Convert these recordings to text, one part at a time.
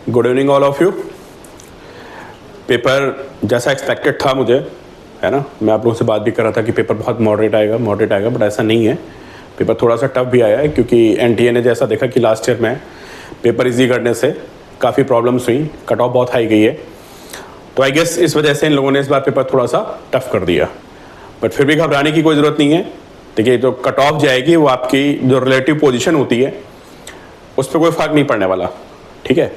Good evening all of you. Paper जैसा expected था मुझे, है ना, मैं आप लोगों से बात भी कर रहा था कि पेपर बहुत मॉडरेट आएगा, बट ऐसा नहीं है। पेपर थोड़ा सा टफ भी आया है क्योंकि एनटीए ने जैसा देखा कि लास्ट ईयर में पेपर इजी करने से काफ़ी प्रॉब्लम्स हुई, कट ऑफ बहुत हाई गई है, तो आई गेस इस वजह से इन लोगों ने इस बार पेपर थोड़ा सा टफ कर दिया। बट फिर भी घबराने की कोई ज़रूरत नहीं है। देखिए, जो कट ऑफ जाएगी वो आपकी जो रिलेटिव पोजीशन होती है उस पर कोई फ़र्क नहीं पड़ने वाला, ठीक है।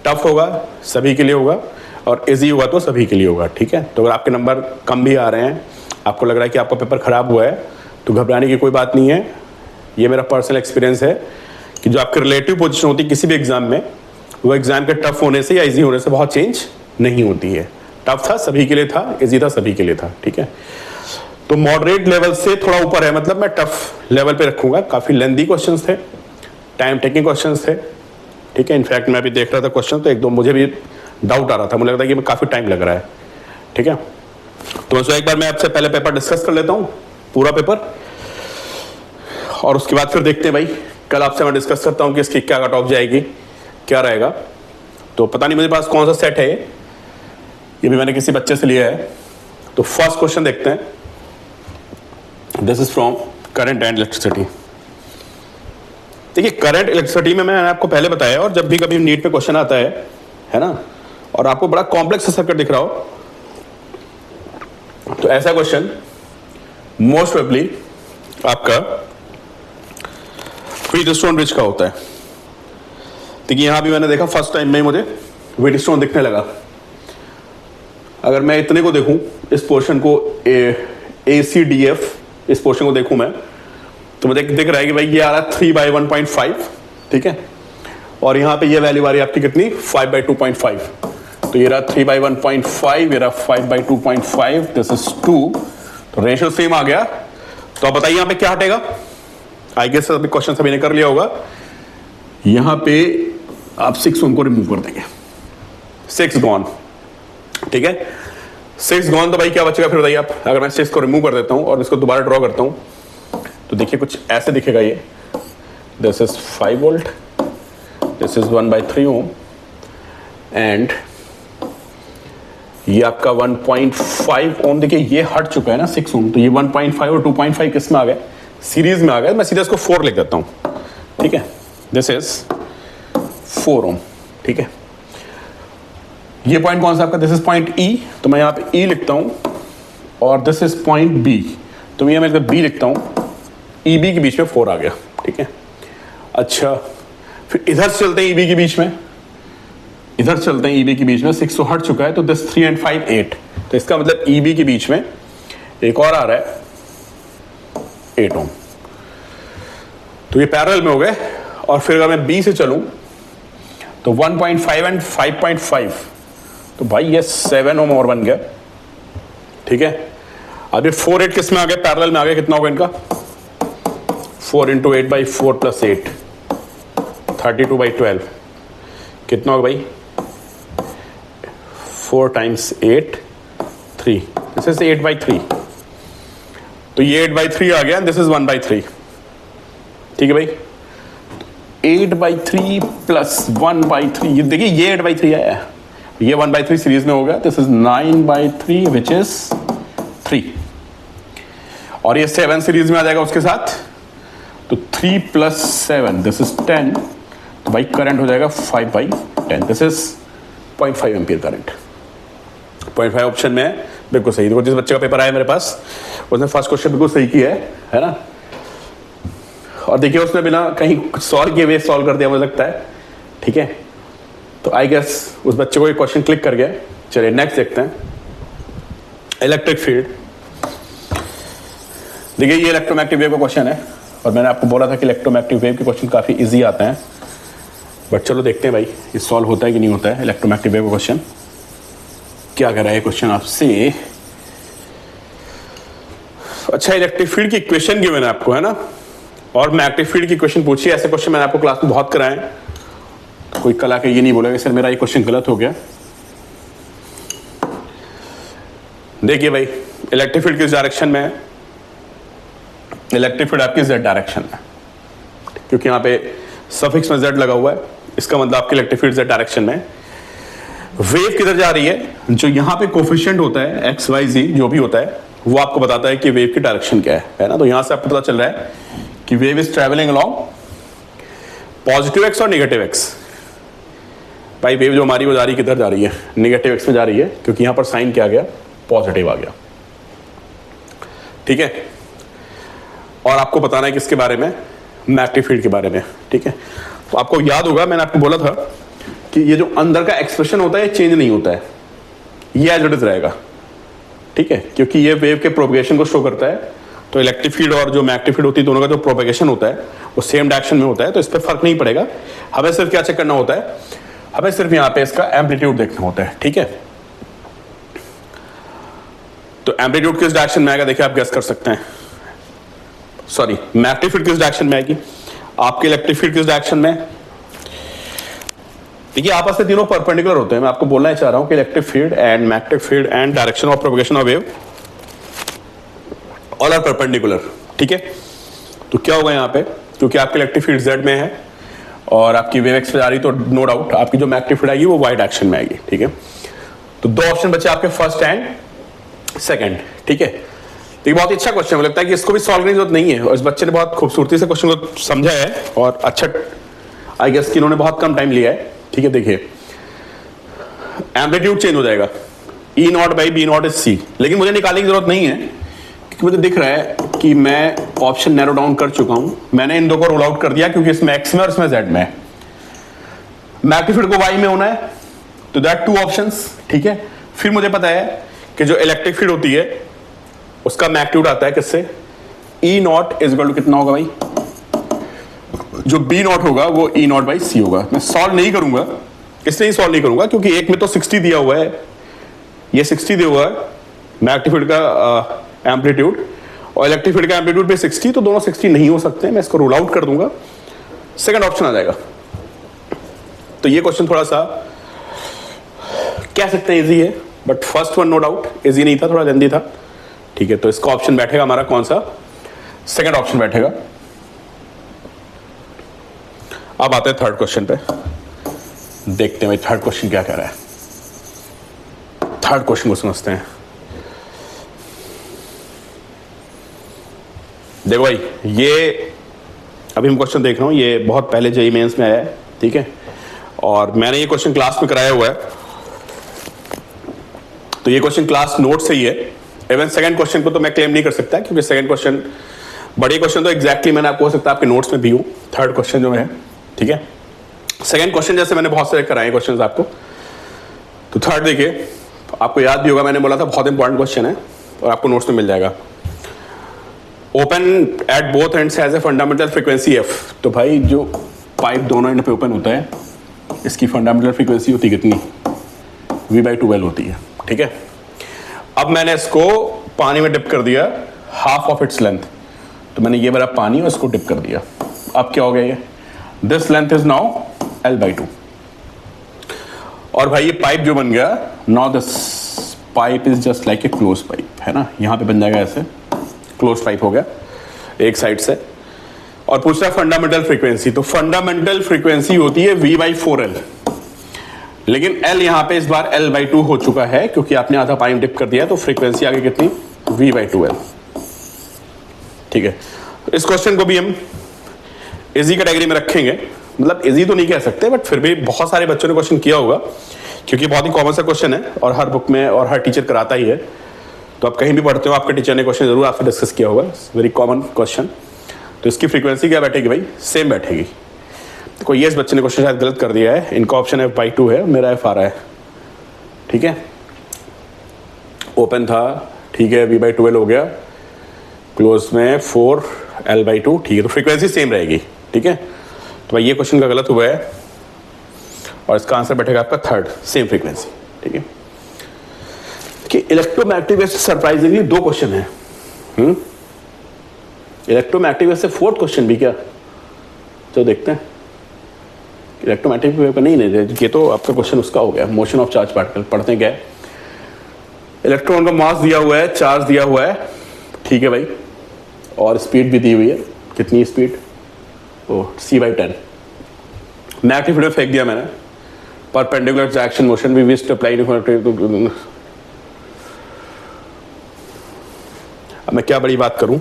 टफ होगा सभी के लिए होगा और इजी होगा तो सभी के लिए होगा, ठीक है। तो अगर आपके नंबर कम भी आ रहे हैं, आपको लग रहा है कि आपका पेपर ख़राब हुआ है, तो घबराने की कोई बात नहीं है। ये मेरा पर्सनल एक्सपीरियंस है कि जो आपकी रिलेटिव पोजीशन होती है किसी भी एग्ज़ाम में, वो एग्ज़ाम के टफ होने से या इजी होने से बहुत चेंज नहीं होती है। टफ था सभी के लिए था, इजी था सभी के लिए था, ठीक है। तो मॉडरेट लेवल से थोड़ा ऊपर है, मतलब मैं टफ लेवल पे रखूंगा। काफ़ी लेंथी क्वेश्चंस थे, टाइम टेकिंग क्वेश्चंस थे, ठीक है। इनफैक्ट मैं अभी देख रहा था क्वेश्चन, तो एक दो मुझे भी डाउट आ रहा था, मुझे लगता है कि काफ़ी टाइम लग रहा है, ठीक है। तो एक बार मैं आपसे पहले पेपर डिस्कस कर लेता हूँ, पूरा पेपर, और उसके बाद फिर देखते हैं भाई, कल आपसे मैं डिस्कस करता हूँ कि इसकी क्या कट ऑफ जाएगी, क्या रहेगा। तो पता नहीं मेरे पास कौन सा सेट है, ये भी मैंने किसी बच्चे से लिया है। तो फर्स्ट क्वेश्चन देखते हैं। This is from current and electricity. देखिए, करंट इलेक्ट्रिसिटी में मैंने आपको पहले बताया, और जब भी कभी नीट पे क्वेश्चन आता है ना, और आपको बड़ा कॉम्प्लेक्स सर्किट दिख रहा हो, तो ऐसा क्वेश्चन मोस्ट प्रोबेबली आपका व्हीटस्टोन ब्रिज का होता है। देखिए, यहां भी मैंने देखा फर्स्ट टाइम में मुझे व्हीटस्टोन दिखने लगा। अगर मैं इतने को देखूं, इस पोर्शन को ACDF, इस पोर्शन को देखूं मैं, तो मुझे दिख रहा है कि भाई ये आ रहा है 3/1.5, ठीक है। और यहाँ पे ये वैल्यू आ रही है आपकी कितनी, 5/2.5। तो ये रहा 3/1.5, ये रहा 5/2.5, दिस इज 2। तो रेशियो सेम आ गया। तो आप बताइए यहाँ पे क्या हटेगा। आई गेस अभी क्वेश्चन सभी ने कर लिया होगा। यहाँ पे आप 6 उनको रिमूव कर देंगे, 6 गॉन, ठीक है। 6 गॉन, तो भाई क्या बचेगा फिर बताइए आप। अगर मैं 6 को रिमूव कर देता हूँ और इसको दोबारा ड्रॉ करता हूँ, तो देखिए कुछ ऐसे दिखेगा ये। This is 5 volt, this is 1/3 ohm, and ये आपका 1.5 ओम। देखिए ये हट चुका है ना 6 ओम, तो ये 1.5 और 2.5 किस में आ गए, सीरीज में आ गए। मैं सीधे इसको 4 लिख देता हूँ, ठीक है। दिस इज 4 ओम, ठीक है। ये पॉइंट कौन सा आपका, दिस इज पॉइंट E, तो मैं यहाँ पे E लिखता हूँ, और दिस इज पॉइंट B, तो मैं यहाँ B लिखता हूँ। EB के बीच में 4 आ गया, ठीक है। अच्छा, फिर इधर से चलते हैं EB के बीच में, इधर चलते हैं EB के बीच में। 6 तो हट चुका है, तो दिस 3 and 5 8, तो इसका मतलब EB के बीच में एक और आ रहा है 8 ओम। तो ये पैरेलल में हो गए। और फिर अगर मैं B से चलूं, तो 1.5 एंड 5.5, तो भाई ये 7 ओम और बन गया, ठीक है। अब ये 4 8 किस में आ गया, पैरेलल में आ गया। कितना होगा इनका, 4 × 8/4 + 8, 32/12। कितना होगा भाई, 4 × 8 3, दिस इज 8/3। तो ये 8/3 आ गया, दिस इज 1/3, ठीक है भाई। 8/3 + 1/3, ये देखिए ये 8/3 आया है, ये 1/3 सीरीज में हो गया। दिस इज 9/3 विच इज 3, और ये 7 सीरीज में आ जाएगा उसके साथ, तो 3 + 7 दिस इज 10, तो भाई करंट हो जाएगा 5/10। This is 0.5 ampere current. 0.5 option में है, बिल्कुल सही। देखो जिस बच्चे का पेपर आया मेरे पास, उसने फर्स्ट क्वेश्चन बिल्कुल सही किया है ना। और देखिए उसने बिना कहीं सॉल्व किए हुए सॉल्व कर दिया, मुझे लगता है, ठीक है। तो आई गेस उस बच्चे को ये क्वेश्चन क्लिक कर गया। चलिए नेक्स्ट देखते हैं, इलेक्ट्रिक फील्ड। देखिए ये इलेक्ट्रोमैग्नेटिक वेव का क्वेश्चन है, और मैंने आपको बोला था कि इलेक्ट्रोमैग्नेटिक वेव के क्वेश्चन काफ़ी इजी आते हैं। बट चलो देखते हैं भाई ये सॉल्व होता है कि नहीं होता है। इलेक्ट्रोमैग्नेटिक वेव का क्वेश्चन क्या कर रहा है क्वेश्चन आपसे। अच्छा, इलेक्ट्रिक फील्ड की इक्वेशन गिवन है आपको, है ना, और मैग्नेटिक फील्ड की इक्वेशन पूछी। ऐसे क्वेश्चन मैंने आपको क्लास में बहुत कराए हैं, कोई कल के ये नहीं बोलेगा सर मेरा ये क्वेश्चन गलत हो गया। देखिए भाई इलेक्ट्रिक फील्ड किस डायरेक्शन में है, इलेक्ट्रिक फील्ड आपकी जेड डायरेक्शन में, क्योंकि यहाँ पे सफिक्स में जेड लगा हुआ है, इसका मतलब आपकी इलेक्ट्रिक फील्ड जेड डायरेक्शन में है। वेव किधर जा रही है, जो यहाँ पे कोफिशिएंट होता है एक्स वाई जी जो भी होता है वो आपको बताता है कि वेव की डायरेक्शन क्या है ना। तो यहां से आपको पता चल रहा है कि wave is travelling along positive x और नेगेटिव एक्स। भाई वेव जो हमारी वो जा रही है किधर जा रही है, नेगेटिव एक्स में जा रही है, क्योंकि यहां पर साइन क्या आ गया, पॉजिटिव आ गया। ठीक है, और आपको बताना है किसके बारे में, मैग्नेटिक फील्ड के बारे में। ठीक है, तो आपको याद होगा मैंने आपको बोला था कि ये जो अंदर का एक्सप्रेशन होता है चेंज नहीं होता है, ये एज इट इज रहेगा। ठीक है, क्योंकि ये वेव के प्रोपगेशन को शो करता है। तो इलेक्ट्रिक फील्ड और जो मैग्नेटिक फील्ड होती है दोनों का जो प्रोपगेशन होता है वो सेम डायरेक्शन में होता है, तो इस पर फर्क नहीं पड़ेगा। हमें सिर्फ क्या चेक करना होता है, हमें सिर्फ यहाँ पे इसका एम्पलीट्यूड देखना होता है। ठीक है, तो एम्पलीट्यूड किस डायरेक्शन में आएगा देखिए आप गेस कर सकते हैं। सॉरी, मैग्नेटिक फील्ड किस डायरेक्शन में आएगी, आपकी इलेक्ट्रिक फील्ड किस डायरेक्शन में। देखिए आपस में तीनों परपेंडिकुलर होते हैं। मैं आपको बोलना चाह रहा हूं कि electric field and magnetic field and direction of propagation of wave all are perpendicular. ठीक है, तो क्या होगा यहाँ पे, क्योंकि आपकी इलेक्ट्रिक फील्ड जेड में है और आपकी वेव एक्स पे जा रही, तो नो डाउट आपकी जो मैग्नेटिक फील्ड आएगी वो वाई डायरेक्शन में आएगी। ठीक है, तो दो ऑप्शन बचे आपके, फर्स्ट एंड सेकंड। ठीक है, तो ये बहुत ही अच्छा क्वेश्चन, मुझे लगता है कि इसको भी सॉल्व करने की जरूरत नहीं है, और इस बच्चे ने बहुत खूबसूरती से क्वेश्चन को समझा है और अच्छा, आई गेस कि इन्होंने बहुत कम टाइम लिया है। ठीक है, देखिए एम्पलीट्यूड चेंज हो जाएगा, E naught by B naught is C, लेकिन मुझे निकालने की जरूरत नहीं है क्योंकि मुझे दिख रहा है कि मैं ऑप्शन नैरो डाउन कर चुका हूं। मैंने इन दो को रूल आउट कर दिया क्योंकि इसमें एक्स में और इसमें जेड में है। मैग्नेटिक फील्ड को वाई में होना है, तो दैट टू ऑप्शंस। ठीक है, फिर मुझे पता है कि जो इलेक्ट्रिक फील्ड होती है उसका मैग्नीट्यूड आता है किससे, ई नॉट इज इक्वल टू कितना होगा भाई, जो बी नॉट होगा वो ई नॉट बाई सी होगा। मैं सॉल्व नहीं करूंगा, इसलिए सॉल्व नहीं करूंगा क्योंकि एक में तो 60 दिया हुआ है, ये 60 दिया हुआ है मैग्नेटिक फील्ड का एम्पलीट्यूड, और इलेक्ट्रिक फील्ड का एम्पलीट्यूड भी 60, तो दोनों 60 नहीं हो सकते। मैं इसको रूल आउट कर दूंगा, सेकंड ऑप्शन आ जाएगा। तो ये क्वेश्चन थोड़ा सा कह सकते हैं इजी है, but first one no doubt easy नहीं था, थोड़ा लेंदी था। ठीक है, तो इसका ऑप्शन बैठेगा हमारा कौन सा, सेकंड ऑप्शन बैठेगा। अब आते हैं थर्ड क्वेश्चन पे, देखते हैं भाई थर्ड क्वेश्चन क्या कह रहा है। थर्ड क्वेश्चन को समझते हैं। देखो भाई, ये अभी मैं क्वेश्चन देख रहा हूं, ये बहुत पहले जेईई मेंस में आया है। ठीक है, और मैंने ये क्वेश्चन क्लास में कराया हुआ है, तो ये क्वेश्चन क्लास नोट से ही है। इवन सेकंड क्वेश्चन को तो मैं क्लेम नहीं कर सकता क्योंकि सेकंड क्वेश्चन, बड़े क्वेश्चन तो एग्जैक्टली मैंने आपको हो सकता है आपके नोट्स में भी हो, थर्ड क्वेश्चन जो है। ठीक है, सेकंड क्वेश्चन जैसे मैंने बहुत सारे कराए क्वेश्चन आपको, तो थर्ड देखिए, तो आपको याद भी होगा मैंने बोला था बहुत इंपॉर्टेंट क्वेश्चन है और आपको नोट्स में मिल जाएगा। Open at both ends has a fundamental frequency F. तो भाई जो पाइप दोनों एंड पे ओपन होता है इसकी फंडामेंटल फ्रीक्वेंसी होती है कितनी, V/12 होती है। ठीक है, अब मैंने इसको पानी में डिप कर दिया हाफ ऑफ इट्स लेंथ, तो मैंने ये वाला पानी और इसको डिप कर दिया। अब क्या हो गया, ये this length is now L/2, और भाई ये पाइप जो बन गया, now this pipe is just like a close pipe, है ना। यहां पे बन जाएगा ऐसे, क्लोज पाइप हो गया एक साइड से, और पूछ रहा है फंडामेंटल फ्रीक्वेंसी। तो फंडामेंटल फ्रीक्वेंसी होती है V/4L, लेकिन L यहां पे इस बार L/2 हो चुका है क्योंकि आपने आधा पानी डिप कर दिया, तो फ्रीक्वेंसी आगे कितनी, V/2L। ठीक है, इस क्वेश्चन को भी हम इजी कैटेगरी में रखेंगे, मतलब इजी तो नहीं कह सकते बट फिर भी बहुत सारे बच्चों ने क्वेश्चन किया होगा क्योंकि बहुत ही कॉमन सा क्वेश्चन है और हर बुक में और हर टीचर कराता ही है। तो आप कहीं भी पढ़ते हो आपके टीचर ने क्वेश्चन जरूर आपसे डिस्कस किया होगा, वेरी कॉमन क्वेश्चन। तो इसकी फ्रीक्वेंसी क्या बैठेगी भाई, सेम बैठेगी। तो ये इस बच्चे ने क्वेश्चन शायद गलत कर दिया है, इनका ऑप्शन F/2 है, मेरा F आ रहा है। ठीक है, ओपन था, ठीक है, V/12 हो गया, क्लोज में 4L/2। ठीक है, तो फ्रीक्वेंसी सेम रहेगी। ठीक है, तो भाई ये क्वेश्चन का गलत हुआ है और इसका आंसर बैठेगा आपका थर्ड, सेम फ्रीक्वेंसी। ठीक है, कि इलेक्ट्रोमैग्नेटिक वेव से सरप्राइजिंगली दो क्वेश्चन है। इलेक्ट्रोमैग्नेटिक वेव से फोर्थ क्वेश्चन भी क्या, तो देखते हैं। इलेक्ट्रोमैग्नेटिक वेव का नहीं, ये तो आपका क्वेश्चन उसका हो गया, मोशन ऑफ चार्ज पार्टिकल। पढ़ते हैं क्या है, इलेक्ट्रॉन का मास दिया हुआ है, चार्ज दिया हुआ है, ठीक है भाई, और स्पीड भी दी हुई है, कितनी स्पीड, ओ C/10। मैग्नेटिक फील्ड में फेंक दिया मैंने, perpendicular direction motion we wish to apply. अब मैं क्या बड़ी बात करूं,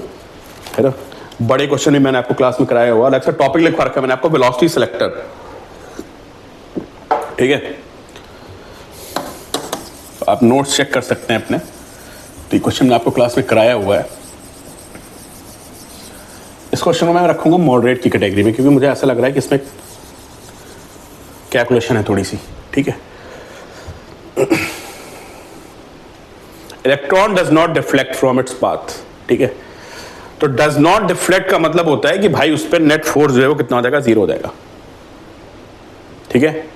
है ना, बड़े क्वेश्चन भी मैंने आपको क्लास में कराया हुआ। अलग से टॉपिक लिखवा रखा है मैंने आपको, वेलोसिटी सिलेक्टर, ठीक है। तो आप नोट्स चेक कर सकते हैं अपने। तो ये क्वेश्चन मैंने आपको क्लास में कराया हुआ है। इस क्वेश्चन को मैं रखूंगा मॉडरेट की कैटेगरी में, क्योंकि मुझे ऐसा लग रहा है कि इसमें कैलकुलेशन है थोड़ी सी, ठीक है। Electron does not deflect from its path, ठीक है। तो डज नॉट डिफ्लेक्ट का मतलब होता है कि भाई उस पर नेट फोर्स जो है वो कितना हो जाएगा, 0 हो जाएगा, ठीक है।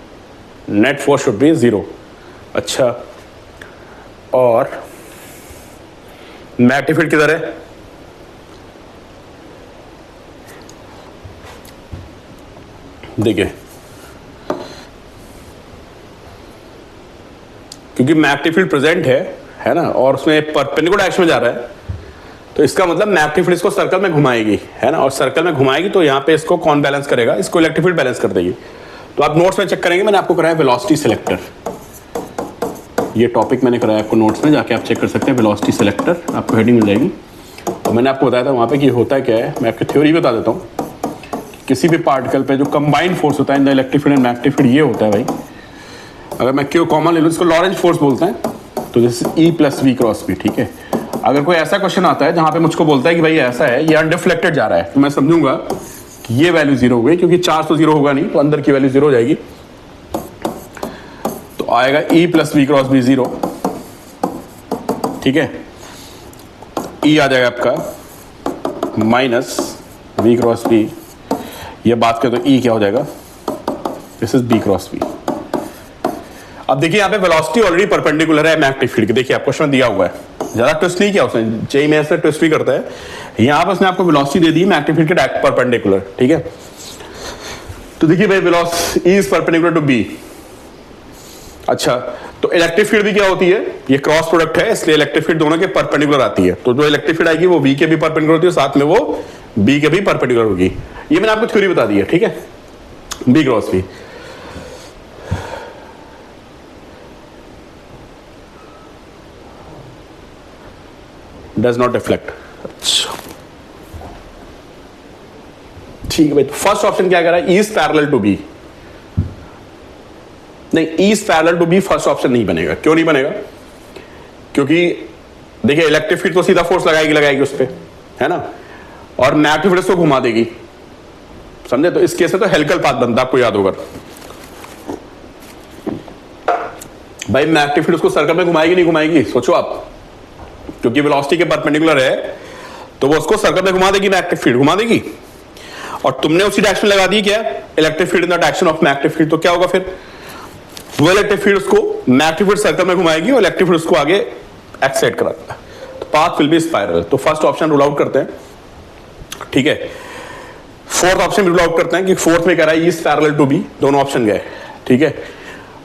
Net force should be 0। अच्छा, और मैग्नेटिक फील्ड किधर है, देखिए, क्योंकि मैग्नेटिक फील्ड प्रेजेंट है ना, और उसमें परपेंडिकुलर डायरेक्शन में जा रहा है, तो इसका मतलब मैग्नेटिक फील्ड इसको सर्कल में घुमाएगी, है ना, और सर्कल में घुमाएगी तो यहाँ पे इसको कौन बैलेंस करेगा, इसको इलेक्ट्रिक फील्ड बैलेंस कर देगी। तो आप नोट्स में चेक करेंगे, मैंने आपको कराया वेलोसिटी सिलेक्टर, ये टॉपिक मैंने कराया आपको नोट्स में, जाके आप चेक कर सकते हैं। वेलोसिटी सिलेक्टर आपको हेडिंग मिल जाएगी। और मैंने आपको बताया था वहाँ पे कि होता क्या है, मैं आपकी थ्योरी बता देता हूँ। किसी भी पार्टिकल पे जो कंबाइंड फोर्स होता है in the electric field and magnetic field, ये होता है भाई, अगर मैं क्यों कॉमन ले लूँ, इसको लॉरेंज फोर्स बोलते हैं, तो this E + V cross V, ठीक है। अगर कोई ऐसा क्वेश्चन आता है जहाँ पे मुझको बोलता है कि भाई ऐसा है, ये अनडिफ्लेक्टेड जा रहा है, तो मैं समझूंगा कि ये वैल्यू 0 हो गई, क्योंकि चार्ज तो 0 होगा नहीं, तो अंदर की वैल्यू 0 हो जाएगी। तो आएगा E + V क्रॉस V 0, ठीक है। E आ जाएगा आपका -V क्रॉस V, ये बात करें तो E क्या हो जाएगा, this is B cross V। अब देखिए यहाँ पे वेलोसिटी ऑलरेडी परपेंडिकुलर है मैग्नेटिक फील्ड के, देखिए आपको क्वेश्चन दिया हुआ है, ज्यादा ट्विस्ट नहीं किया उसने, जेई में ऐसे ट्विस्ट भी करता है। यहाँ पर उसने आपको वेलोसिटी दे दी मैग्नेटिक फील्ड के डायरेक्ट परपेंडिकुलर, ठीक है। तो देखिए भाई velocity is perpendicular to B. अच्छा, तो इलेक्ट्रिक फील्ड भी क्या होती है, ये क्रॉस प्रोडक्ट है, इसलिए इलेक्ट्रिक फील्ड दोनों के परपेंडिकुलर आती है। तो जो इलेक्ट्रिक फील्ड आएगी वो V के भी परपेंडिकुलर होती है, साथ में वो B के भी परपेंडिकुलर होगी। ये मैंने आपको थ्योरी बता दी है, ठीक है, B cross V। Does not deflect. अच्छा ठीक है भाई, तो फर्स्ट ऑप्शन क्या कह रहा है, इज पैरेलल टू बी। नहीं, is parallel to B first option नहीं बनेगा। क्यों नहीं बनेगा, क्योंकि देखिए इलेक्ट्रिक फील्ड तो सीधा फोर्स लगाएगी उस पर, है ना, और मैग्नेटिक फील्ड उसको घुमा देगी, समझे। तो इस केस में तो हेलिकल पाथ बनता है, आपको याद होगा भाई। मैग्नेटिक फील्ड उसको सर्कल में घुमाएगी नहीं घुमाएगी, सोचो आप, क्योंकि वेलोसिटी के परपेंडिकुलर है तो वो उसको सर्कल में घुमा देगी, मैग्नेटिक फील्ड घुमा देगी। और तुमने उसी डायरेक्शन लगा दी क्या, electric field in the direction of magnetic field, तो क्या होगा फिर, वो इलेक्ट्रिक फील्ड उसको मैग्नेटिक फील्ड सर्कल में घुमाएगी और इलेक्ट्रिक फील्ड उसको आगे एक्साइट कराता है। तो पाथ विल बी स्पाइरल। तो फर्स्ट ऑप्शन रूल आउट करते हैं, ठीक है। फोर्थ ऑप्शन रूल आउट करते हैं कि फोर्थ में कह रहा है इज पैरेलल टू बी, दोनों ऑप्शन गए, ठीक है।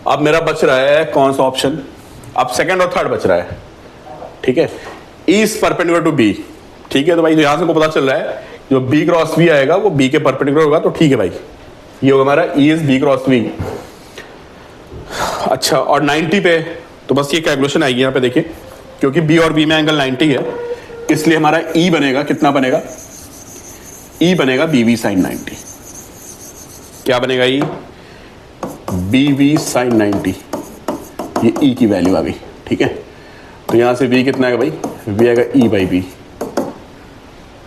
अब मेरा बच रहा है कौन सा ऑप्शन, अब सेकंड और थर्ड बच रहा है, ठीक है। इज परपेंडिकुलर टू बी, ठीक है। तो भाई यहां से को पता चल रहा है जो B क्रॉस V आएगा वो B के परपेंडिकुलर होगा, तो ठीक है भाई, ये होगा हमारा E is B cross V। अच्छा, और 90 पे तो बस ये कैलकुलेशन आएगी यहाँ पे, देखिए क्योंकि B और B में एंगल 90 है, इसलिए हमारा E बनेगा, कितना बनेगा, E बनेगा BV sin 90। क्या बनेगा E, BV sin 90, ये E की वैल्यू आ गई, ठीक है। तो यहां से V कितना आएगा भाई, V आएगा E/B,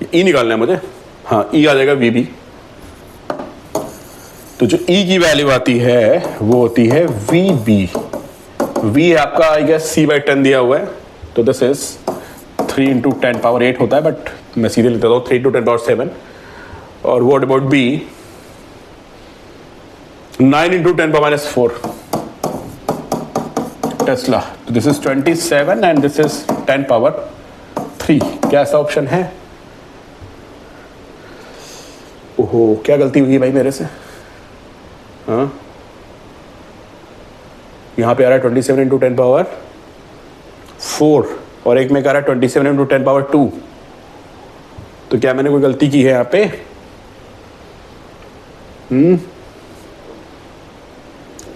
E निकालना है मुझे, हाँ E आ जाएगा VB। तो जो E की वैल्यू आती है वो होती है VB। V आपका आई गेस C/10 दिया हुआ है, तो दिस इज 3 × 10⁸ होता है, बट मैं सीधे लेता हूँ 3 × 10⁻7। और व्हाट अबाउट B, 9 × 10⁻4 टेस्ला। तो this is 27 and this is 10⁻3। क्या ऐसा ऑप्शन है, ओहो क्या गलती हुई है भाई मेरे से, हाँ यहाँ पे आ रहा है 27 × 10⁻4 और एक में कह रहा है 27 × 10⁻2। तो क्या मैंने कोई गलती की है यहाँ पे,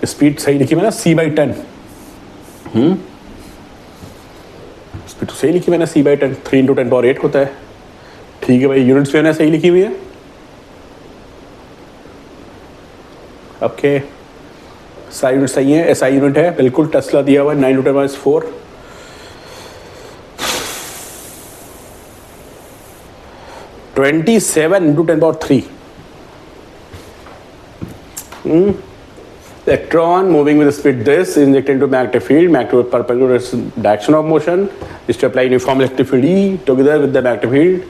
स्पीड सही लिखी मैंने C/10। स्पीड तो सही लिखी मैंने C/10, 3 × 10⁸ होता है। ठीक है भाई, यूनिट्स मैंने सही लिखी हुई है। ओके, सारी यूनिट सही है, SI यूनिट है बिल्कुल। टेस्ला दिया हुआ है 9 × 10⁻⁴। 27 × 10⁻³ electron moving with the speed this is injected into magnetic field. Magnetic field perpendicular to the direction of motion is to apply uniform electric field E together with the magnetic field.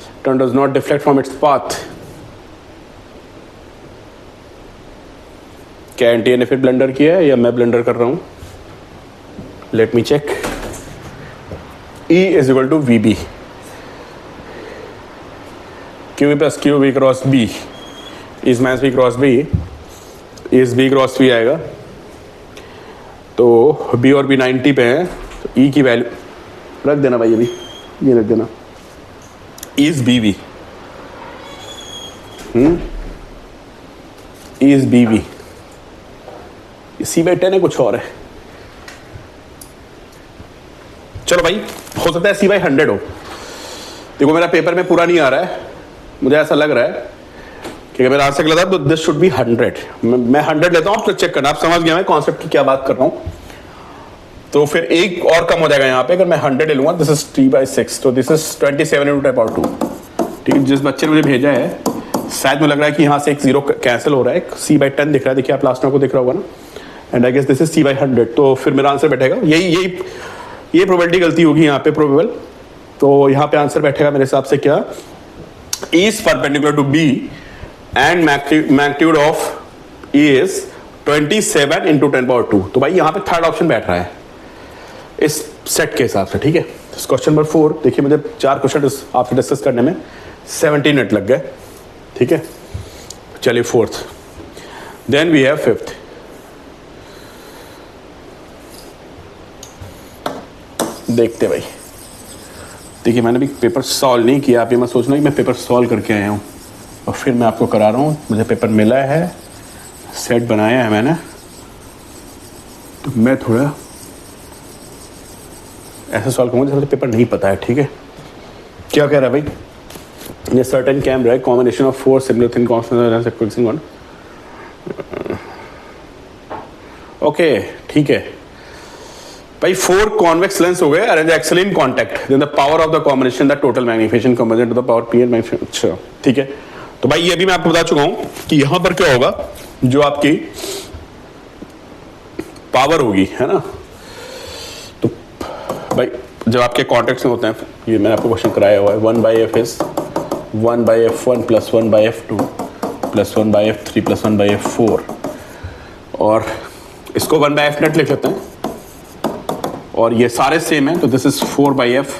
Electron does not deflect from its path. क्या NTA ने फिर blunder किया है या मैं blunder कर रहा हूं? Let me check. E is equal to VB, QV plus QV cross B is minus V cross B is B cross V आएगा। तो B और B 90 पे है, तो E की वैल्यू रख देना भाई, अभी ये रख देना, is BV, is BV। C/10 है, कुछ और है। चलो भाई, हो सकता है C/100 हो। देखो मेरा पेपर में पूरा नहीं आ रहा है, मुझे ऐसा लग रहा है कि मेरा आंसर गलत है, तो दिस शुड बी 100। मैं 100 लेता हूँ, आप तो चेक करना, आप समझ गया मैं कॉन्सेप्ट की क्या बात कर रहा हूँ। तो फिर एक और कम हो जाएगा यहाँ पे, अगर मैं 100 ले लूँगा। दिस इज 3/6, तो दिस इज 27 × 10⁻²। ठीक है, जिस बच्चे ने मुझे भेजा है, शायद मुझे लग रहा है कि यहाँ से एक 0 कैंसिल हो रहा है, C/10 दिख रहा है, देखिए आप लास्ट में को दिख रहा होगा ना, and I guess this is C/100। तो फिर मेरा आंसर बैठेगा, ये प्रोबेबिलिटी गलती होगी यहाँ पे, प्रोबेबल। तो यहाँ पे आंसर बैठेगा मेरे हिसाब से क्या, is perpendicular to B and magnitude of E is 27 × 10⁻²। तो भाई यहाँ पे थर्ड ऑप्शन बैठ रहा है इस सेट के हिसाब से। ठीक है, क्वेश्चन नंबर 4 देखिए, मुझे 4 क्वेश्चन आपसे डिस्कस करने में 17 मिनट लग गए। ठीक है, चलिए 4th, then we have 5th। देखते भाई, देखिए मैंने भी पेपर सॉल्व नहीं किया, आप ये मत सोचना कि मैं पेपर सॉल्व करके आया हूँ और फिर मैं आपको करा रहा हूँ। मुझे पेपर मिला है, सेट बनाया है मैंने, तो मैं थोड़ा ऐसा सॉल्व करूँगा जैसे मुझे पेपर नहीं पता है। ठीक है, क्या कह रहा है भाई, ये सर्टेन कैमरा है, combination of 4 similar thin constant. Okay ठीक है भाई, 4 कॉन्वेक्स लेंस हो गए, arrange axial in contact, then the power of the combination the total magnification comparative to the power P and magnification. अच्छा ठीक है, तो भाई ये भी मैं आपको बता चुका हूं कि यहां पर क्या होगा, जो आपकी पावर होगी, है ना, तो भाई जब आपके कॉन्टैक्ट्स में होते हैं, ये मैंने आपको क्वेश्चन कराया हुआ है, 1/f is 1/f1 + 1/f2 + 1/f3 + 1/f4, और इसको 1/f नेट लिख लेते हैं, और ये सारे सेम है, तो दिस इज 4/f,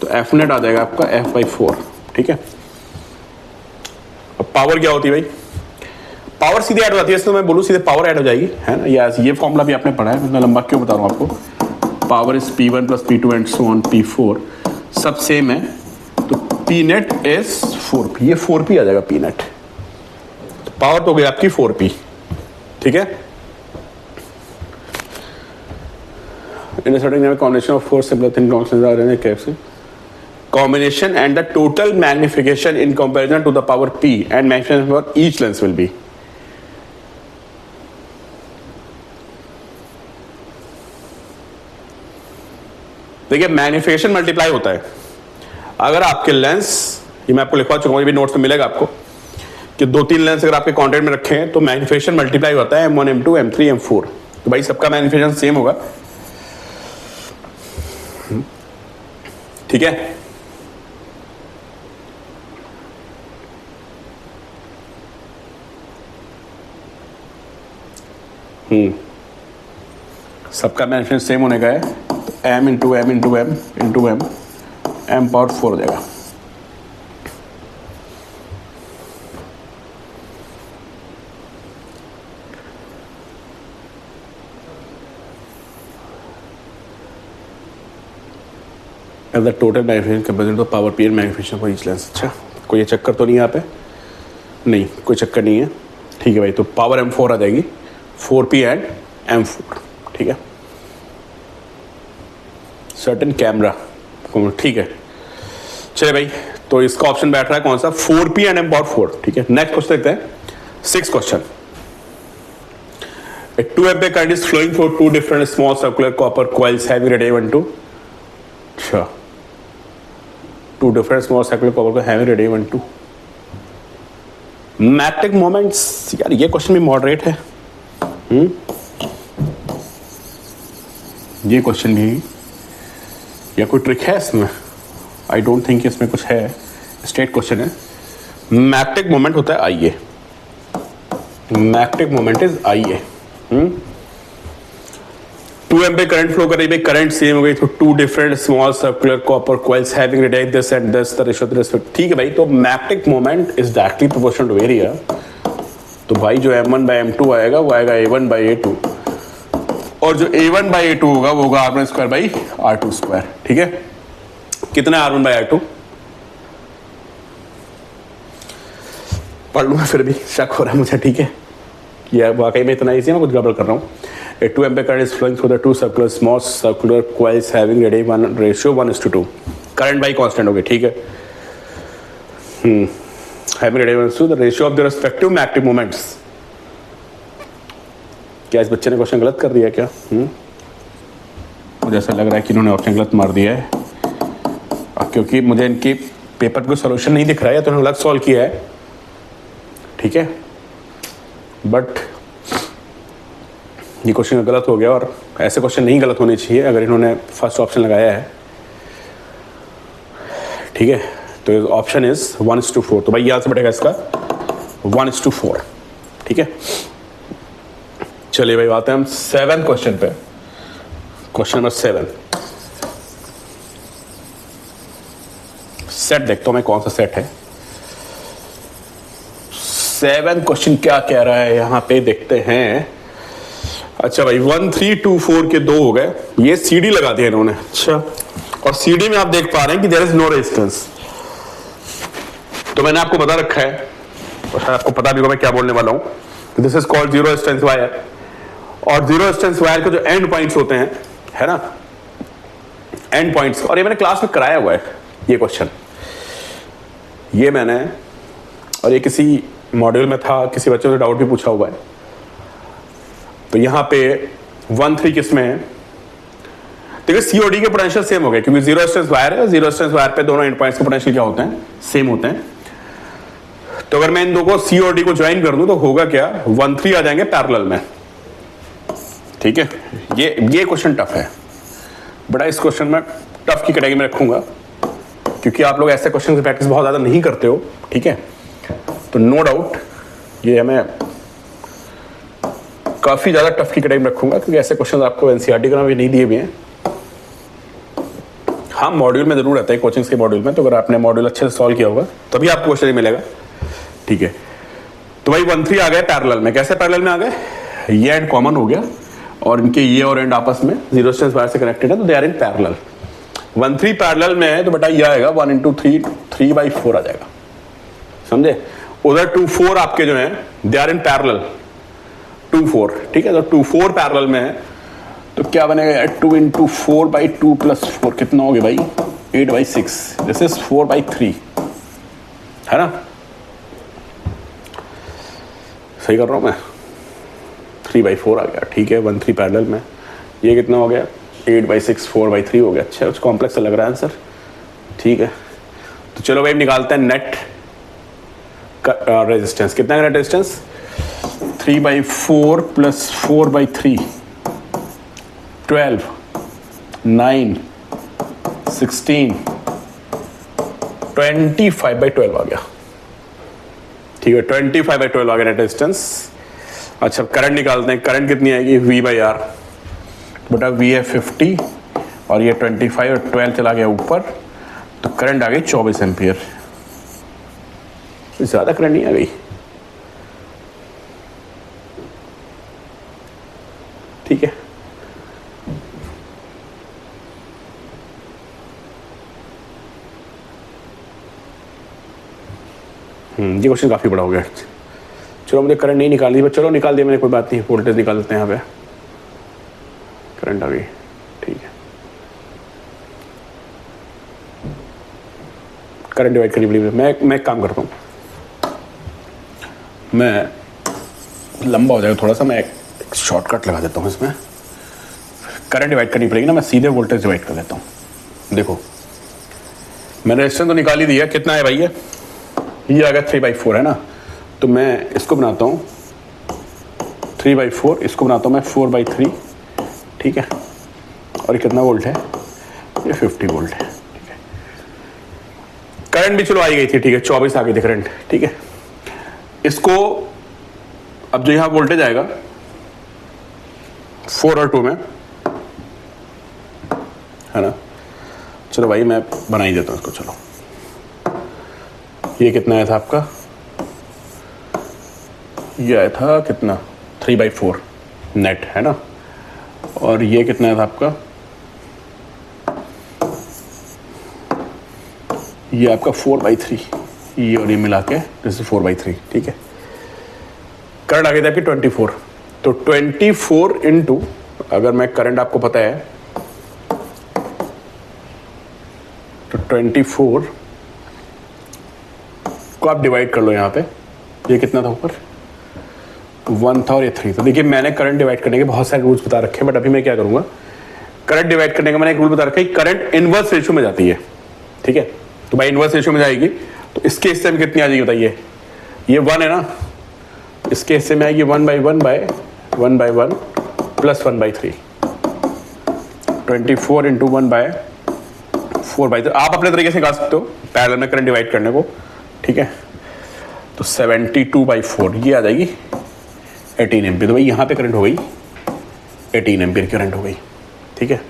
तो f नेट आ जाएगा आपका f/4। ठीक है, अब पावर क्या होती है भाई, पावर सीधे ऐड हो जाती है, इसमें मैं बोलूँ सीधे पावर ऐड हो जाएगी, है ना। ये फॉर्मूला भी आपने पढ़ा है, मैं लंबा क्यों बता रहा हूँ आपको। Power is P1 + P2 and so on P4, सब सेम है, तो P नेट इज 4P, ये 4P आ जाएगा P नेट, तो पावर तो हो गई आपकी 4P। ठीक है, in a certain combination of 4 similar thin constants are in a case, combination and the total magnification in comparison to the power P and magnification for each lens will be। देखिए magnification multiply होता है, अगर आपके lens, ये मैं आपको लिखवा चुका हूं, ये भी नोट्स में मिलेगा आपको, कि 2-3 लेंस अगर आपके कॉन्टेक्ट में रखे हैं तो मैग्निफिकेशन मल्टीप्लाई होता है, M1 M2 M3 M4, तो भाई सबका मैग्निफिकेशन सेम होगा। ठीक है, सबका मैग्निफिकेशन सेम होने का है, तो m × m × m × m, m⁴ हो जाएगा। The total magnification comparative to power P and magnification for each lens. अच्छा, कोई चक्कर तो नहीं है यहाँ पे, नहीं कोई चक्कर नहीं है। ठीक है भाई, तो पावर M4 आ जाएगी, 4p एंड M4, ठीक है। सर्टेन कैमरा, ठीक है। चलिए भाई, तो इसका ऑप्शन बैठ रहा है कौन सा, 4p एंड M4, ठीक है। नेक्स्ट क्वेश्चन देखते हैं, 6th question. A 2 ampere current is flowing through two different small circular copper coils having radius 1 2. अच्छा, 2 different small circular copper coils having radius 1 2. Magnetic moments, यार ये क्वेश्चन भी moderate है। ये क्वेश्चन भी, या कोई ट्रिक है इसमें? आई डोंट थिंक इसमें कुछ है, स्ट्रेट क्वेश्चन है। मैग्नेटिक मोमेंट होता है I A, magnetic moment is I A. 2 ampere current flow कर रही है, करंट सेम हो गई, तो 2 different small circular copper coils having radius this and this, the ratio of this, ठीक है भाई। तो magnetic moment is directly proportional to area, तो भाई जो m1 by m2 आएगा वो आएगा a1 by a2, और जो a1 by a2 होगा वो होगा r1 square by r2 square, ठीक है। कितना है r1 by r2? पढ़ लूंगा, फिर भी शक हो रहा है मुझे, ठीक है, कि वाकई में इतना इजी है, मैं कुछ गड़बड़ कर रहा हूँ। A 2 ampere current is flowing through the two circular small circular coils having radius 1 ratio 1:2. Current by constant हो गई, ठीक है। Having radius 1:2, the ratio of the respective magnetic moments. क्या इस बच्चे ने क्वेश्चन गलत कर दिया क्या? मुझे ऐसा लग रहा है कि इन्होंने ऑप्शन गलत मार दिया है, क्योंकि मुझे इनकी पेपर को सोल्यूशन नहीं दिख रहा है, तो उन्होंने अलग सॉल्व किया है, ठीक है। बट ये क्वेश्चन गलत हो गया, और ऐसे क्वेश्चन नहीं गलत होने चाहिए अगर इन्होंने फर्स्ट ऑप्शन लगाया है, ठीक है। तो ऑप्शन इज 1:4, तो भाई यहाँ से बैठेगा इसका 1:4, ठीक है। चलिए भाई, आते हैं हम 7th क्वेश्चन पे, क्वेश्चन नंबर 7। सेट देखता हूं मैं कौन सा सेट है। 7th क्वेश्चन क्या कह रहा है यहाँ पे, देखते हैं। अच्छा भाई, 1 3 2 4 के 2 हो गए, ये सीडी लगा दिया इन्होंने, अच्छा। और सीडी में आप देख पा रहे हैं कि देयर इज नो रेजिस्टेंस, तो मैंने आपको बता रखा है, और शायद आपको पता भी होगा मैं क्या बोलने वाला हूं। This is called zero resistance wire, और जीरो रेजिस्टेंस वायर के जो एंड पॉइंट्स होते हैं, है ना, एंड पॉइंट्स, और ये मैंने क्लास में कराया हुआ है ये क्वेश्चन, ये मैंने, और ये किसी मॉड्यूल में था, किसी बच्चे से डाउट भी पूछा हुआ है। तो यहाँ पे 1 3 किस में है, देखिए सीओडी के पोटेंशियल सेम हो गए, क्योंकि जीरो रेजिस्टेंस वायर है, जीरो रेजिस्टेंस वायर पे दोनों एंड पॉइंट्स के पोटेंशियल क्या होते हैं, सेम होते हैं। तो अगर मैं इन दो को सीओडी को ज्वाइन कर दूं तो होगा क्या, 1 3 आ जाएंगे पैरेलल में, ठीक है। ये क्वेश्चन टफ है, बड़ा इस क्वेश्चन में टफ की कैटेगरी में रखूंगा, क्योंकि आप लोग ऐसे क्वेश्चन की प्रैक्टिस बहुत ज्यादा नहीं करते हो, ठीक है। तो नो डाउट ये हमें काफी ज्यादा टफ की कैटेगरी में रखूंगा, क्योंकि ऐसे क्वेश्चन आपको एनसीईआरटी का भी नहीं दिए हुए हैं। हाँ, मॉड्यूल में जरूर रहता है, कोचिंग्स के मॉड्यूल में, तो अगर आपने मॉड्यूल अच्छे से सॉल्व किया होगा तभी आपको क्वेश्चन मिलेगा, ठीक है। तो भाई 1 3 आ गए पैरेलल में, कैसे पैरेलल में आ गए, ये एंड कॉमन हो गया, और इनके ये और एंड आपस में जीरो रेजिस्टेंस वायर से कनेक्टेड है, तो they are in parallel. 1 3 parallel में है, तो बेटा ये आएगा 1 × 3 3/4 आ जाएगा, समझे। उधर 2 4 आपके जो हैं दे आर इन पैरेलल 2 4, ठीक है। तो 2 4 पैरेलल में है, तो क्या बनेगा, 2 × 4/2 + 4 कितना हो गया भाई, 8/6, दिस इज 4/3, है ना, सही कर रहा हूं मैं, 3/4 आ गया, ठीक है। 1 3 पैरेलल में, ये कितना हो गया, 8/6 4/3 हो गया। अच्छा, कुछ कॉम्प्लेक्स लग रहा है आंसर, ठीक है। तो चलो भाई निकालते हैं नेट रेजिस्टेंस, कितना है नेट रेजिस्टेंस, 3/4 + 4/3 12 9 16 25/12 आ गया, ठीक है। 25/12 आ गया नेट रेजिस्टेंस। अच्छा, करंट निकालते हैं, करंट कितनी आएगी, V/R, बेटा V है 50 और ये 25 और 12 चला गया ऊपर, तो करंट आ गई 24 एम्पियर, ज्यादा करंट नहीं आ गई, ठीक है। ये क्वेश्चन काफी बड़ा हो गया, चलो मुझे करंट नहीं निकालनी, बट चलो निकाल दिया मैंने, कोई बात नहीं, वोल्टेज निकाल देते हैं यहाँ पे। करंट आ गई, ठीक है। करंट डिवाइड करनी पड़ेगी। मैं एक काम करता हूँ, मैं लंबा हो जाएगा थोड़ा सा, मैं एक शॉर्टकट लगा देता हूँ इसमें। करंट डिवाइड करनी पड़ेगी ना, मैं सीधे वोल्टेज डिवाइड कर देता हूँ। देखो मैंने रेजिस्टेंस तो निकाल ही दिया, कितना है भाई ये आ गया 3/4 है ना, तो मैं इसको बनाता हूँ 3/4, इसको बनाता हूँ मैं 4/3, ठीक है। और ये कितना वोल्ट है, ये 50 वोल्ट है, ठीक है। करंट भी चलो आई गई थी, ठीक है, 24 आ गई थी करंट, ठीक है। इसको अब जो यहाँ वोल्टेज आएगा 4 और 2 में, है ना। चलो भाई मैं बना ही देता हूँ इसको। चलो ये कितना आया था आपका, ये आया था कितना 3/4 नेट, है ना। और ये कितना आया था आपका, ये आपका 4/3, ये और ये मिला के जैसे 4/3, ठीक है। करंट आ गई थी आपकी 24, तो 24 इंटू, अगर मैं करंट आपको पता है तो 24 को आप डिवाइड कर लो यहाँ पे, ये कितना था ऊपर 1 था और ये 3 था। देखिए मैंने करंट डिवाइड करने के बहुत सारे रूल्स बता रखे हैं, बट अभी मैं क्या करूँगा, करंट डिवाइड करने का मैंने एक रूल बता रखा है, करंट इनवर्स रेशियो में जाती है, ठीक है। तो भाई इनवर्स रेशियो में जाएगी, तो इसके हिस्से में कितनी आ जाएगी बताइए, ये 1 है ना, इसके हिस्से में आएगी 1/1 प्लस 1/3, 24 इंटू 1/4/3। आप अपने तरीके से गा सकते हो पैरेलल में करंट डिवाइड करने को, ठीक है। तो 72/4 ये आ जाएगी 18 एम्पियर। तो भाई यहाँ पे करंट हो गई 18 एम्पियर करंट हो गई, ठीक है।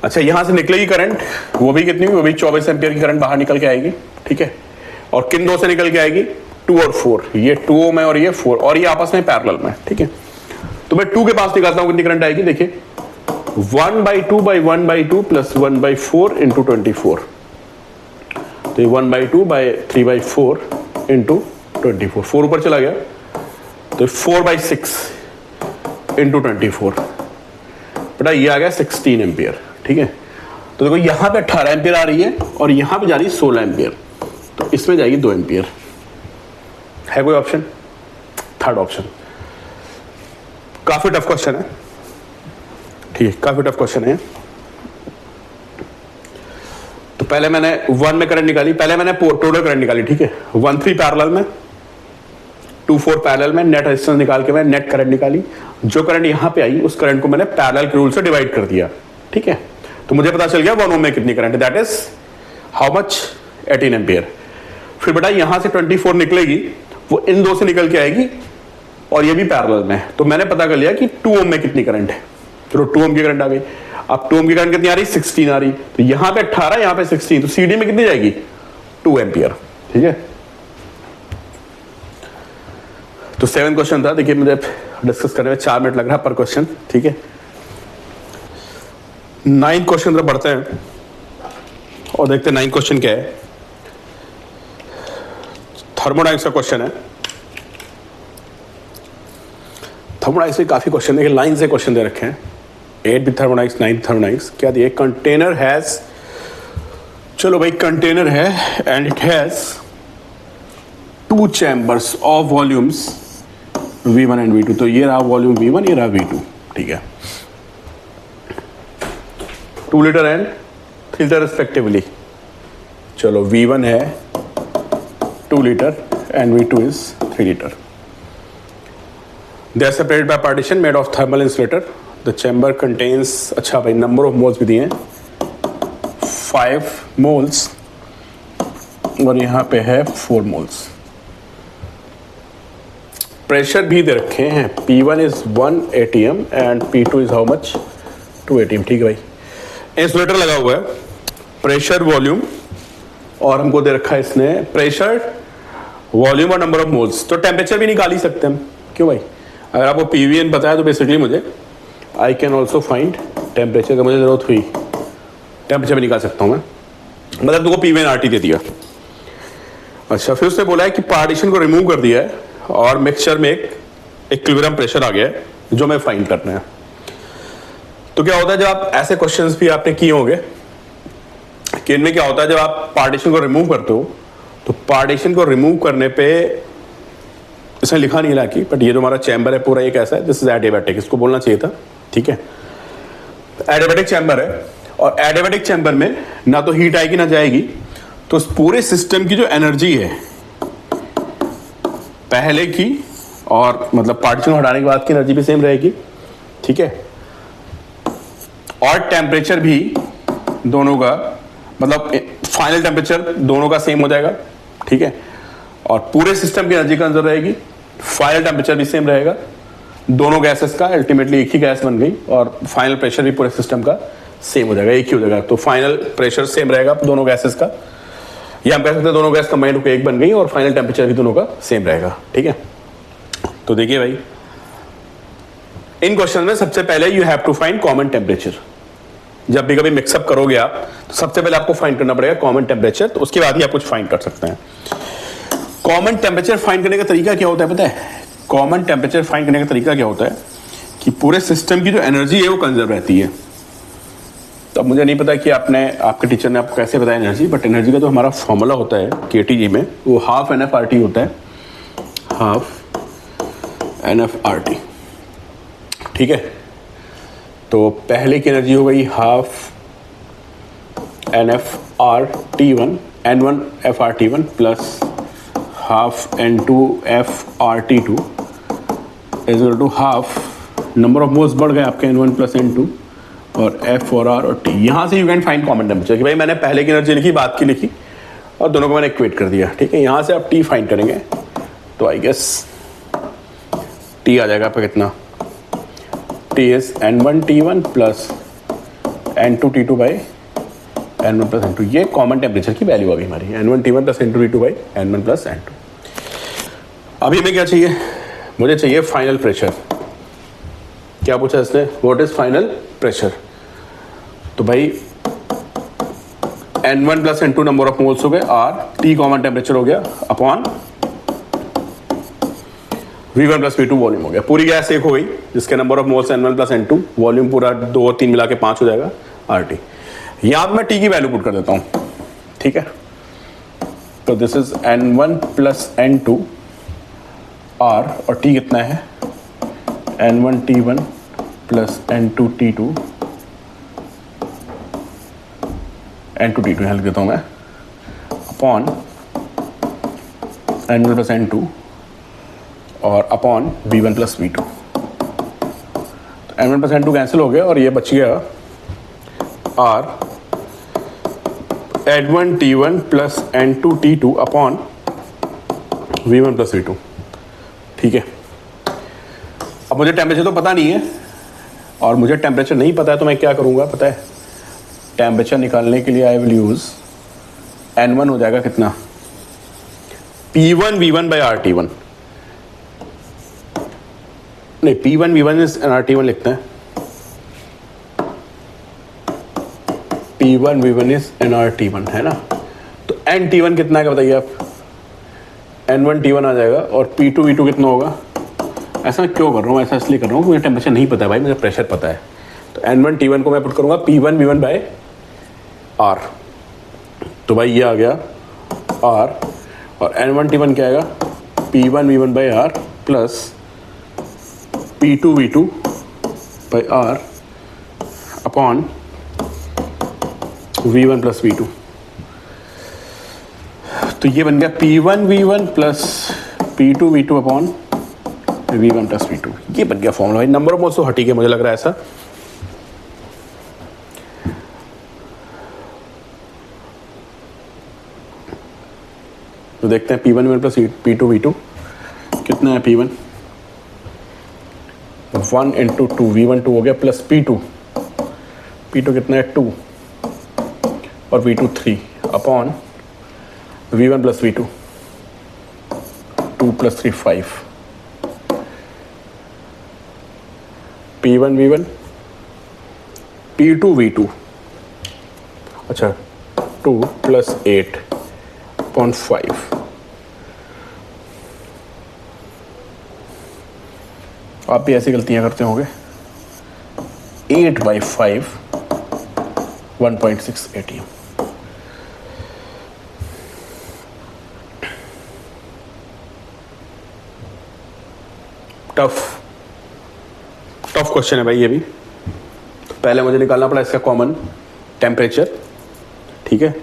अच्छा यहाँ से निकलेगी करंट, वो भी कितनी, वो भी 24 एम्पियर की करंट बाहर निकल के आएगी, ठीक है। और किन दो से निकल के आएगी, 2 और 4, ये 2 ओम है और ये 4, और ये आपस में पैरेलल में, ठीक है। तो मैं 2 के पास निकालता हूँ, कितनी करंट आएगी देखिए 1/2 प्लस 1/4 इंटू 24, तो ये 1/2/3/4 इंटू 24, 4 ऊपर चला गया तो 4/6 इंटू 24, बेटा ये आ गया 16 एम्पियर, ठीक है। तो देखो यहाँ पे 18 एम्पियर आ रही है और यहाँ पे जा रही है 16 एम्पियर, तो इसमें जाएगी 2 एम्पियर। है कोई ऑप्शन, थर्ड ऑप्शन। काफी टफ क्वेश्चन है, ठीक है, काफी टफ क्वेश्चन है। तो पहले मैंने 1 में करंट निकाली, पहले मैंने टोटल करंट निकाली, ठीक है। 1-3 पैरेलल में, 2-4 पैरेलल में, नेट रेजिस्टेंस निकाल के मैंने नेट करंट निकाली। जो करंट यहां पे आई उस करंट को मैंने पैरेलल के रूल से डिवाइड कर दिया, ठीक है। तो मुझे पता चल गया 1 ओम में कितनी करंट है, that is how much 18 ampere. फिर बेटा यहां से 24 निकलेगी, वो इन दो से निकल के आएगी और ये भी पैरेलल में, तो मैंने पता कर लिया कि 2 ओम में कितनी करंट है। चलो 2 ओम की करंट आ गई। अब 2 ओम की करंट कितनी आ रही, 16 आ रही, तो यहां पे 18, यहां पे 16, तो सीडी में कितनी जाएगी 2 एम्पियर, ठीक है। तो 7 क्वेश्चन था, देखिए मुझे डिस्कस करने में 4 मिनट लग रहा है पर क्वेश्चन, ठीक है। 9 क्वेश्चन तरफ बढ़ते हैं और देखते हैं 9 क्वेश्चन क्या है। थर्मोडाइनमिक्स का क्वेश्चन है। थर्मोडाइनमिक्स में काफी क्वेश्चन देखिए, लाइन से क्वेश्चन दे रखे हैं। 8 भी थर्मोडाइनमिक्स, 9 थर्मोडाइनमिक्स। क्या दिए, कंटेनर हैज, चलो भाई कंटेनर है and it has 2 chambers of volumes V1 and V2। तो ये रहा वॉल्यूम V1, ये रहा V2, ठीक है। 2 लीटर एंड 3 लीटर रिस्पेक्टिवली। चलो V1 है 2 litre and V2 is 3 litre. They are separated by partition made of thermal insulator. The chamber contains, अच्छा भाई नंबर ऑफ मोल्स भी दिए हैं 5 मोल्स और यहाँ पे है 4 मोल्स। प्रेशर भी दे रखे हैं, P1 is 1 atm and P2 is how much 2 atm, ठीक है भाई। इंसुलेटर लगा हुआ है, प्रेशर वॉल्यूम और हमको दे रखा है इसने प्रेशर वॉल्यूम और नंबर ऑफ मोल्स। तो टेम्परेचर भी निकाल ही सकते हैं हम, क्यों भाई। अगर आपको PVN बताया तो बेसिकली मुझे I can also find temperature का, मुझे जरूरत हुई टेम्परेचर भी निकाल सकता हूँ मैं, मतलब तुमको PVN RT दे दिया। अच्छा, फिर उसने बोला है कि पार्टीशन को रिमूव कर दिया है और मिक्सचर में एक इक्विलिब्रियम प्रेशर आ गया है जो मैं फाइंड करना है। तो क्या होता है जब आप ऐसे क्वेश्चंस भी आपने किए होंगे कि इनमें क्या होता है जब आप पार्टीशन को रिमूव करते हो तो पार्टीशन को रिमूव करने पे इसने लिखा नहीं ला कि बट ये जो हमारा चैम्बर है पूरा एक ऐसा है, दिस इज एडियाबैटिक, इसको बोलना चाहिए था, ठीक है। एडियाबैटिक चैम्बर है और एडियाबैटिक चैम्बर में ना तो हीट आएगी ना जाएगी, तो उस पूरे सिस्टम की जो एनर्जी है पहले की और मतलब पार्टीशन हटाने के बाद की एनर्जी भी सेम रहेगी, ठीक है। और टेम्परेचर भी दोनों का मतलब फाइनल टेम्परेचर दोनों का सेम हो जाएगा, ठीक है। और पूरे सिस्टम की एनर्जी कंजर्व रहेगी, फाइनल टेम्परेचर भी सेम रहेगा, दोनों गैसेस का अल्टीमेटली एक ही गैस बन गई और फाइनल प्रेशर भी पूरे सिस्टम का सेम हो जाएगा, एक ही हो जाएगा। तो फाइनल प्रेशर सेम रहेगा दोनों गैसेस का, या हम कह सकते हैं दोनों गैस कंबाइंड होकर एक बन गई और फाइनल टेम्परेचर भी दोनों का सेम रहेगा, ठीक है। तो देखिए भाई, इन क्वेश्चन में सबसे पहले you have to find common temperature. जब भी कभी मिक्सअप करोगे आप तो सबसे पहले आपको फाइंड करना पड़ेगा कॉमन टेम्परेचर, तो उसके बाद ही आप कुछ फाइंड कर सकते हैं। कॉमन टेम्परेचर फाइंड करने का तरीका क्या होता है पता है? कॉमन टेम्परेचर फाइंड करने का तरीका क्या होता है कि पूरे सिस्टम की जो एनर्जी है वो कंजर्व रहती है। तो अब मुझे नहीं पता कि आपके टीचर ने आपको कैसे बताया एनर्जी, बट एनर्जी का जो हमारा फॉर्मूला होता है केटीजी में वो हाफ NF/RT होता है, हाफ NF/RT, ठीक है। तो पहले की एनर्जी हो गई half NF/RT1 N1F/RT1 plus half N2F/RT2 is equal to half number of moles बढ़ गए आपके N1 प्लस N2 और F और R और T। यहां से you can find common temperature कि भाई मैंने पहले की एनर्जी लिखी, बाद की लिखी और दोनों को मैंने इक्वेट कर दिया, ठीक है। यहां से आप T फाइंड करेंगे तो आई गेस T आ जाएगा आपका कितना, T is N1T1 plus N2T2 by N1 plus N2। ये कॉमन टेम्परेचर की वैल्यू आ गई हमारी, N1T1 plus N2T2 by N1 plus N2। अभी हमें क्या चाहिए? मुझे चाहिए फाइनल प्रेशर। क्या पूछा इसने? What is final pressure? तो भाई N1 plus N2 number of moles हो गए, R T कॉमन टेम्परेचर हो गया upon V1 plus V2 volume हो गया। पूरी गैस एक हो गई जिसके number of moles N1 plus N2, volume पूरा 2 और 3 मिला के 5 हो जाएगा RT। यहां पर मैं T की वैल्यू पुट कर देता हूं, ठीक है। तो this is N1 plus N2 R और T कितना है N1T1 प्लस N2T2 यहां लिख देता हूं मैं अपॉन N1 प्लस N2 और अपॉन V1 प्लस V2। तो N1 प्लस N2 कैंसिल हो गया और ये बच गया R N1T1 plus N2T2 upon V1 plus V2, ठीक है। अब मुझे टेम्परेचर तो पता नहीं है और मुझे टेम्परेचर नहीं पता है तो मैं क्या करूंगा पता है? टेम्परेचर निकालने के लिए आई विल यूज N1 हो जाएगा कितना, P1 V1 बाई RT1, नहीं P1 V1 इज RT1 लिखते हैं, P1 V1 इज NRT1 है ना। तो NT1 कितना है बताइए आप? N1T1 आ जाएगा और P2 V2 कितना होगा? ऐसा मैं क्यों कर रहा हूँ? ऐसा इसलिए कर रहा हूँ मुझे टेम्परेचर नहीं पता है भाई, मुझे प्रेशर पता है। तो N1T1 को मैं पुट करूँगा P1 V1 बाय R। तो भाई ये आ गया R और N1T1 क्या आएगा? P1 V1 by R plus P2 V2 by R upon V1 plus V2। तो ये बन गया P1 V1 plus P2 V2 upon V1 plus V2। ये बन गया फॉर्मूला भाई। नंबर ऑफ मोल्स तो हटी गए मुझे लग रहा है ऐसा। तो देखते हैं P1 V1 plus P2 V2 कितना है। P1 1 इंटू 2 V1 2 हो गया प्लस P2 कितना है 2 और V2 3 upon V1 plus V2 2 plus 3 5 P1 V1 P2 V2 अच्छा 2 प्लस 8 अपॉन 5 आप भी ऐसी गलतियां करते होंगे। 8/5 1.6 ATM। टफ क्वेश्चन है भाई ये भी। तो पहले मुझे निकालना पड़ा इसका कॉमन टेम्परेचर, ठीक है।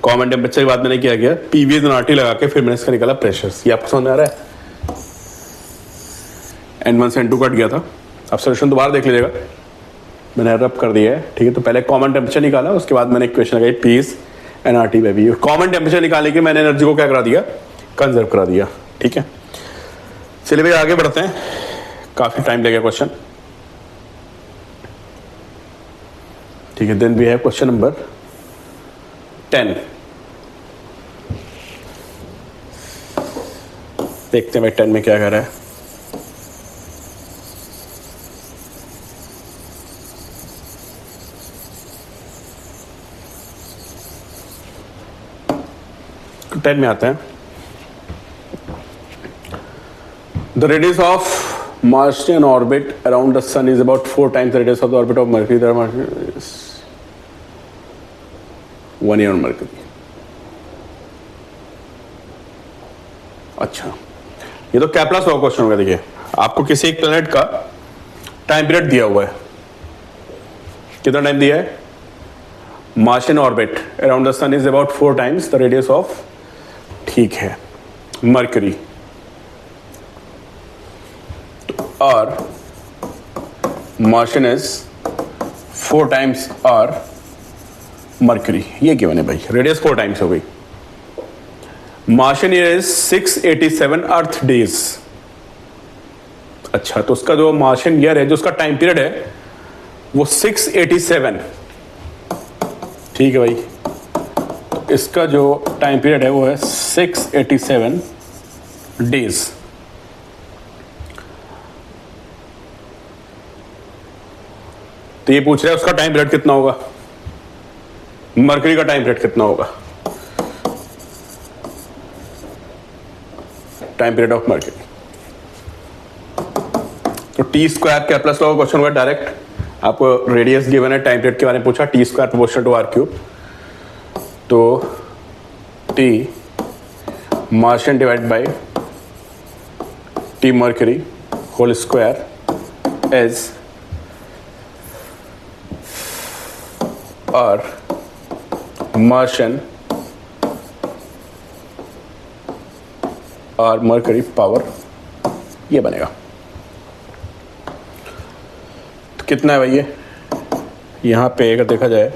कॉमन टेम्परेचर के बाद मैंने क्या किया, पीवी एंड आरटी लगा के फिर मैंने इसका निकाला प्रेशर्स। ये आपको समझ में आ रहा है? N1 से N2 कट गया था। अब सोल्यूशन दोबारा देख लीजिएगा, मैंने रब कर दिया है, ठीक है। तो पहले कॉमन टेम्परेचर निकाला, उसके बाद मैंने इक्वेशन लगाई पीस एंड आरटी में भी। कॉमन टेम्परेचर निकालने के मैंने एनर्जी को क्या करा दिया, कंजर्व करा दिया, ठीक है। चलिए भाई आगे बढ़ते हैं, काफी टाइम लगेगा क्वेश्चन, ठीक है। Then we have question number 10। देखते हैं भाई 10 में क्या कह रहा है। तो 10 में आते हैं। The radius of Martian orbit around the sun is about 4 times the radius of the orbit of Mercury. The Martian is 1 year on Mercury. अच्छा, ये तो कैप्लास लॉ क्वेश्चन होगा। देखिए आपको किसी एक प्लेनेट का टाइम पीरियड दिया हुआ है, कितना टाइम दिया है? Martian orbit around the sun is about 4 times the radius of, ठीक है, Mercury। और Martian is 4 times R Mercury, ये क्या बने भाई, रेडियस 4 टाइम्स हो गई। Martian year is 687 earth days. अच्छा, तो उसका जो Martian year है, जो उसका टाइम पीरियड है वो 687, ठीक है भाई। तो इसका जो टाइम पीरियड है वो है 687 डेज। तो ये पूछ रहा है उसका टाइम पीरियड कितना होगा, मरकरी का टाइम पीरियड कितना होगा, टाइम पीरियड ऑफ मरकरी। तो टी स्क्वायर कैप्लस लॉ का क्वेश्चन होगा डायरेक्ट। आपको रेडियस गिवन है, टाइम पीरियड के बारे में पूछा, T square proportional to R cube. तो T Martian divide by T Mercury whole square as और Martian और मरकरी पावर, ये बनेगा। तो कितना है भाई ये, यहाँ पे अगर देखा जाए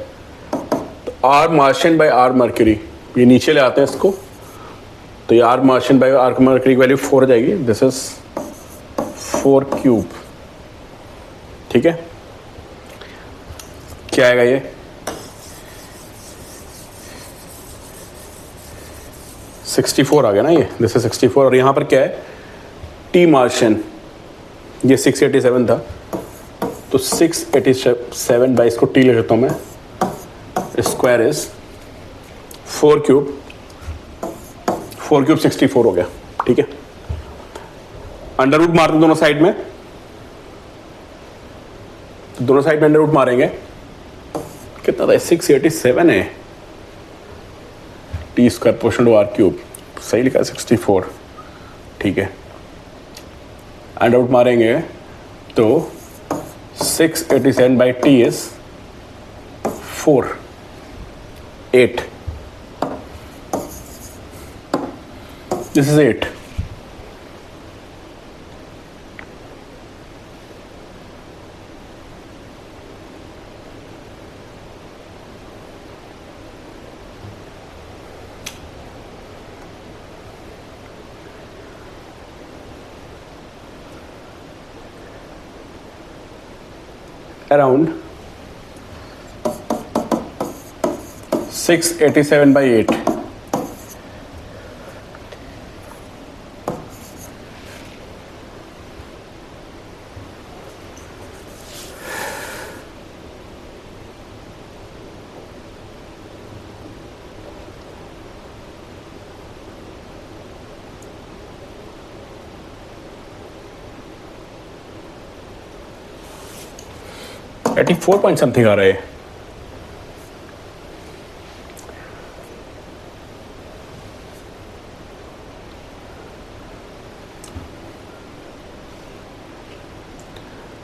तो R Martian by R mercury, ये नीचे ले आते हैं इसको, तो ये R Martian by R mercury की वैल्यू 4 हो जाएगी। दिस इज 4 क्यूब, ठीक है। क्या आएगा ये, 64 आ गया ना ये, दिस इज 64। और यहाँ पर क्या है, टी मार्शियन, ये 687 था, तो 687 बाई इसको टी ले लेता हूँ मैं, स्क्वायर इज 4 क्यूब 64 हो गया, ठीक है। अंडर रूट मारते दोनों साइड में, तो दोनों साइड में अंडर रूट मारेंगे, कितना था, 687 है, T square portion to R cube, सही लिखा है 64, ठीक है। अंडर रूट मारेंगे तो 687 by T is 8, this is 8। Around 687 by 8, 84 point something आ रहा है।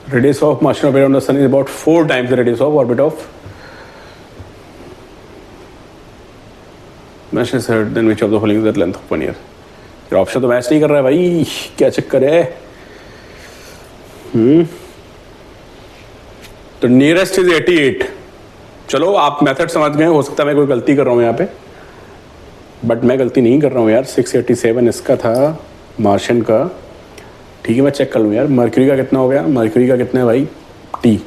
Radius of Martian orbit around the sun is about 4 times the radius of orbit of Martian Earth. Then which of the following is the length of 1 year? ये option तो match नहीं कर रहा है भाई, क्या चक्कर है? तो नियरेस्ट इज 88। चलो आप मेथड समझ गए, हो सकता है मैं कोई गलती कर रहा हूँ यहाँ पे, बट मैं गलती नहीं कर रहा हूँ यार। 687 इसका था मार्शियन का, ठीक है मैं चेक कर लूँ यार। मर्क्यूरी का कितना हो गया? मर्क्यूरी का कितना है भाई? T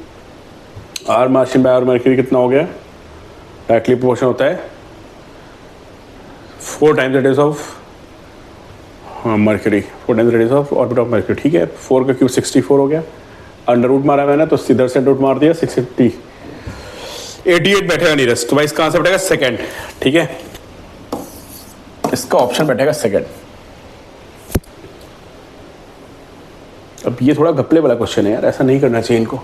R Martian by R Mercury कितना हो गया? डायरेक्टली प्रोपोर्शन होता है 4 times the radius of Mercury, 4 times the radius of orbit of Mercury, ठीक है। 4 का क्यूब 64 हो गया, अंडर रूट मारा मैंने तो सीधर से रूट मार दिया 680, 88 बैठेगा नियरेस्ट। तो भाई इसका आंसर बैठेगा सेकंड, ठीक है। इसका ऑप्शन बैठेगा सेकंड। अब ये थोड़ा घपले वाला क्वेश्चन है यार, ऐसा नहीं करना चाहिए इनको।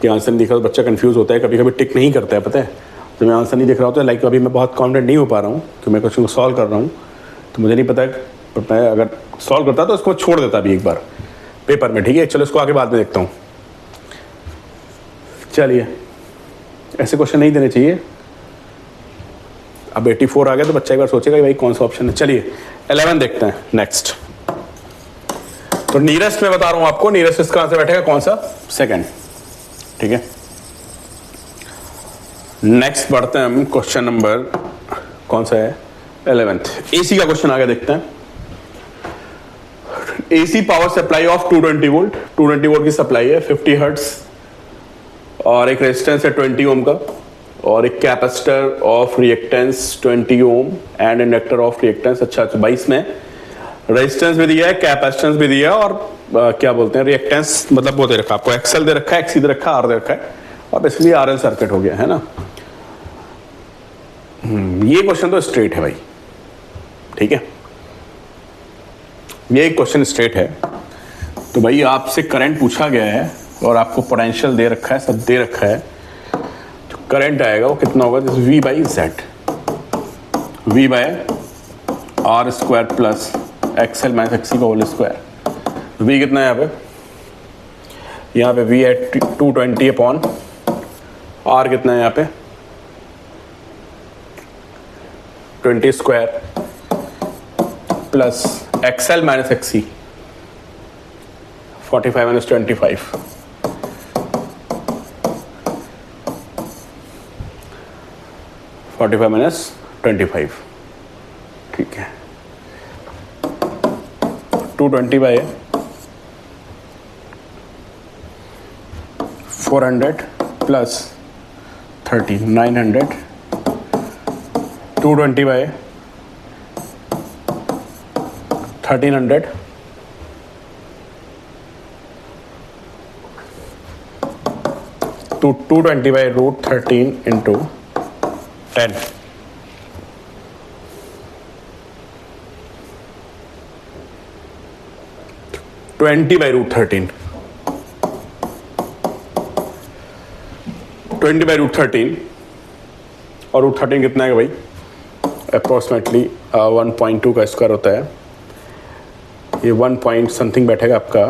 कि आंसर नहीं दिख रहा तो बच्चा कंफ्यूज होता है, कभी कभी टिक नहीं करता है, पता है। तो मैं आंसर नहीं दिख रहा होता है, लाइक अभी मैं बहुत कॉन्फिडेंट नहीं हो पा रहा हूँ कि मैं क्वेश्चन को सॉल्व कर रहा हूँ, तो मुझे नहीं पता है। मैं अगर सॉल्व करता तो इसको छोड़ देता भी एक बार पेपर में, ठीक है। चलो इसको आगे बाद में देखता हूँ। चलिए ऐसे क्वेश्चन नहीं देने चाहिए। अब 84 आ गया तो बच्चा एक बार सोचेगा भाई कौन सा ऑप्शन है। चलिए 11 देखते हैं नेक्स्ट। तो नियरेस्ट में बता रहा हूं आपको, नियरेस्ट इसका आंसर बैठेगा कौन सा? सेकंड, ठीक है। नेक्स्ट बढ़ते हैं हम, क्वेश्चन नंबर कौन सा है? 11th। एसी का क्वेश्चन आगे देखते हैं। AC power supply of 220 volt, 220 volt की सप्लाई है, 50 हर्ट्ज, और एक रेजिस्टेंस है 20 ओम का, और एक capacitor of reactance 20 ohm and inductor of reactance. अच्छा 22 में रेजिस्टेंस भी दिया है, कैपेसिटेंस भी दिया है, और क्या बोलते हैं रिएक्टेंस, मतलब वो दे रखा है आपको, एक्सएल दे रखा है, एक्सी दे रखा है, आर दे रखा है, और बेसिकली आरएल सर्किट हो गया है ना। ये क्वेश्चन तो स्ट्रेट है भाई, ठीक है। ये क्वेश्चन स्ट्रेट है। तो भाई आपसे करंट पूछा गया है और आपको पोटेंशियल दे रखा है, सब दे रखा है। तो करंट आएगा वो कितना होगा? This V by Z, V by R square plus XL minus XC का होल स्क्वायर। वी कितना है यहाँ पे वी है 220 अपॉन आर कितना है यहाँ पे 20 square plus XL minus XC 45 minus 25, 45 minus 25, ठीक है। 220 by 400 plus 30, 900, 220 by 1300, to 220 by root 13 into 10, twenty by root 13, 20 by root 13, और रूट 13 कितना है भाई? अप्रोक्सीमेटली 1.2 का स्क्वायर होता है। ये 1 पॉइंट समथिंग बैठेगा आपका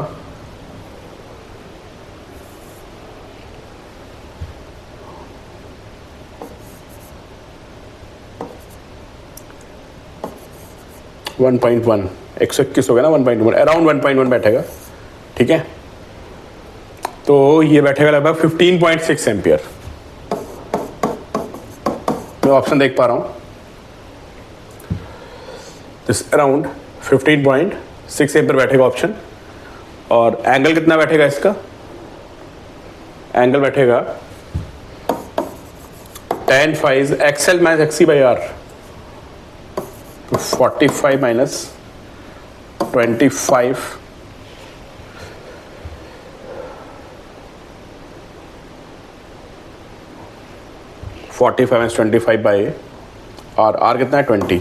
1.1, 121 हो गया ना, 1.1 अराउंड 1.1 बैठेगा, ठीक है। तो ये बैठेगा लगभग 15.6 एम्पियर। मैं ऑप्शन देख पा रहा हूँ, दिस अराउंड 15.6 एम्पियर बैठेगा ऑप्शन। और एंगल कितना बैठेगा इसका? एंगल बैठेगा tan phi XL minus XC by R, तो 45 माइनस 25, -25 बाई आर कितना है 20,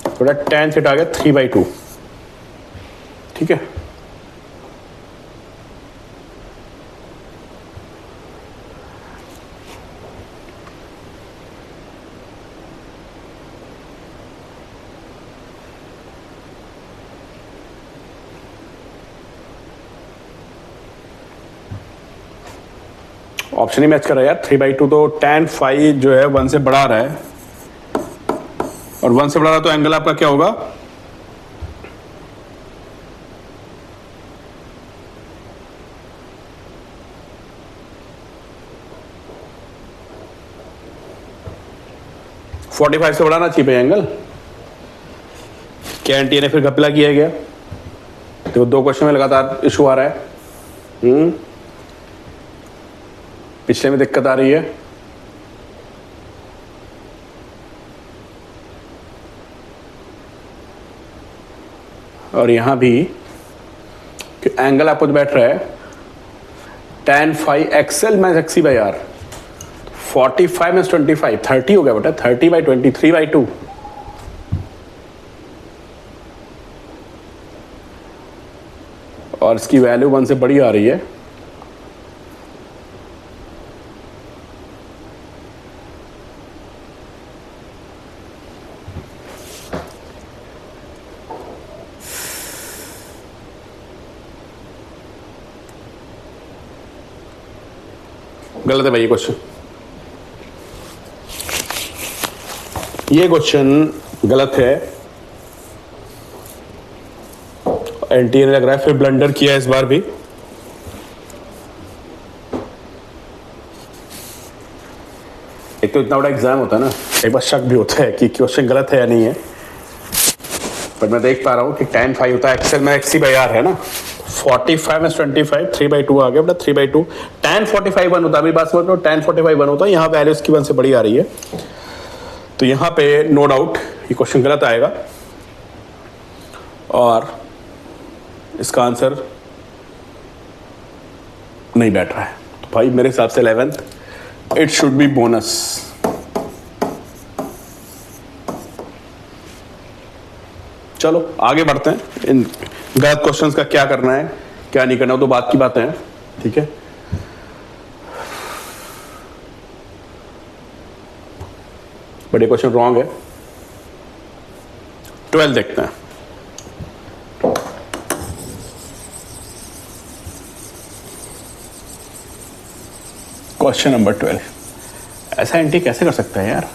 थोड़ा tan से आ गया 3/2, ठीक है। ऑप्शन ही मैच कर रहा है यार। 3/2 तो tan फाई जो है 1 से बढ़ा रहा है, और 1 से बढ़ा रहा तो एंगल आपका क्या होगा? फोर्टी 45 से बढ़ाना चाहिए एंगल। क्या एनटीए ने फिर घपला किया गया? तो 2 क्वेश्चन में लगातार इशू आ रहा है। पिछले में दिक्कत आ रही है, और यहां भी एंगल आपको जो बैठ रहा है tan phi XL minus XC by R. 45 में 25 30 हो गया बेटा, 30/20 3/2। और इसकी वैल्यू 1 से बड़ी आ रही है। गलत है भाई ये क्वेश्चन, ये क्वेश्चन गलत है। एनटीए ने लग रहा है फिर ब्लंडर किया इस बार भी। एक तो इतना बड़ा एग्जाम होता है ना, एक बार शक भी होता है कि क्वेश्चन गलत है या नहीं है। पर मैं देख पा रहा हूँ कि tan फाई होता है एक्सएल में एक्सी बाई आर है ना। 45 में 25 3/2 आ गया बेटा, 3/2। tan 45 1 होता है, अभी बात समझ लो, tan 45 1 होता है। यहाँ वैल्यू इसकी 1 से बड़ी आ रही है, तो यहाँ पे नो डाउट ये क्वेश्चन गलत आएगा, और इसका आंसर नहीं बैठ रहा है। तो भाई मेरे हिसाब से 11th it should be bonus. चलो आगे बढ़ते हैं। इन गलत क्वेश्चंस का क्या करना है क्या नहीं करना, वो तो बात की बातें हैं, ठीक है। बड़े क्वेश्चन रॉन्ग है। 12 देखते हैं। Question number 12। ऐसा एंटी कैसे कर सकता है यार?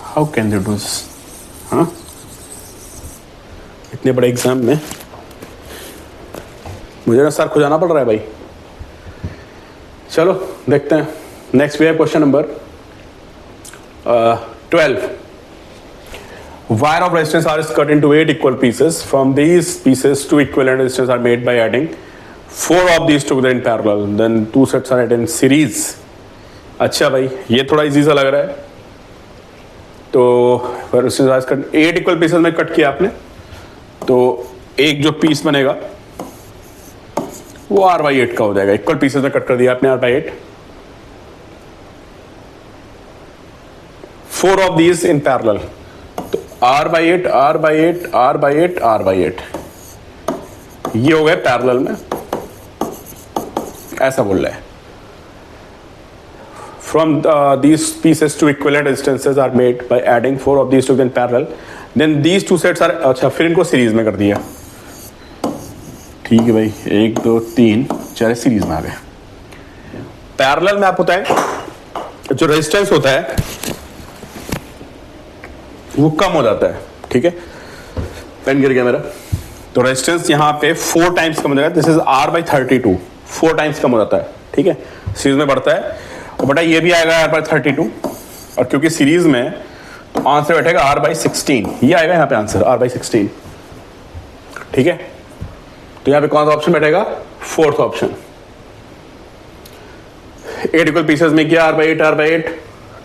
How can they do this? हाँ, इतने बड़े एग्जाम में मुझे ना सर खुजाना पड़ रहा है भाई। चलो देखते हैं। नेक्स्ट भी है question number 12। Wire of resistance R is cut into 8 equal pieces. From these pieces, 2 equivalent resistors are made by adding 4 of these together in parallel. Then 2 sets are added in series. अच्छा भाई, ये थोड़ा easy सा लग रहा है। तो resistance R is cut 8 equal pieces में कट किया आपने, तो एक जो पीस बनेगा वो R/8 का हो जाएगा। इक्वल पीसेस में कट कर दिया आपने R/8। 4 of these in parallel, तो R/8 R/8 R/8 R/8 ये हो गए पैरेलल में, ऐसा बोल रहा है। From these pieces two equivalent resistances are made by adding 4 of these together in parallel. Then these two sets are, अच्छा फिर इनको सीरीज में कर दिया। ठीक है भाई, 1 2 3 4 सीरीज में आ गए। पैरेलल में आप होता है जो रेजिस्टेंस होता है वो कम हो जाता है, ठीक है। पेन गिर गया मेरा। तो रेजिस्टेंस यहाँ पे 4 टाइम्स कम हो जाएगा। दिस इज R/32, 4 टाइम्स कम हो जाता है, ठीक है। सीरीज में बढ़ता है, और बेटा ये भी आएगा R/32, और क्योंकि सीरीज में तो आंसर बैठेगा R/16। ये आएगा यहाँ पे आंसर R/16, ठीक है। तो यहाँ पे कौन सा ऑप्शन बैठेगा? Fourth option. 8 इक्वल पीसेस में किया R/8 R/8,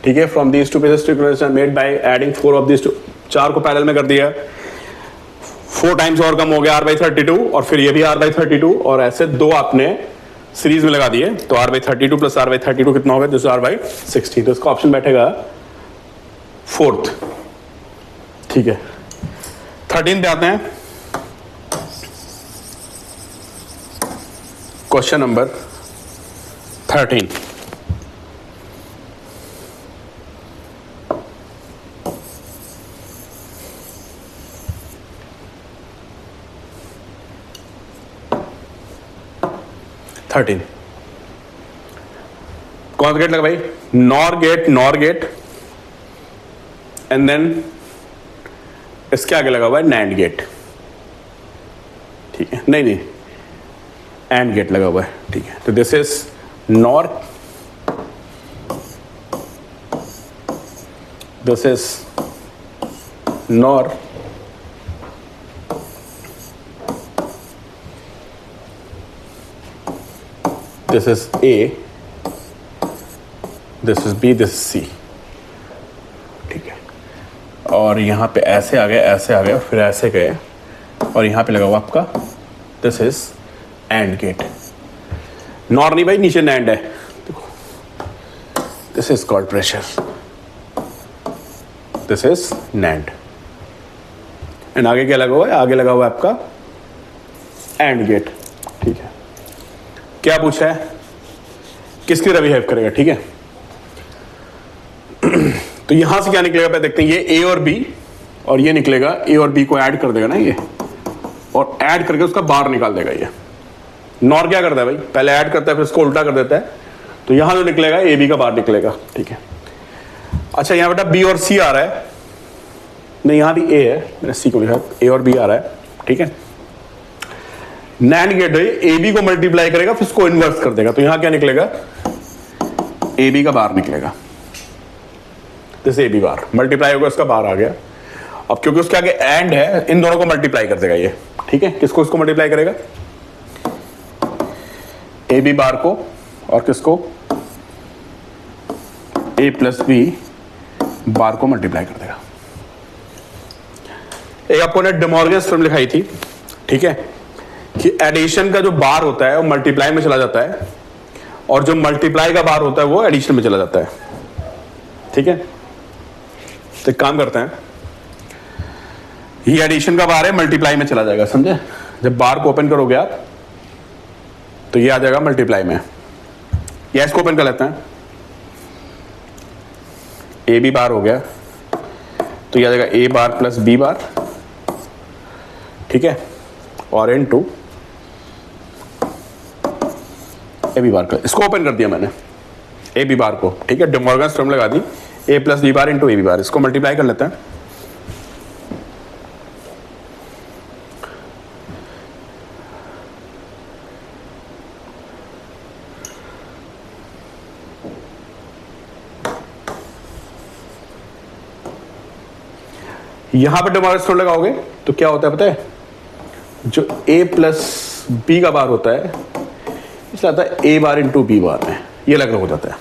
ठीक है। From these two pieces to made by adding 4 of these two, 4 को पैरेलल में कर दिया, 4 टाइम्स और कम हो गया R/32, और फिर ये भी R/32, और ऐसे 2 आपने सीरीज में लगा दिए, तो R/32 प्लस R/32 कितना होगा? This R/16। तो इसका ऑप्शन बैठेगा फोर्थ, ठीक है। 13 पे आते हैं। Question number 13। 13। कौन सा गेट लगा भाई? नॉर गेट एंड देन इसके आगे लगा हुआ है नैंड गेट, ठीक है, नहीं एंड गेट लगा हुआ है, ठीक है। तो this is NOR, this is NOR, this is A, this is B, this is C, ठीक है। और यहां पे ऐसे आ गए और फिर ऐसे गए और यहां पे लगा हुआ आपका this is AND gate. NOR नहीं भाई, नीचे नैंड है, देखो this is called pressure, this is NAND. And आगे क्या लगा हुआ है? आगे लगा हुआ है आपका एंड गेट, ठीक है। क्या पूछा है? किसकी तरह बिहेव करेगा, ठीक है। तो यहां से क्या निकलेगा पहले देखते हैं। ये ए और बी और ये निकलेगा, ए और बी को ऐड कर देगा ना ये, और ऐड करके उसका बाहर निकाल देगा ये। नॉर क्या करता है भाई? पहले ऐड करता है फिर उसको उल्टा कर देता है, तो यहां जो निकलेगा ए बी का बाहर निकलेगा, ठीक है। अच्छा यहां बेटा बी और सी आ रहा है, नहीं यहां भी ए है, मैंने सी को लिखा, ए और बी आ रहा है, ठीक है। नैंड गेट है, ए बी को मल्टीप्लाई करेगा फिर उसको इनवर्स कर देगा, तो यहां क्या निकलेगा? ए बी का बाहर निकलेगा, जैसे ए बी बार मल्टीप्लाई होगा उसका बाहर आ गया। अब क्योंकि उसके आगे एंड है, इन दोनों को मल्टीप्लाई कर देगा ये, ठीक है। किसको इसको मल्टीप्लाई करेगा? ए बी बार को, और किसको? ए प्लस बी बार को मल्टीप्लाई कर देगा। एक आपको ने डिमॉर्गन्स थ्योरम लिखाई थी, ठीक है, कि एडिशन का जो बार होता है वो मल्टीप्लाई में चला जाता है और जो मल्टीप्लाई का बार होता है वो एडिशन में चला जाता है, ठीक है। तो एक काम करते हैं, ये एडिशन का बार है, मल्टीप्लाई में चला जाएगा, समझे। जब बार को ओपन करोगे आप तो ये आ जाएगा मल्टीप्लाई में, या इसको ओपन कर लेते हैं, ए बी बार हो गया तो ये आ जाएगा A bar plus B bar, ठीक है, और इन टू ए बी बार का, इसको ओपन कर दिया मैंने ए बी बार को, ठीक है। डिमॉर्गन्स थ्योरम लगा दी, A plus B bar into A B bar, इसको मल्टीप्लाई कर लेते हैं। यहां पर डिमॉर्गन्स थ्योरम लगाओगे तो क्या होता है पता है? जो ए प्लस बी का बार होता है इसलिए आता है ए बार इंटू बी बार में, ये अलग हो जाता है।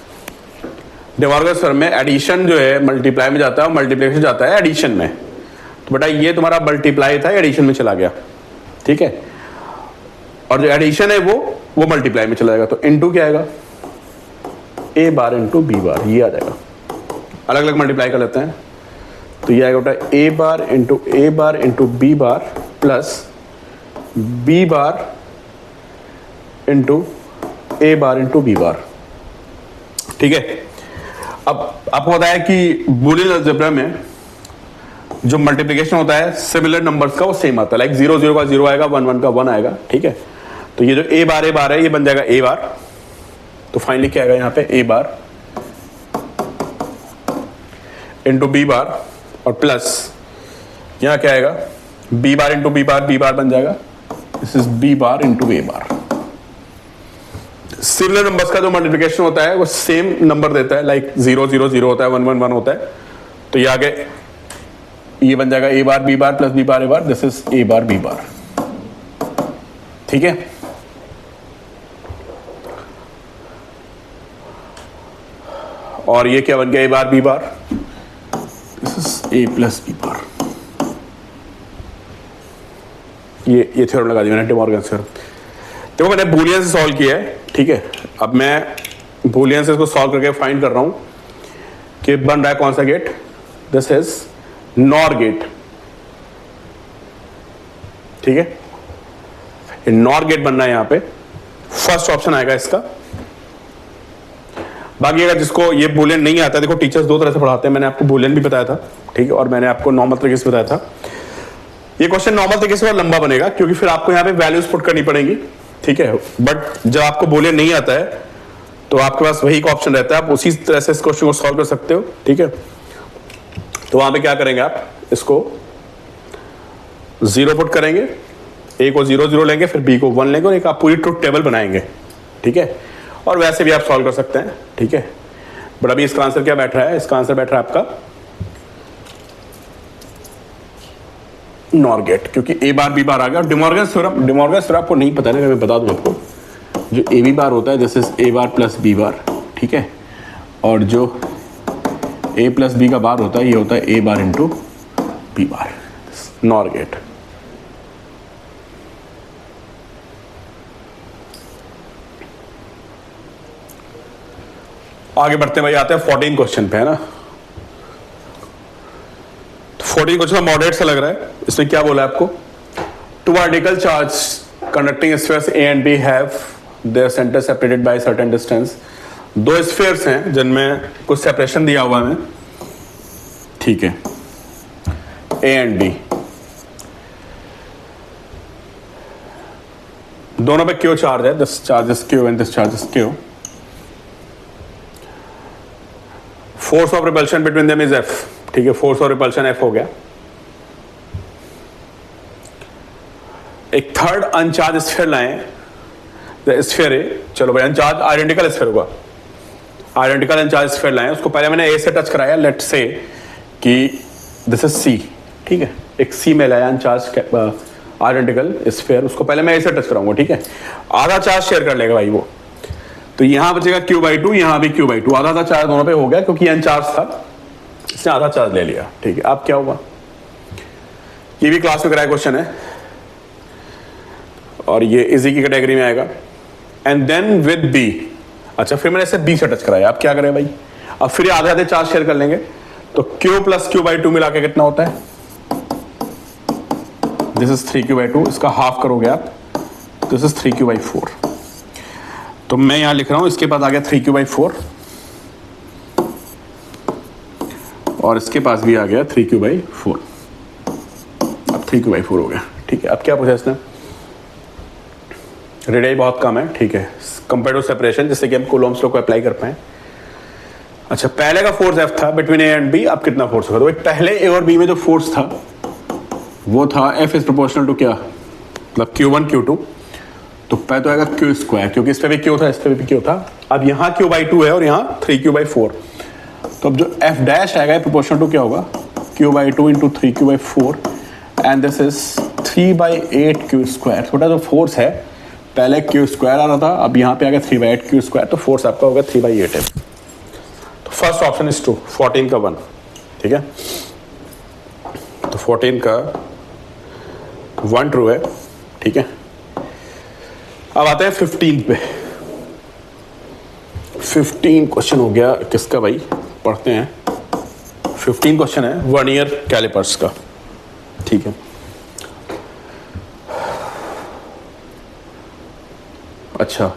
डिमॉर्गन्स थ्योरम में एडिशन जो है मल्टीप्लाई में जाता है, मल्टीप्लिकेशन जाता है एडिशन में। तो बेटा ये तुम्हारा मल्टीप्लाई था, एडिशन में चला गया, ठीक है। और जो एडिशन है वो मल्टीप्लाई में चला जाएगा, तो इनटू क्या आएगा? ए बार इंटू बी बार, ये आ जाएगा। अलग अलग मल्टीप्लाई कर लेते हैं, तो ये आएगा बेटा A bar into B bar plus B bar into A bar into B bar, ठीक है। अब आपको पता है कि बूलियन अलजेब्रा में जो मल्टीप्लिकेशन होता है सिमिलर नंबर्स का वो सेम आता है, लाइक 0 0 का 0 आएगा, 1 1 का 1 आएगा, ठीक है। तो ये जो ए बार है ये बन जाएगा ए बार, तो फाइनली क्या आएगा यहाँ पे? ए बार इंटू बी बार और प्लस यहाँ क्या आएगा? B bar into B bar बन जाएगा, this is B bar into A bar. Similar numbers का जो मल्टीप्लिकेशन होता है वो सेम नंबर देता है, लाइक 0 0 0 होता है, 1 1 1 होता है। तो ये आगे ये बन जाएगा A bar B bar plus B bar A bar, this is A bar B bar, ठीक है। और ये क्या बन गया? A bar B bar, this is A plus B bar. ये थ्योरम लगा दिया मैंने, डिमॉर्गन्स थ्योरम। देखो मैंने बूलियन से सॉल्व किया है, ठीक है। अब मैं बूलियन से इसको सॉल्व करके फाइंड कर रहा हूं कि बन रहा है कौन सा gate? This is NOR gate, ठीक है। ये नॉर गेट बनना है, यहां पे फर्स्ट ऑप्शन आएगा इसका। बाकी अगर जिसको ये बूलियन नहीं आता, देखो टीचर्स दो तरह से पढ़ाते हैं, मैंने आपको बूलियन भी बताया था, ठीक है, और मैंने आपको नॉर्मल तरीके से बताया था। ये क्वेश्चन नॉर्मल तरीके से और लंबा बनेगा क्योंकि फिर आपको यहाँ पे वैल्यूज पुट करनी पड़ेंगी, ठीक है। बट जब आपको बूलियन नहीं आता है तो आपके पास वही का ऑप्शन रहता है, आप उसी तरह से इस क्वेश्चन को सॉल्व कर सकते हो, ठीक है। तो वहां पे क्या करेंगे, आप इसको 0 पुट करेंगे, ए को 0 0 लेंगे, फिर बी को 1 लेंगे और एक आप पूरी ट्रुथ टेबल बनाएंगे, ठीक है। और वैसे भी आप सॉल्व कर सकते हैं, ठीक है। बट अभी इसका आंसर क्या बैठ रहा है, इसका आंसर बैठ रहा है आपका नॉर गेट, क्योंकि ए बार बी बार आ गया। डिमॉर्गन्स थ्योरम आपको नहीं पता है, मैं बता दूं आपको, जो ए बी बार होता है जैसे ए बार प्लस बी बार, ठीक है, और जो ए प्लस बी का बार होता है ये होता है A bar into B bar, NOR gate. आगे बढ़ते भाई, आते हैं 14 क्वेश्चन पे, है ना। 14 क्वेश्चन मॉडरेट सा लग रहा है। इसमें क्या बोला है आपको, two article charge conducting spheres A and B have their center separated by certain distance. दो स्फीयर्स हैं जिनमें कुछ सेपरेशन दिया हुआ है, ठीक है, ए एंड बी, दोनों पे क्यू चार्ज है, this charge is Q and this charge is Q. Force of repulsion between them is F, ठीक है, फोर्स ऑफ रिपल्शन एफ हो गया। एक थर्ड अनचार्ज स्फीयर लाएं, स्फीयर है, चलो भाई अनचार्ज आइडेंटिकल स्फीयर होगा, आइडेंटिकल अनचार्ज स्फीयर लाएं, उसको पहले मैंने ए से टच कराया, लेट से कि दिस इज सी, ठीक है, एक सी में लाया अनचार्ज आइडेंटिकल स्फीयर, उसको पहले मैं ए से टच कराऊंगा, ठीक है। आधा चार्ज शेयर कर लेगा भाई वो, तो यहां बचेगा q/2, यहां भी q/2, आधा आधा चार्ज दोनों पे हो गया, क्योंकि अनचार्ज था, इसने आधा चार्ज ले लिया, ठीक है। अब क्या हुआ, ये भी क्लास में कराया क्वेश्चन है और ये इजी की कैटेगरी में आएगा। एंड देन विद बी, अच्छा फिर मैंने इसे बी से टच कराया, अब क्या करें भाई, अब फिर आधे आधे चार्ज शेयर कर लेंगे, तो q प्लस q/2 मिला के कितना होता है, दिस इज 3q/2, इसका हाफ करोगे आप, दिस इज 3q/4। तो मैं यहां लिख रहा हूं, इसके पास आ गया 3q/4 और इसके पास भी आ गया 3q/4, अब 3q/4 हो गया, ठीक है। अब क्या पूछा इसने, रेडियस बहुत कम है, ठीक है, कंपेयर टू सेपरेशन, जिससे कि हम कूलॉम्स लॉ को अप्लाई कर पाए। अच्छा, पहले का फोर्स एफ था बिटवीन ए एंड बी, अब कितना फोर्स होगा, तो पहले ए और बी में जो फोर्स था वो था एफ इज प्रोपोर्शनल टू क्या, मतलब q1 q2, तो पहले तो आएगा क्यू स्क्वायर, क्योंकि इस पे भी क्यू था, इस पे भी क्यू था। अब यहाँ q/2 है और यहाँ 3q/4, तो अब जो एफ डैश आएगा प्रोपोर्शनल टू क्या होगा, q/2 into 3q/4 and this is 3/8 Q square. छोटा जो फोर्स है पहले क्यू स्क्वायर आ रहा था, अब यहाँ पे आ गया 3/8 क्यू स्क्वायर, तो फोर्स आपका होगा 3/8 है। तो फर्स्ट ऑप्शन इज ट्रू, 14 का 1, ठीक है। तो 14 का 1 ट्रू है, ठीक है। अब आते हैं 15 पे। 15 क्वेश्चन हो गया किसका भाई, पढ़ते हैं। 15 क्वेश्चन है वर्नियर कैलिपर्स का, ठीक है। अच्छा,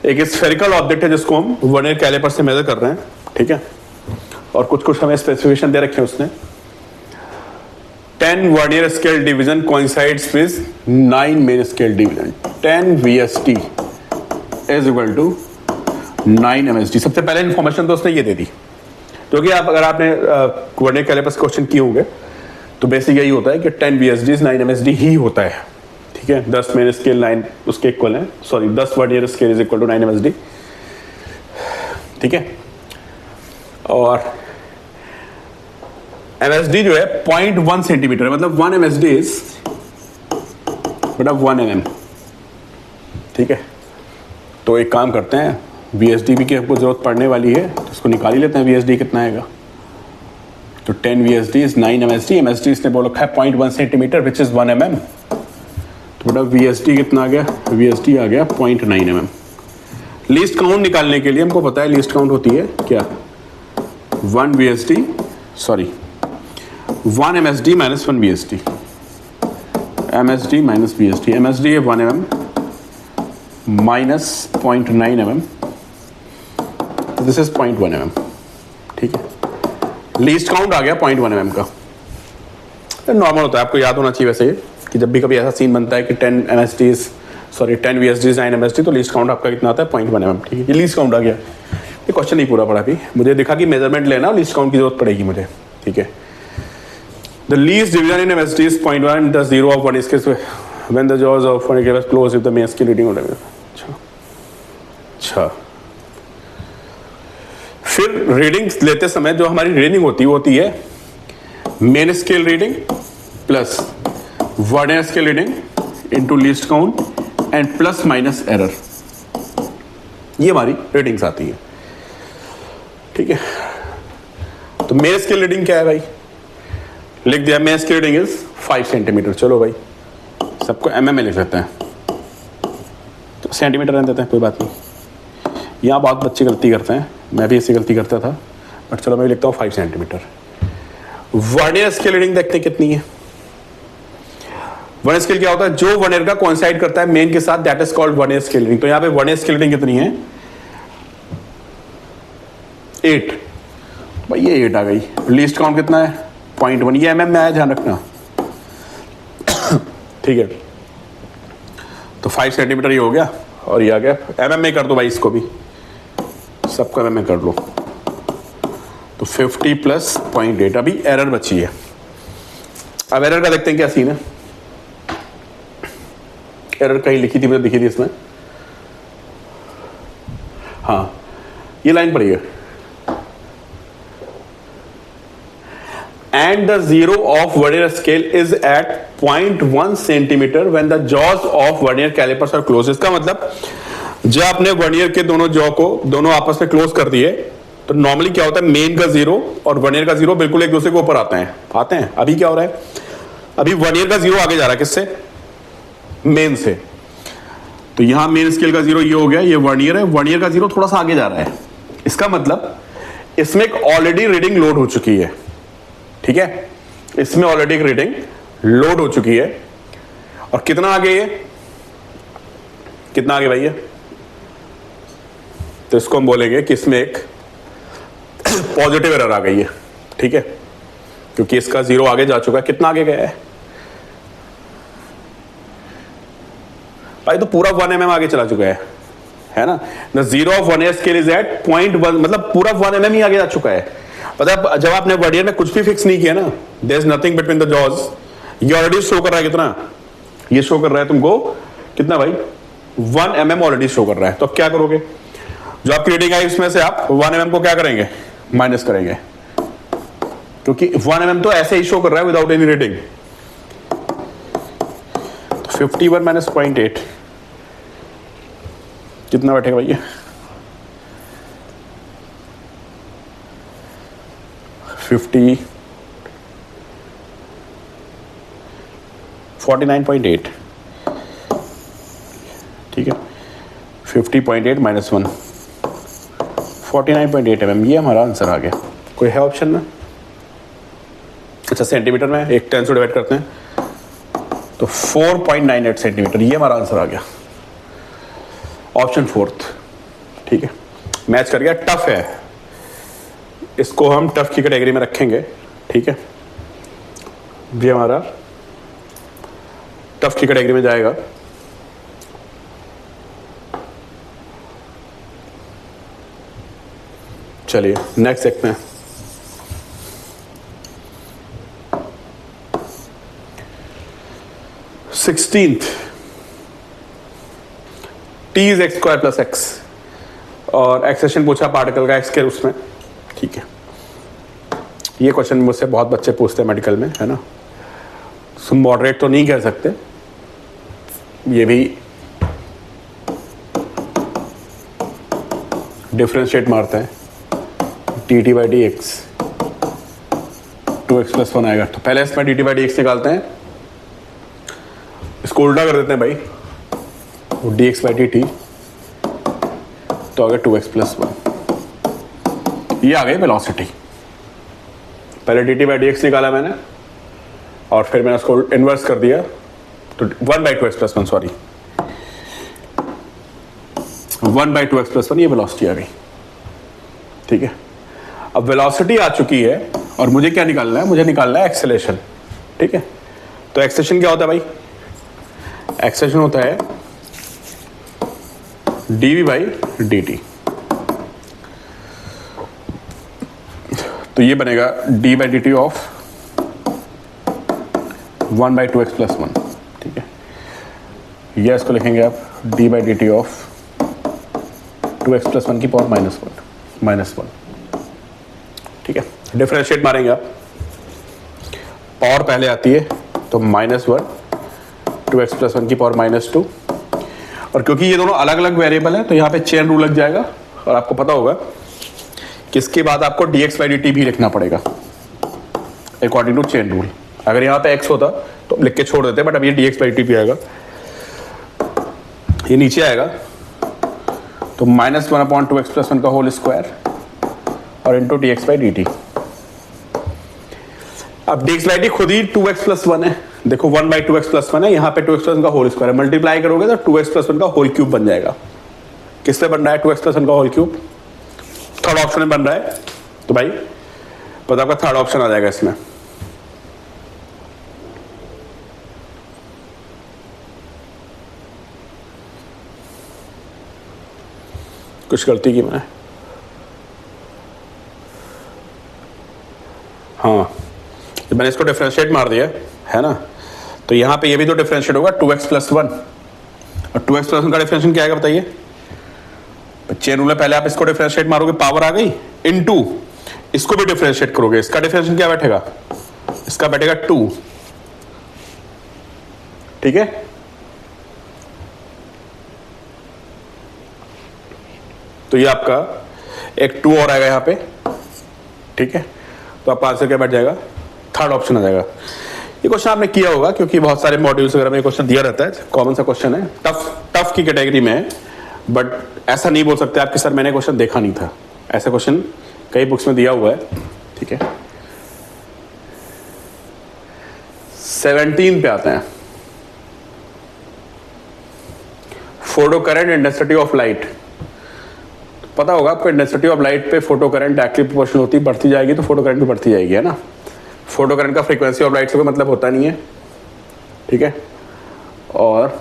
एक स्फेरिकल ऑब्जेक्ट है जिसको हम वर्नियर कैलिपर से मेजर कर रहे हैं, ठीक है, और कुछ कुछ हमें स्पेसिफिकेशन दे रखे हैं उसने। 10 vernier scale division coincides with 9 main scale division, 10 VSD is equal to 9 MSD। सबसे पहले इंफॉर्मेशन तो उसने ये दे दी, क्योंकि आप अगर आपने वर्नियर कैलिपर्स क्वेश्चन किए होंगे तो बेसिक यही होता है कि 10 VSD 9 MSD ही होता है, ठीक है। 10 मेन स्केल 9 उसके इक्वल है, sorry 10 vernier scale is equal to 9 MSD, ठीक है। और MSD जो है 0.1 सेंटीमीटर है, मतलब 1 MSD इज मतलब 1 mm, ठीक है। तो एक काम करते हैं, VSD भी की हमको जरूरत पड़ने वाली है, तो इसको निकाल ही लेते हैं VSD कितना आएगा। तो 10 VSD इज 9 MSD, MSD इसने बोल रखा है 0.1 सेंटीमीटर विच इज 1 mm, तो बेटा VSD कितना आ गया, VSD आ गया 0.9 mm। लीस्ट काउंट निकालने के लिए हमको पता है लीस्ट काउंट होती है क्या, 1 VSD sorry 1 MSD minus 1 VSD, MSD minus VSD, MSD है 1 mm minus 0.9 mm, this is 0.1 mm, ठीक है। लीस्ट काउंट आ गया 0.1 mm का, नॉर्मल होता है, आपको याद होना चाहिए वैसे ये कि जब भी कभी ऐसा सीन बनता है कि 10 MSD सॉरी 10 VSD 9 MSD, तो लीस्ट काउंट आपका कितना आता है 0.1 mm। ठीक है, ये लीस्ट काउंट आ गया। ये क्वेश्चन नहीं पूरा पड़ा अभी, मुझे दिखा कि मेजरमेंट लेना, लीस्ट काउंट की जरूरत पड़ेगी मुझे। ठीक है, the least division in MSD is 0.1, the zero of 1 is when the jaws of 1 is close if the main scale reading होता है। अच्छा, फिर रीडिंग लेते समय जो हमारी रीडिंग होती है main scale reading plus vernier scale reading into least count and plus minus error, ये हमारी रीडिंग्स आती है। ठीक है, तो मेन स्केल रीडिंग क्या है भाई, लिख दिया main scale reading is 5 centimetre. चलो भाई सबको mm में लिख लेते हैं, तो सेंटीमीटर रहने देते हैं, कोई बात नहीं। यहाँ बहुत बच्चे गलती करते हैं, मैं भी ऐसी गलती करता था, बट चलो मैं भी लिखता हूँ 5 सेंटीमीटर। वर्नियर स्केल रीडिंग देखते हैं कितनी है। वर्नियर स्केल क्या होता है, जो वर्नियर का कोइंसाइड करता है मेन के साथ, that is called vernier scale reading. तो यहाँ पे वर्नियर स्केल रीडिंग कितनी है 8, भाई ये 8 आ गई। लीस्ट काउंट कितना है 0.1, ये mm में आया, ध्यान रखना। ठीक है, तो 5 सेंटीमीटर ये हो गया, और ये आ गया mm में कर दो भाई, इसको भी सबका mm में कर लो, तो 50 प्लस 0.8। अभी एरर बची है, अब एरर का देखते हैं क्या सीन है। एरर कहीं लिखी थी, मुझे दिखी थी इसमें, हाँ ये लाइन पड़ी है, and the zero of vernier scale is at 0.1 centimeter when the jaws of vernier calipers are closed। इसका मतलब जब आपने वर्नियर के दोनों जॉ को दोनों आपस में क्लोज कर दिए, तो नॉर्मली क्या होता है, मेन का जीरो और वर्नियर का जीरो बिल्कुल एक दूसरे के ऊपर आते हैं। अभी क्या हो रहा है, अभी वर्नियर का जीरो आगे जा रहा है, किससे, मेन से। तो यहां मेन स्केल का जीरो ये हो गया, ये वर्नियर है, वर्नियर का जीरो थोड़ा सा आगे जा रहा है। इसका मतलब इसमें एक ऑलरेडी रीडिंग लोड हो चुकी है। ठीक है, इसमें ऑलरेडी एक रीडिंग लोड हो चुकी है, और कितना आगे ये, कितना आगे भाई है, तो इसको हम बोलेंगे कि इसमें एक पॉजिटिव एरर आ गई है। ठीक है, क्योंकि इसका जीरो आगे जा चुका है। कितना आगे गया है भाई, तो पूरा 1 mm आगे चला चुका है ना। The zero of vernier scale is at 0.1, मतलब पूरा 1 mm ही आगे जा चुका है। पता है, जब आपने वर्नियर में कुछ भी फिक्स नहीं किया ना, there is nothing between the jaws, ये ऑलरेडी शो कर रहा है कितना, ये शो कर रहा है तुमको कितना भाई 1 mm ऑलरेडी शो कर रहा है। तो अब क्या करोगे, जो आपकी रीडिंग आई उसमें से आप 1 mm को क्या करेंगे, माइनस करेंगे, क्योंकि 1 mm तो ऐसे ही शो कर रहा है विदाउट एनी रीडिंग। तो 51 माइनस 0.8 कितना बैठेगा भैया, 49.8। ठीक है, 50.8 माइनस 1 49.8 mm, ये हमारा आंसर आ गया। कोई है ऑप्शन में, अच्छा सेंटीमीटर में एक 10 से डिवाइड करते हैं, तो 4.98 सेंटीमीटर, ये हमारा आंसर आ गया, ऑप्शन 4th। ठीक है, मैच कर गया। टफ है, इसको हम टफ की कैटेगरी में रखेंगे। ठीक है, ये हमारा टफ की कैटेगरी में जाएगा। चलिए नेक्स्ट देखते हैं। Sixteenth, T is x square plus x, और एक्सेशन पूछा पार्टिकल का एक्स के उसमें। ठीक है, ये क्वेश्चन मुझसे बहुत बच्चे पूछते हैं मेडिकल में, है ना। मॉडरेट तो नहीं कह सकते, ये भी डिफरेंशिएट मारते हैं, T T by D x, 2x plus 1 आएगा। तो पहले इसमें D T by D x निकालते हैं, इसको उल्टा कर देते हैं भाई, D x by d T, तो आ गया 2x प्लस 1, ये आ गई वेलोसिटी। पहले D T by D x निकाला मैंने, और फिर मैंने उसको इन्वर्स कर दिया, तो 1/2x plus 1, sorry 1/2x plus 1, ये वेलोसिटी आ गई। ठीक है, अब वेलोसिटी आ चुकी है, और मुझे क्या निकालना है, मुझे निकालना है एक्सेलेरेशन। ठीक है, तो एक्सेलेरेशन क्या होता है भाई, एक्सेलेरेशन होता है dv बाई dt। तो ये बनेगा d by d T of 1 by 2x plus 1, ठीक है। या इसको लिखेंगे आप d by d T of 2x plus 1 की पावर माइनस वन, ठीक है। डिफरेंशिएट मारेंगे आप, पावर पहले आती है तो -1 2x प्लस 1 की पावर -2, और क्योंकि ये दोनों अलग अलग वेरिएबल है तो यहाँ पे चेन रूल लग जाएगा। और आपको पता होगा कि इसके बाद आपको dx बाई dt भी लिखना पड़ेगा अकॉर्डिंग टू चेन रूल। अगर यहाँ पे x होता तो लिख के छोड़ देते, बट अब ये dx बाई dt भी आएगा, ये नीचे आएगा तो -1/2x प्लस 1 का होल स्क्वायर और इंटू dx बाई dt। अब dx बाई dt खुद ही 2x प्लस 1 है, देखो 1 बाई 2x प्लस 1 है, यहाँ पे 2x प्लस 1 का होल स्क्वायर है, मल्टीप्लाई करोगे तो 2x प्लस 1 का होल क्यूब बन जाएगा। किससे बन रहा है 2x प्लस 1 का होल क्यूब? थर्ड ऑप्शन में बन रहा है, तो भाई पता आपका थर्ड ऑप्शन आ जाएगा इसमें। कुछ गलती की मैंने, हाँ मैंने इसको डिफरेंशिएट मार दिया है ना, तो यहाँ पे ये भी तो डिफरेंशिएट होगा 2x प्लस 1, और 2x प्लस 1 का डिफरेंशिएट क्या आएगा बताइए? चेन रूल में पहले आप इसको डिफरेंशिएट मारोगे, पावर आ गई, इनटू इसको भी डिफरेंशिएट करोगे, इसका डिफरेंशिएट क्या बैठेगा? इसका बैठेगा 2, ठीक है। तो ये आपका एक 2 और आएगा यहाँ पे, ठीक है। तो आपका आंसर क्या बैठ जाएगा? थर्ड ऑप्शन आ जाएगा। ये क्वेश्चन आपने किया होगा क्योंकि बहुत सारे मॉड्यूल्स वगैरह में ये क्वेश्चन दिया रहता है, कॉमन सा क्वेश्चन है, टफ की कैटेगरी में है, बट ऐसा नहीं बोल सकते आपके सर मैंने क्वेश्चन देखा नहीं था, ऐसा क्वेश्चन कई बुक्स में दिया हुआ है, ठीक है। 17 पे आते हैं, photo current intensity of light. पता होगा आपको इंटेंसिटी ऑफ लाइट पे फोटो करंट डायरेक्टली प्रोपोर्शनल होती, बढ़ती जाएगी तो फोटो करंट भी बढ़ती जाएगी, है ना। फोटो करंट का फ्रीक्वेंसी ऑफ लाइट से कोई मतलब होता नहीं है, ठीक है। और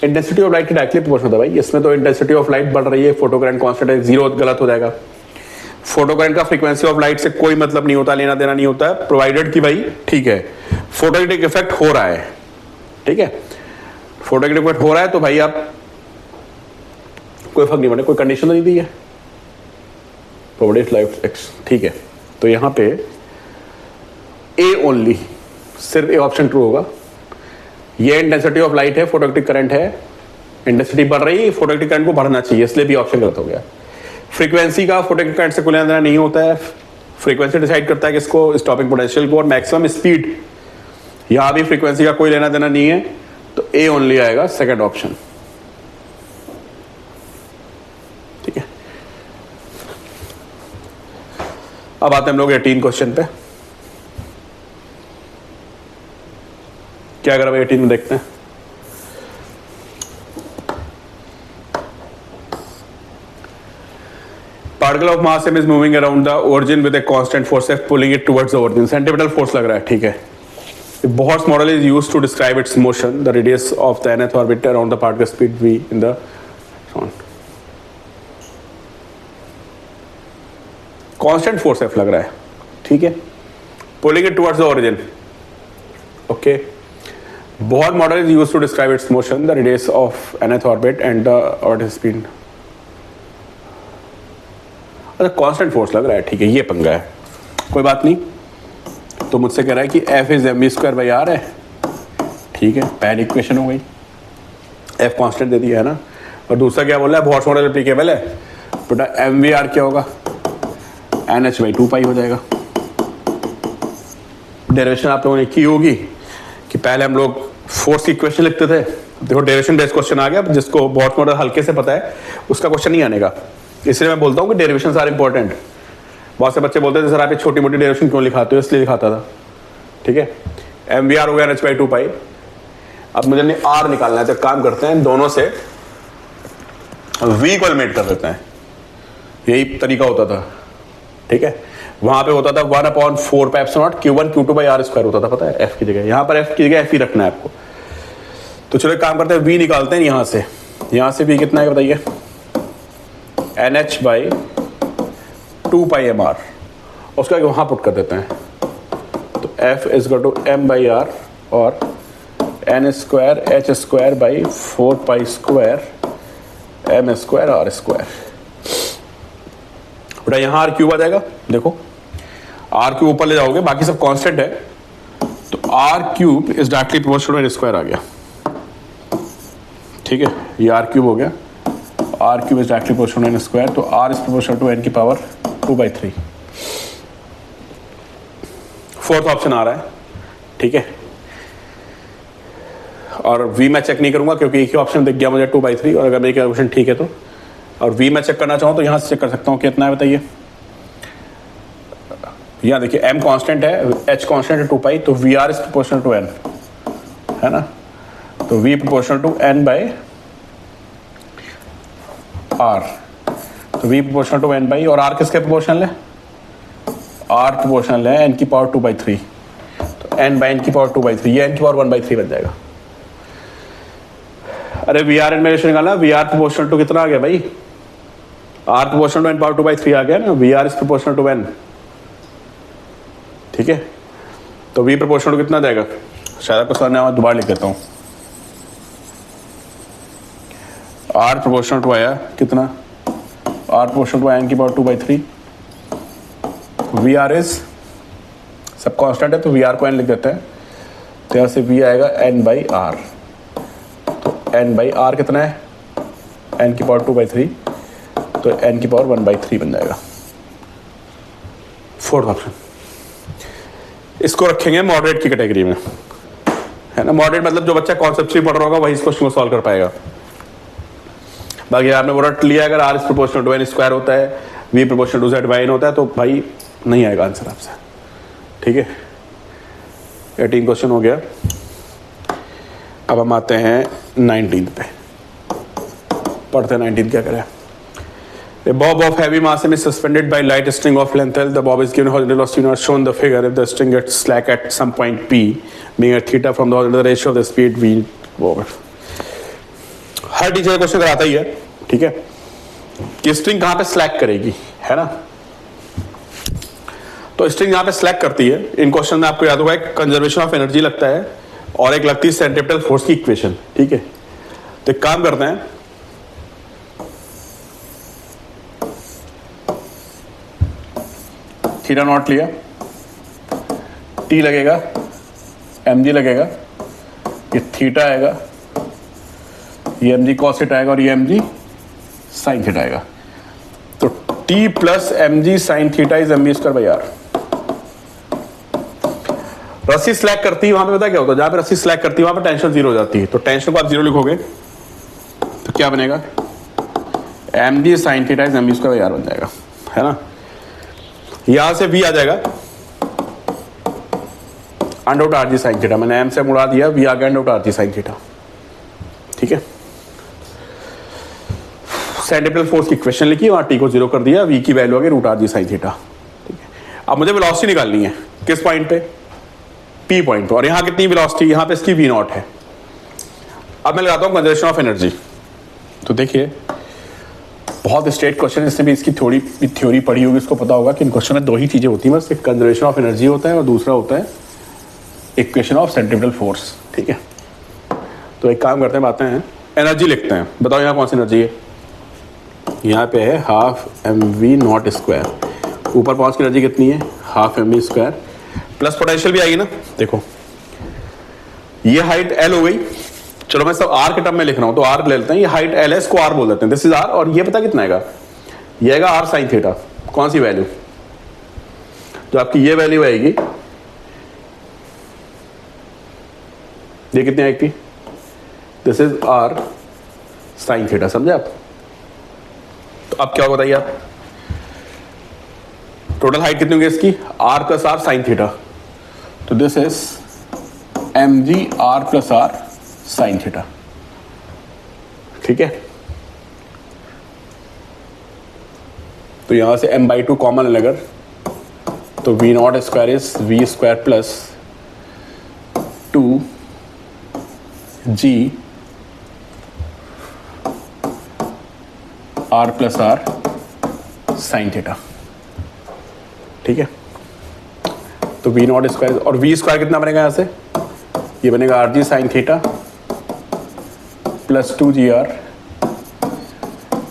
इंटेंसिटी ऑफ लाइट की डायरेक्टली प्रोपोर्शनल होता है भाई, इसमें तो इंटेंसिटी ऑफ लाइट बढ़ रही है, फोटो करंट कांस्टेंट है, जीरो गलत हो जाएगा। फोटो करंट का फ्रीक्वेंसी ऑफ लाइट से कोई मतलब नहीं होता, लेना देना नहीं होता है, प्रोवाइडेड कि भाई ठीक है फोटोइलेक्ट्रिक इफेक्ट हो रहा है, ठीक है। फोटोइलेक्ट्रिक इफेक्ट हो रहा है तो भाई आप कोई फर्क नहीं पड़े, कोई कंडीशन तो नहीं दी है, प्रोवाइडेड लाइट एक्स, ठीक है। तो यहां पे ए ओनली, सिर्फ ए ऑप्शन ट्रू होगा। ये इंटेंसिटी ऑफ लाइट है, फोटोइलेक्ट्रिक करंट है, इंटेंसिटी बढ़ रही है, फोटोइलेक्ट्रिक करंट को बढ़ना चाहिए, इसलिए भी ऑप्शन गलत हो गया। फ्रीक्वेंसी का फोटोइलेक्ट्रिक करंट से कोई लेना देना नहीं होता है, फ्रीक्वेंसी डिसाइड करता है किसको? स्टॉपिंग पोटेंशियल को और मैक्सिमम स्पीड। यहां भी फ्रीक्वेंसी का कोई लेना देना नहीं है, तो ए ओनली आएगा, सेकंड ऑप्शन, ठीक है। अब आते हैं हम लोग 18 क्वेश्चन पे। क्या अगर अब 18 में देखते हैं, particle of mass m is moving around the origin with a constant force F pulling it towards the origin, centripetal force लग रहा है, ठीक है। Bohr's model is used to describe its motion, the radius of the nth orbit around the particle speed v in the constant force F लग रहा है, ठीक है, pulling it towards the origin, okay। Bohr model is used to describe its motion, the radius of nth orbit and the orbital speed। अच्छा constant force लग रहा है, ठीक है, ये पंगा है, कोई बात नहीं। तो मुझसे कह रहा है कि F is M V square by R है, ठीक है, पहली इक्वेशन हो गई, एफ कांस्टेंट दे दिया है ना। और दूसरा क्या बोल रहा है? बॉर्स मॉडल एप्लीकेबल है, बेटा एम वी आर क्या होगा? एन एच बाई 2 पाई हो जाएगा। डेरिवेशन आप लोगों ने की होगी कि पहले हम लोग फोर्स की इक्वेशन लिखते थे, देखो डेरिवेशन बेस्ड क्वेश्चन आ गया, जिसको बॉर्स मॉडल हल्के से पता है उसका क्वेश्चन नहीं आने का, इसलिए मैं बोलता हूँ कि डेरिवेशंस आर इंपॉर्टेंट। बहुत से बच्चे बोलते थे सर आप ये छोटी मोटी डेरिवेशन क्यों लिखाते हो, इसलिए लिखाता था, ठीक है। एम वी आर हो गया एच बाई 2 पाई। अब मुझे आर निकालना है, तो काम करते हैं दोनों से वी को एलिमिनेट कर देते हैं, यही तरीका होता था। ठीक है, वहां पे होता था 1/4 pi epsilon naught Q1 Q2 by R square होता था, पता है, एफ की जगह। यहाँ पर एफ की जगह एफ ही रखना है आपको। तो चलो एक काम करते हैं, वी निकालते हैं यहाँ से वी कितना है बताइए, NH by 2 pi M R, उसका वहाँ पुट कर देते हैं। तो F is equal to M by R और N square H square by 4 pi square M square R square. बेटा यहाँ आर क्यूब आ जाएगा, देखो आर क्यूब ऊपर ले जाओगे, बाकी सब कांस्टेंट है, तो R cube is directly proportional to N square आ गया। ठीक है, ये आर क्यूब हो गया, R cube is directly proportional to N square, तो R is proportional to N की पावर 2/3। फोर्थ ऑप्शन आ रहा है, ठीक है। और वी मैं चेक नहीं करूंगा क्योंकि एक ही ऑप्शन दिख गया मुझे 2/3, और अगर मेरी कैलकुलेशन ठीक है तो, और वी मैं चेक करना चाहूँ तो यहाँ से चेक कर सकता हूँ, कितना है बताइए। यहाँ देखिए M कांस्टेंट है, H कांस्टेंट है 2 पाई, तो V R is proportional to N, है ना। तो V proportional to N by R, तो V proportional to N by, और R किसके प्रोपोर्शनल है, R प्रोपोर्शनल है N की पावर 2/3, तो N बाई N की पावर 2/3, ये N की पावर 1/3 बन जाएगा। अरे वी आर एन में रेशो निकाला, वी आर प्रोपोर्शनल टू कितना आ गया भाई, R proportional to N power 2/3 आ गया ना, V R is proportional to N, ठीक है। तो V प्रोपोर्शनल टू कितना जाएगा, शायद आपको समझ में, दोबारा लिख देता हूँ। R प्रोपोर्शनल टू आया कितना, R प्रोपोर्शनल टू N की पावर 2/3, वी आर इज सब कांस्टेंट है तो वी आर को N लिख देते हैं, तो यहाँ से V आएगा N बाई आर, तो N बाई आर कितना है, N की पावर 2/3, तो N की पावर 1/3 बन जाएगा। फोर्थ ऑप्शन, इसको रखेंगे मॉडरेट की कैटेगरी में, है ना। मॉडरेट मतलब जो बच्चा कॉन्सेप्चुअली पढ़ रहा होगा वही इस क्वेश्चन को सॉल्व कर पाएगा। बाकी आपने वो रट लिया, अगर R इज प्रोपोर्शनल टू N स्क्वायर होता है, V proportional to Z by N होता है, तो भाई नहीं आएगा आंसर आपसे, ठीक है। 18 क्वेश्चन हो गया। अब हम आते हैं 19 पे, पढ़ते हैं 19 क्या करें। A bob of heavy mass is suspended by light string of length L. The bob is given horizontal velocity not shown the figure. If the string gets slack at some point P, being at theta from the horizontal, the ratio of the speed V. Her teacher question कराता ही है, ठीक है, कि string कहाँ पे slack करेगी, है ना। तो स्ट्रिंग यहाँ पे स्लैक करती है, इन क्वेश्चन में आपको याद होगा एक कंजर्वेशन ऑफ एनर्जी लगता है और एक लगती है सेंट्रीपिटल फोर्स की इक्वेशन, ठीक है। तो एक काम करते हैं, थीटा नॉट लिया, टी लगेगा, mg लगेगा, ये थीटा आएगा, ये mg cos थीटा आएगा और ये mg sin थीटा आएगा। तो t plus mg sin theta is mv square by R. रस्सी स्लैक करती है, वहां पे पता क्या होता है, जहां पे रस्सी स्लैक करती है वहां पे टेंशन जीरो हो जाती है, तो टेंशन को आप जीरो लिखोगे तो क्या बनेगा, mg sin theta is mv square by R बन जाएगा, है ना। यहां से v आ जाएगा under root R sine theta, मैंने m से मुड़ा दिया, v आ गया under root R sine theta, ठीक है। सेंट्रीपिटल फोर्स की इक्वेशन लिखी, वहां t को जीरो कर दिया, v की वैल्यू आ गई रूट आर साइन थीटा, ठीक है। अब मुझे वेलोसिटी निकालनी है, किस पॉइंट पे, p पॉइंट पे, और यहां कितनी वेलोसिटी, यहां पे इसकी v नॉट है। अब मैं लगाता हूं कंजर्वेशन ऑफ एनर्जी। तो देखिए बहुत स्ट्रेट क्वेश्चन है, इसने भी इसकी थ्योरी पढ़ी होगी, इसको पता होगा कि इन क्वेश्चन में दो ही चीजें होती हैं बस, एक कंजर्वेशन ऑफ एनर्जी होता है और दूसरा होता है इक्वेशन ऑफ सेंट्रीपिटल फोर्स, ठीक है। तो एक काम करते हैं, आते हैं एनर्जी लिखते हैं, बताओ यहाँ कौन सी एनर्जी है, यहाँ पे है हाफ mv नॉट स्क्वायर, ऊपर पहुंच की एनर्जी कितनी है, half mv square, plus potential भी आएगी ना। देखो ये हाइट l हो गई, चलो मैं सब r के टर्म में लिख रहा हूं तो r ले लेते हैं, ये हाइट l है, इसको r बोल देते हैं, दिस इज r, और ये पता कितना आएगा, ये आएगा r साइन थीटा, कौन सी वैल्यू, जो आपकी ये वैल्यू आएगी, ये कितनी आएगी, this is r sine theta, समझे आप। तो अब क्या बताइए आप, टोटल हाइट कितनी होगी इसकी, r plus r sine theta, तो this is mg r plus r sine theta, ठीक है। तो यहाँ से m/2 कॉमन है अगर, तो v naught square is v square plus 2g r plus r sine theta. ठीक है, तो वी नॉट स्क्वायर और वी स्क्वायर कितना बनेगा यहाँ से, ये बनेगा r g sine theta plus 2gr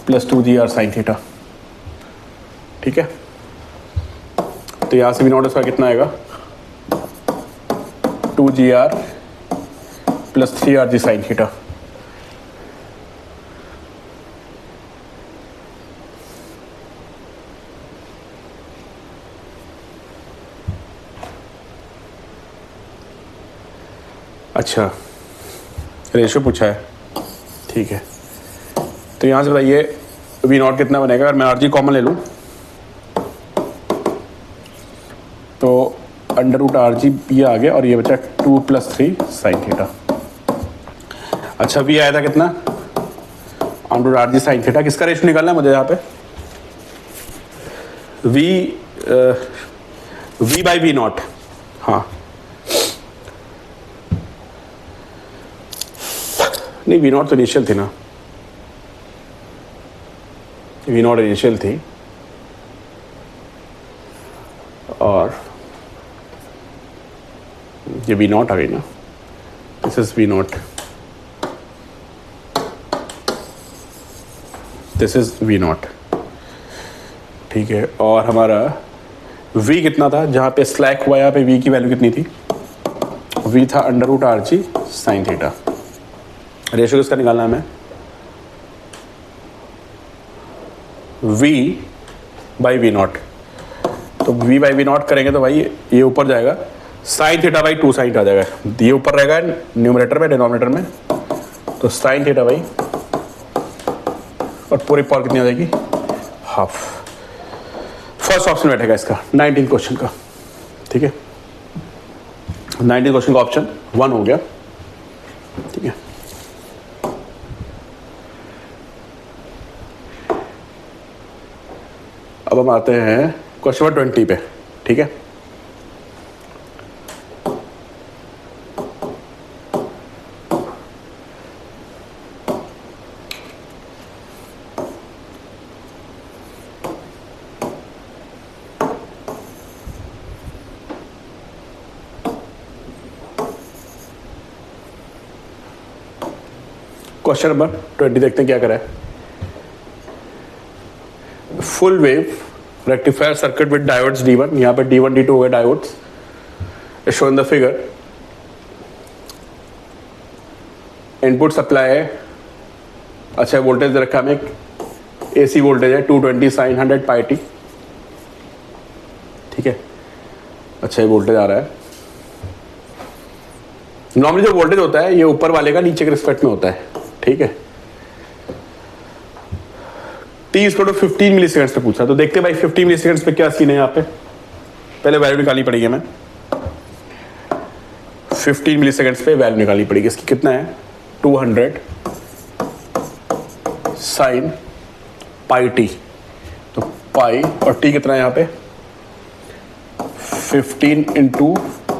plus 2gr sine theta. ठीक है, तो यहाँ से वी नॉट स्क्वायर कितना आएगा, 2gr plus 3rg sine theta. अच्छा, रेशो पूछा है, ठीक है। तो यहाँ से बताइए वी नॉट कितना बनेगा, अगर मैं आर जी कॉमन ले लूँ तो अंडर रूट आर जी ये आ गया और ये बचा 2 + 3 साइन थीटा। अच्छा, वी आया था कितना, under root r g sine theta. किसका रेशो निकालना है मुझे यहाँ पे, वी बाई वी नॉट। हाँ, नहीं वी नॉट तो इनिशियल थी ना, वी नॉट इनिशियल थी और ये वी नॉट आ गई ना, this is v naught, this is v naught. ठीक है, और हमारा v कितना था, जहाँ पे स्लैक हुआ यहाँ पे v की वैल्यू कितनी थी, v था under root r g sine theta. Ratio किसका निकालना है हमें, v बाई वी नॉट। तो v बाई वी नॉट करेंगे तो भाई ये ऊपर जाएगा, साइन थीटा बाई 2 साइन आ जाएगा, ये ऊपर रहेगा न्यूमरेटर में, डिनोमिनेटर में, तो साइन थीटा बाई और पूरी पावर कितनी आ जाएगी, हाफ। फर्स्ट ऑप्शन बैठेगा इसका 19 क्वेश्चन का। ठीक है, 19 क्वेश्चन का ऑप्शन 1 हो गया। ठीक है, अब हम आते हैं क्वेश्चन नंबर 20 पे। ठीक है, क्वेश्चन नंबर 20 देखते हैं क्या करा है। Full wave rectifier circuit with diodes D1, यहाँ पे D1 D2 हो गए diodes, show in the figure. Input supply है, अच्छा वोल्टेज दे रखा है हमें, AC वोल्टेज है 220 साइन 100 पाई टी। ठीक है, अच्छा ये वोल्टेज आ रहा है। नॉर्मली जो वोल्टेज होता है ये ऊपर वाले का नीचे के रिस्पेक्ट में होता है। ठीक है, t इसको तो 15 मिली सेकेंड्स पे पूछा, तो देखते भाई 15 मिली सेकेंड्स पे क्या सीन है। यहाँ पे पहले वैल्यू निकालनी पड़ेगी हमें, 15 मिली सेकेंड्स पे वैल्यू निकालनी पड़ेगी। इसकी कितना है, 200 साइन पाई टी, तो पाई और t कितना है यहाँ पे 15 ×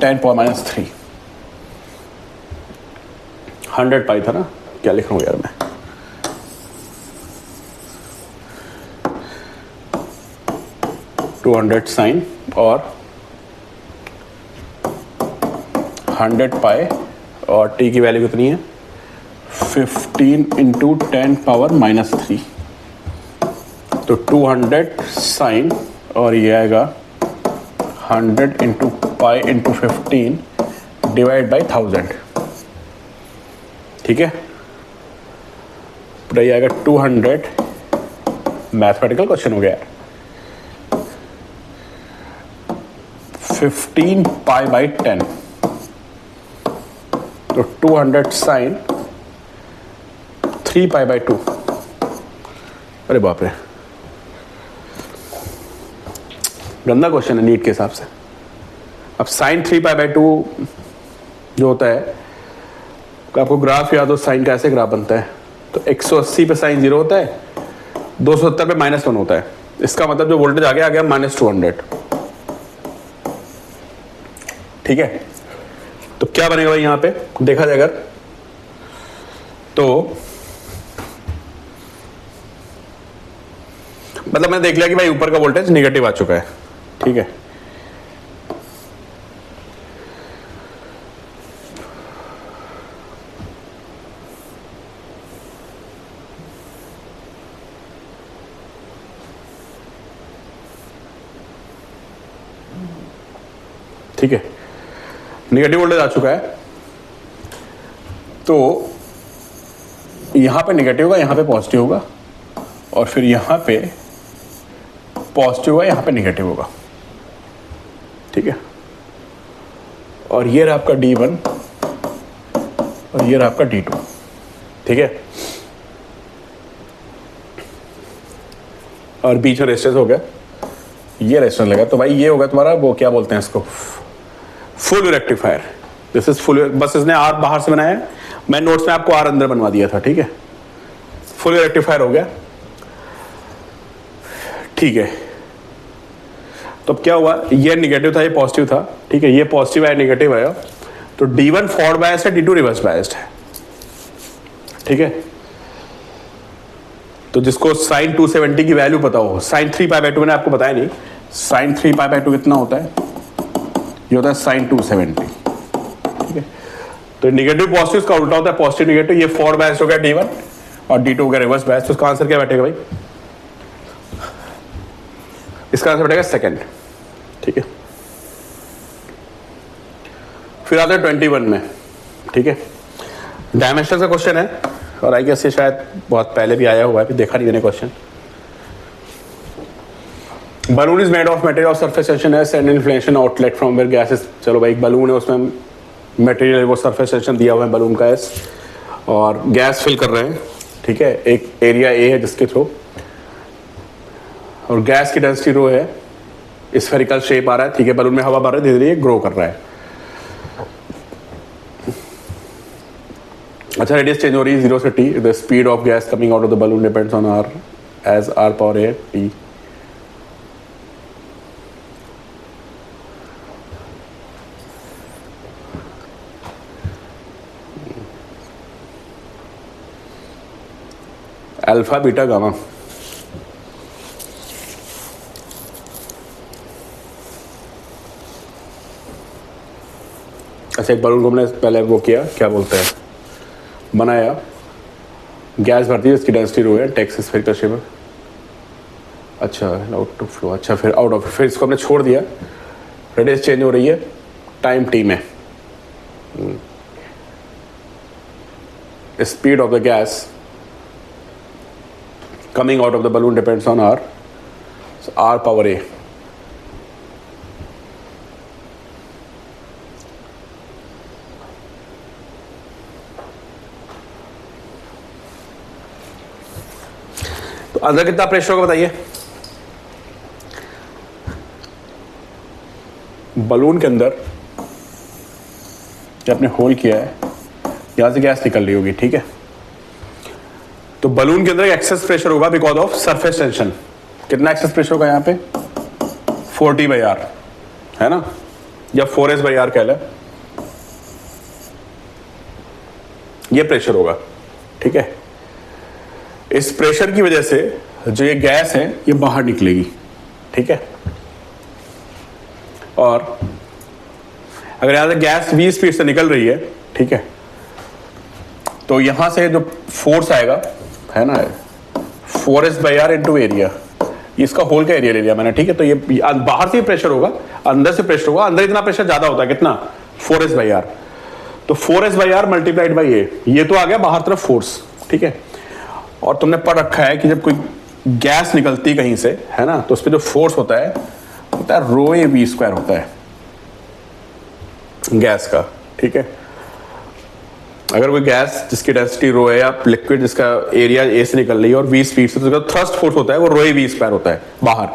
10⁻³ 100 पाई था ना, क्या लिख रहा हूँ यार मैं, $200 साइन और 100 पाई और t की वैल्यू कितनी है 15 × 10⁻³ तो 200 साइन और ये आएगा 100 × पाई × 15 डिवाइड बाई 1000। ठीक है, तो ये आएगा 200, मैथमेटिकल क्वेश्चन हो गया, 15 पाई बाई 10, तो 200 साइन 3 पाई बाई 2। अरे बाप रे, गंदा क्वेश्चन है नीट के हिसाब से। अब साइन 3 पाई बाई 2 जो होता है, आपको ग्राफ याद हो साइन का ऐसे ग्राफ बनता है, तो 180 पे साइन 0 होता है, 270 पे -1 होता है। इसका मतलब जो वोल्टेज आ गया -200। ठीक है, तो क्या बनेगा भाई यहाँ पे देखा जाए अगर, तो मतलब मैंने देख लिया कि भाई ऊपर का वोल्टेज निगेटिव आ चुका है। ठीक है, ठीक है, निगेटिव वोल्टेज आ चुका है। तो यहां पे निगेटिव होगा, यहां पे पॉजिटिव होगा, और फिर यहां पे पॉजिटिव होगा, यहां पे निगेटिव होगा। ठीक है, और ये रहा आपका D1 और ये रहा आपका D2। ठीक है, और बीच में रेजिस्टेंस हो गया, ये रेजिस्टेंस लगा, तो भाई ये होगा तुम्हारा वो क्या बोलते हैं इसको, full rectifier. This is full, बस इसने आर बाहर से बनाया है, मैं नोट्स में आपको आर अंदर बनवा दिया था। ठीक है, फुल रेक्टिफायर हो गया। ठीक है, तो अब क्या हुआ, ये नेगेटिव था, ये पॉजिटिव था। ठीक है, ये पॉजिटिव आया, नेगेटिव आया, तो D1 फॉरवर्ड बायस्ड है, D2 रिवर्स बायस्ड है। ठीक है, तो जिसको sin 270 की वैल्यू पता हो, sin 3π/2 मैंने आपको बताया नहीं, sin 3π/2 कितना होता है, ये होता है sin 270। ठीक है, तो नेगेटिव पॉजिटिव का उल्टा होता है, पॉजिटिव नेगेटिव। ये फॉरवर्ड बायस्ड हो गया D1 और D2 हो गया रिवर्स बायस्ड। तो इसका आंसर क्या बैठेगा भाई, इसका आंसर बैठेगा सेकंड। ठीक है, फिर आता है 21 में। ठीक है, डायमेंशन का क्वेश्चन है, और आई गेस ये शायद बहुत पहले भी आया हुआ है, देखा नहीं मैंने question. Balloon is made of material of surface tension है, send inflation outlet from where gases. चलो भाई, एक बलून है, उसमें मटेरियल वो सरफेस टेंशन दिया हुआ है बलून का एस, और गैस फिल कर रहे हैं। ठीक है, एक एरिया ए है जिसके थ्रू, और गैस की डेंसिटी रो है, स्फेरिकल शेप आ रहा है। ठीक है, बलून में हवा भर रहा है, धीरे धीरे ग्रो कर रहा है। अच्छा, रेडियस चेंज हो रही है 0 से t, the speed of gas coming out of the balloon depends on r as r power a t। Alpha beta gamma, अच्छा एक बलून को हमने पहले वो किया, क्या बोलते हैं, बनाया, गैस भरती है, इसकी डेंसिटी रो है, टेक्स स्फेरिकल शेप। अच्छा, आउट टू फ्लो, अच्छा फिर आउट ऑफ, फिर इसको हमने छोड़ दिया, रेडियस चेंज हो रही है टाइम t में। Speed of the gas coming out of the balloon depends on r, so r power a। तो अंदर कितना प्रेशर होगा बताइए, बलून के अंदर जो आपने होल किया है, यहां से गैस निकल रही होगी। ठीक है, तो बलून के अंदर एक्सेस प्रेशर होगा बिकॉज ऑफ सरफेस टेंशन। कितना एक्सेस प्रेशर होगा यहाँ पे, 40/r है ना, या 4s/r कह ले, ये प्रेशर होगा। ठीक है, इस प्रेशर की वजह से जो ये गैस है ये बाहर निकलेगी। ठीक है, और अगर यहां से गैस v स्पीड से निकल रही है, ठीक है, तो यहां से जो फोर्स आएगा है ना, 4s/r इंटू एरिया, इसका होल का एरिया ले लिया मैंने। ठीक है, तो ये बाहर से प्रेशर होगा, अंदर से प्रेशर होगा, अंदर इतना प्रेशर ज्यादा होता है, कितना, 4s/r, तो 4s/r मल्टीप्लाइड बाई ये तो आ गया बाहर तरफ फोर्स। ठीक है, और तुमने पढ़ रखा है कि जब कोई गैस निकलती कहीं से है ना, तो उस पर जो फोर्स होता है ρ(a)v² होता है गैस का। ठीक है, अगर कोई गैस जिसकी डेंसिटी रो है, या लिक्विड जिसका एरिया ए से निकल रही है और v स्पीड से, तो उसका थ्रस्ट फोर्स होता है वो ρ(a)v² होता है बाहर,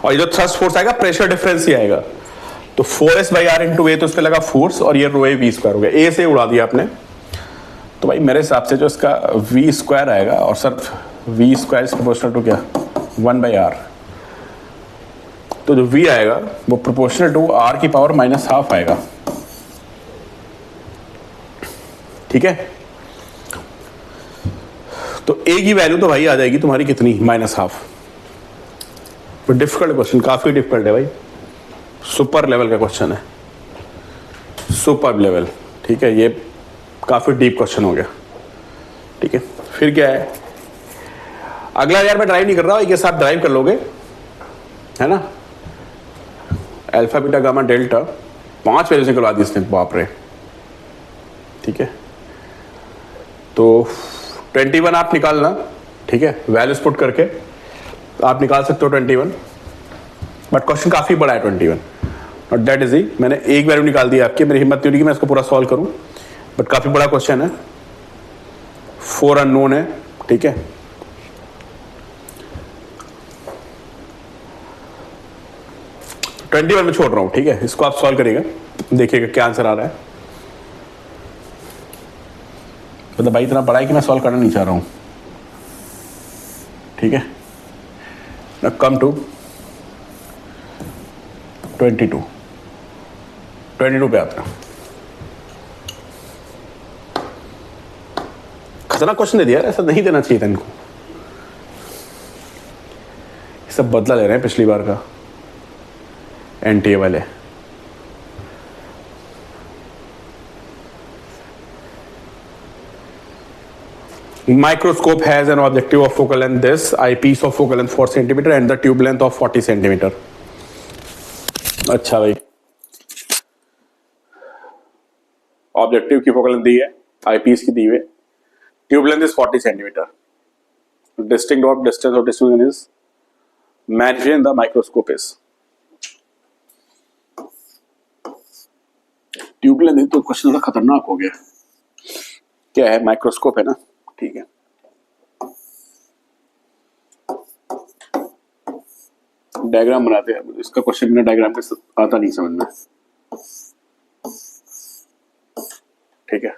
और ये जो थ्रस्ट फोर्स आएगा प्रेशर डिफरेंस ही आएगा। तो 4s/r इंटू ए, तो उस पर लगा फोर्स, और ये ρ(a)v² हो गया, ए से उड़ा दिया आपने। तो भाई मेरे हिसाब से जो इसका v² आएगा, और sir v² is proportional to क्या, 1/r, तो जो v आएगा वो प्रोपोर्शनल टू r की पावर -12 आएगा, ठीक है। तो a की वैल्यू तो भाई आ जाएगी तुम्हारी कितनी, -12। तो डिफिकल्ट क्वेश्चन, काफी डिफिकल्ट है भाई, सुपर लेवल का क्वेश्चन है, सुपर लेवल, ठीक है। ये काफी डीप क्वेश्चन हो गया, ठीक है। फिर क्या है अगला, यार मैं ड्राइव नहीं कर रहा, ये साथ ड्राइव कर लोगे, है ना। Alpha beta gamma delta 5 value से करवा दी इसने, बाप रे, ठीक है। तो 21 आप निकालना, ठीक है, वैल्यूज पुट करके आप निकाल सकते हो 21, बट क्वेश्चन काफी बड़ा है 21, और दैट इज ही, मैंने एक वैल्यू निकाल दी आपकी, मेरी हिम्मत नहीं होगी मैं इसको पूरा सॉल्व करूं, बट काफी बड़ा क्वेश्चन है, 4 अननोन है, ठीक है। तो 21 में छोड़ रहा हूं, ठीक है, इसको आप सॉल्व करिएगा, देखिएगा क्या आंसर आ रहा है। मतलब भाई इतना बड़ा है कि मैं सॉल्व करना नहीं चाह रहा हूं, ठीक है। Now come to 22 पे आता है। खतरनाक क्वेश्चन दे दिया, ऐसा नहीं देना चाहिए था इनको, सब बदला ले रहे हैं पिछली बार का एनटीए वाले। Microscope has an objective of focal length this, eyepiece of focal length 4 centimeter and the tube length of 40 centimeter. अच्छा भाई, ऑब्जेक्टिव की फोकल लेंथ दी है, आईपीस की दी हुई है, tube length is 40 centimetre, distinct of distance of distribution is managed in the microscope is. Tube length तो question थोड़ा खतरनाक हो गया, क्या है, माइक्रोस्कोप है ना, ठीक है। डायग्राम बनाते हैं, इसका क्वेश्चन बिना डायग्राम के आता नहीं समझ में, ठीक है।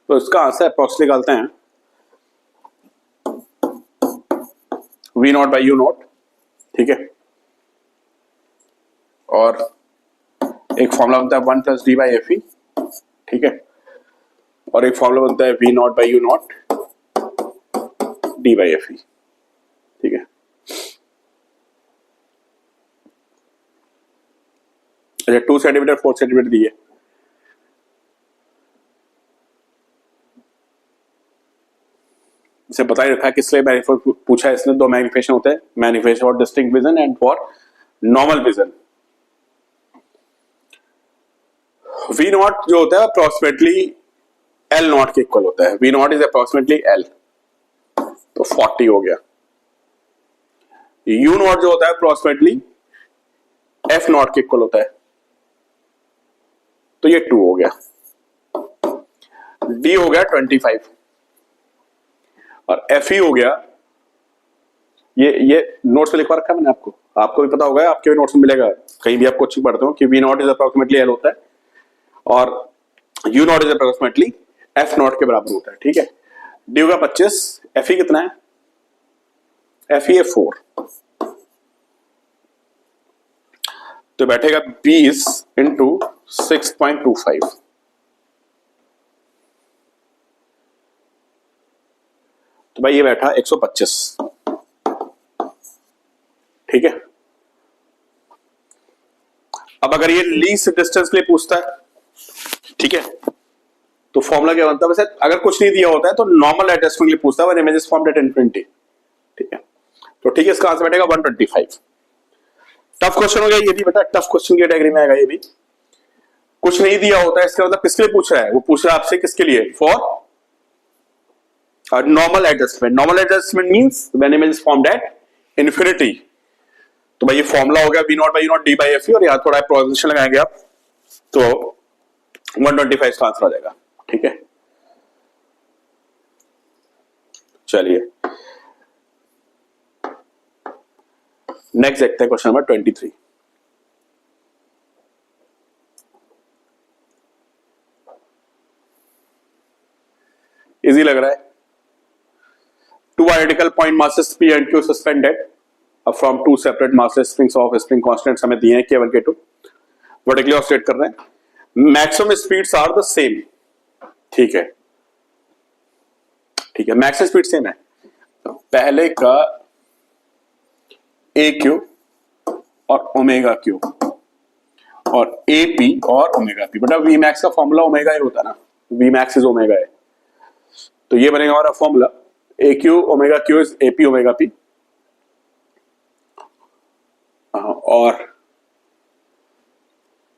तो इसका आंसर अप्रोक्स निकालते हैं, V not by U not, ठीक है। और एक फॉर्मूला बनता है 1 + d बाई FE, ठीक है। और एक फॉर्मूला बनता है V not by U not d by FE, ठीक है। अच्छा 2 सेंटीमीटर 4 सेंटीमीटर दिए, इसे बता ही रखा है किस लिए पूछा है इसने, दो मैग्निफिकेशन होते हैं, magnification for distinct vision and for normal vision. V not जो होता है अप्रोक्सीमेटली L नॉट के इक्वल होता है, V not is approximately L, तो 40 हो गया। U नॉट जो होता है अप्रोक्सीमेटली F नॉट के इक्वल होता है, तो ये 2 हो गया। D हो गया 25 और FE हो गया, ये नोट्स में लिखवा रखा है मैंने आपको, आपको भी पता होगा, आपके भी नोट्स में मिलेगा, कहीं भी आप कोचिंग पढ़ते हो कि V not is approximately L होता है और U not is approximately F not के बराबर होता है, ठीक है। D होगा 25, FE कितना है, FE है 4, तो बैठेगा 20 इंटू 6.25, तो भाई ये बैठा 125, ठीक है। अब अगर ये लीस्ट डिस्टेंस के लिए पूछता है, ठीक है, तो फॉर्मूला क्या बनता है, वैसे अगर कुछ नहीं दिया होता है तो नॉर्मल एडजस्टमेंट के लिए पूछता है, when image is formed at infinity, ठीक है। तो ठीक है, इसका आंसर बैठेगा 125। टफ क्वेश्चन हो गया ये भी, बेटा टफ क्वेश्चन की कैटेगरी में आएगा ये भी। कुछ नहीं दिया होता है इसका मतलब किसके लिए पूछ रहा है, वो पूछ रहा है आपसे किसके लिए, for normal adjustment. Normal adjustment means when image is formed at infinity. तो भाई ये फॉर्मूला हो गया V not by U not d by FE, और यहां थोड़ा प्रोपोर्शन लगाएंगे आप तो 125 का आंसर आ जाएगा, ठीक है। चलिए नेक्स्ट देखते हैं क्वेश्चन नंबर 23। इजी लग रहा है। Two identical point masses P and Q suspended from two separate masses springs of spring constants हमें दिए हैं K1 K2, वर्टिकली ऑसिलेट कर रहे हैं, maximum speeds are the same. ठीक है, ठीक है, मैक्सिमम स्पीड सेम है। पहले का AQ और ओमेगा Q और AP और omega P, but V max का फॉर्मूला ओमेगा ही होता है ना, V मैक्स इज ओमेगा है। तो ये बनेगा हमारा formula AQ omega Q is AP omega P, और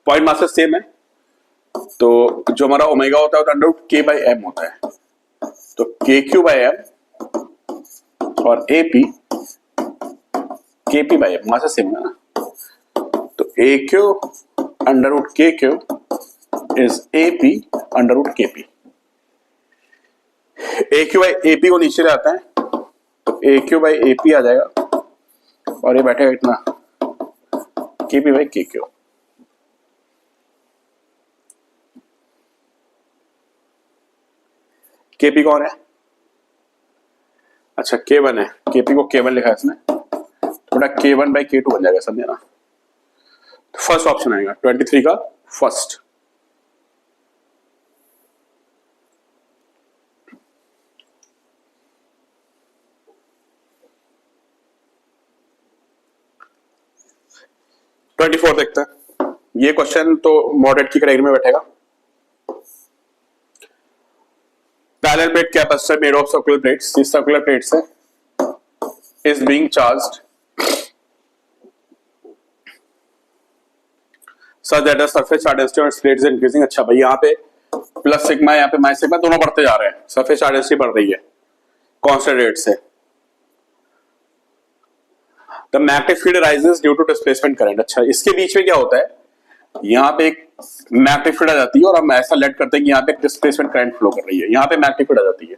पॉइंट मासेस सेम है, तो जो हमारा ओमेगा होता है under root K by M होता है, तो KQ बाई M और AP KP by M masses same है ना, तो AQ under root KQ is AP under root KP। AQ by AP को नीचे ले आता है, तो AQ बाई AP आ जाएगा और ये बैठेगा इतना KP बाई KQ। KP कौन है? अच्छा K1 है, KP को K1 लिखा है इसने, थोड़ा K1 बाई K2 बन जाएगा, समझे ना। फर्स्ट ऑप्शन आएगा 23 का फर्स्ट। ट्वेंटी फोर देखते हैं, ये क्वेश्चन तो मॉडरेट की कैटेगरी में बैठेगा। Parallel plate capacitor made of circular plates, इस सर्कुलर प्लेट से is being charged such that the surface charge density on its plate is increasing। अच्छा भाई, यहाँ पे प्लस सिग्मा, यहाँ पे माइनस सिग्मा, दोनों बढ़ते जा रहे हैं, सरफेस चार्ज डेंसिटी बढ़ रही है कांस्टेंट रेट से। The magnetic field arises due to displacement current। अच्छा, इसके बीच में क्या होता है, यहाँ पे एक मैग्नेटिक फील्ड आ जाती है और हम ऐसा लेट करते हैं कि यहाँ पे एक डिस्प्लेसमेंट करंट फ्लो कर रही है, यहाँ पे मैग्नेटिक फील्ड आ जाती है।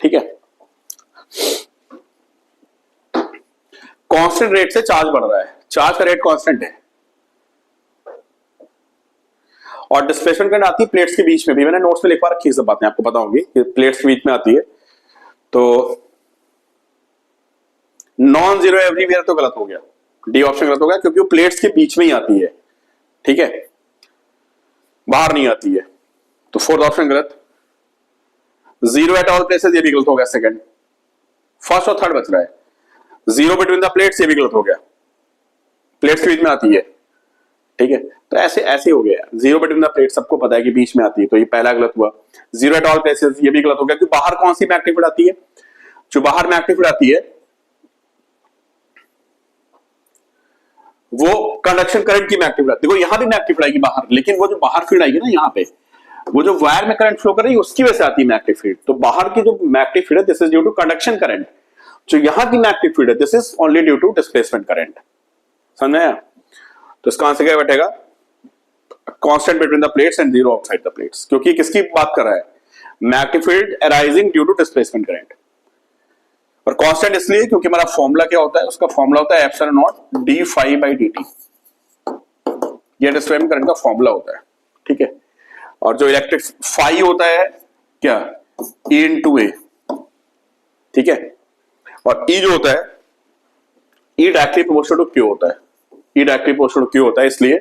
ठीक है, कांस्टेंट रेट से चार्ज बढ़ रहा है, चार्ज का रेट कांस्टेंट है, और डिस्प्लेसमेंट करंट आती है प्लेट्स के बीच में भी, मैंने नोट्स में लिखवा रखी है सब बातें, आपको पता होंगी कि प्लेट्स के बीच में आती है। तो नॉन जीरो एवरीवेयर तो गलत हो गया, डी ऑप्शन गलत हो गया, क्योंकि वो प्लेट्स के बीच में ही आती है। ठीक है, बाहर नहीं आती है, तो फोर्थ ऑप्शन गलत। जीरो एट ऑल प्लेसेस, ये भी गलत हो गया सेकंड। फर्स्ट और थर्ड बच रहा है, जीरो बिटवीन द प्लेट्स, ये भी गलत हो गया, प्लेट्स के बीच में आती है। ठीक है, तो ऐसे ऐसे हो गया, जीरो बिटवीन द प्लेट सबको पता है कि बीच में आती है, तो ये पहला गलत हुआ। जीरो एट ऑल प्लेसेस, ये भी गलत हो गया, क्योंकि बाहर कौन सी मैग्नेटिक फील्ड आती है, जो बाहर मैग्नेटिक फील्ड आती है वो कंडक्शन करंट की मैग्नेटिक फील्ड। देखो यहाँ भी मैग्नेटिक फील्ड आएगी बाहर, लेकिन वो जो बाहर फील्ड आएगी ना यहाँ पे, वो जो वायर में करंट फ्लो कर रही है उसकी वजह से आती है मैग्नेटिक फील्ड। तो बाहर की जो मैग्नेटिक फील्ड है this is due to conduction current, जो यहाँ की मैग्नेटिक फील्ड है this is only due to displacement current. समझ आया? तो इसका आंसर क्या बैठेगा, constant between the plates and zero outside the plates, क्योंकि किसकी बात कर रहा है, magnetic field arising due to displacement current. और कांस्टेंट इसलिए क्योंकि हमारा फॉर्मूला क्या होता है, उसका फॉर्मूला होता है epsilon naught d phi by d t, ये डिस्प्लेसमेंट करंट का फॉर्मूला होता है। ठीक है, और जो इलेक्ट्रिक फाई होता है क्या, ई इंटू ए। ठीक है, और ई जो होता है, E directly proportional to q होता है, E directly proportional to q होता है, इसलिए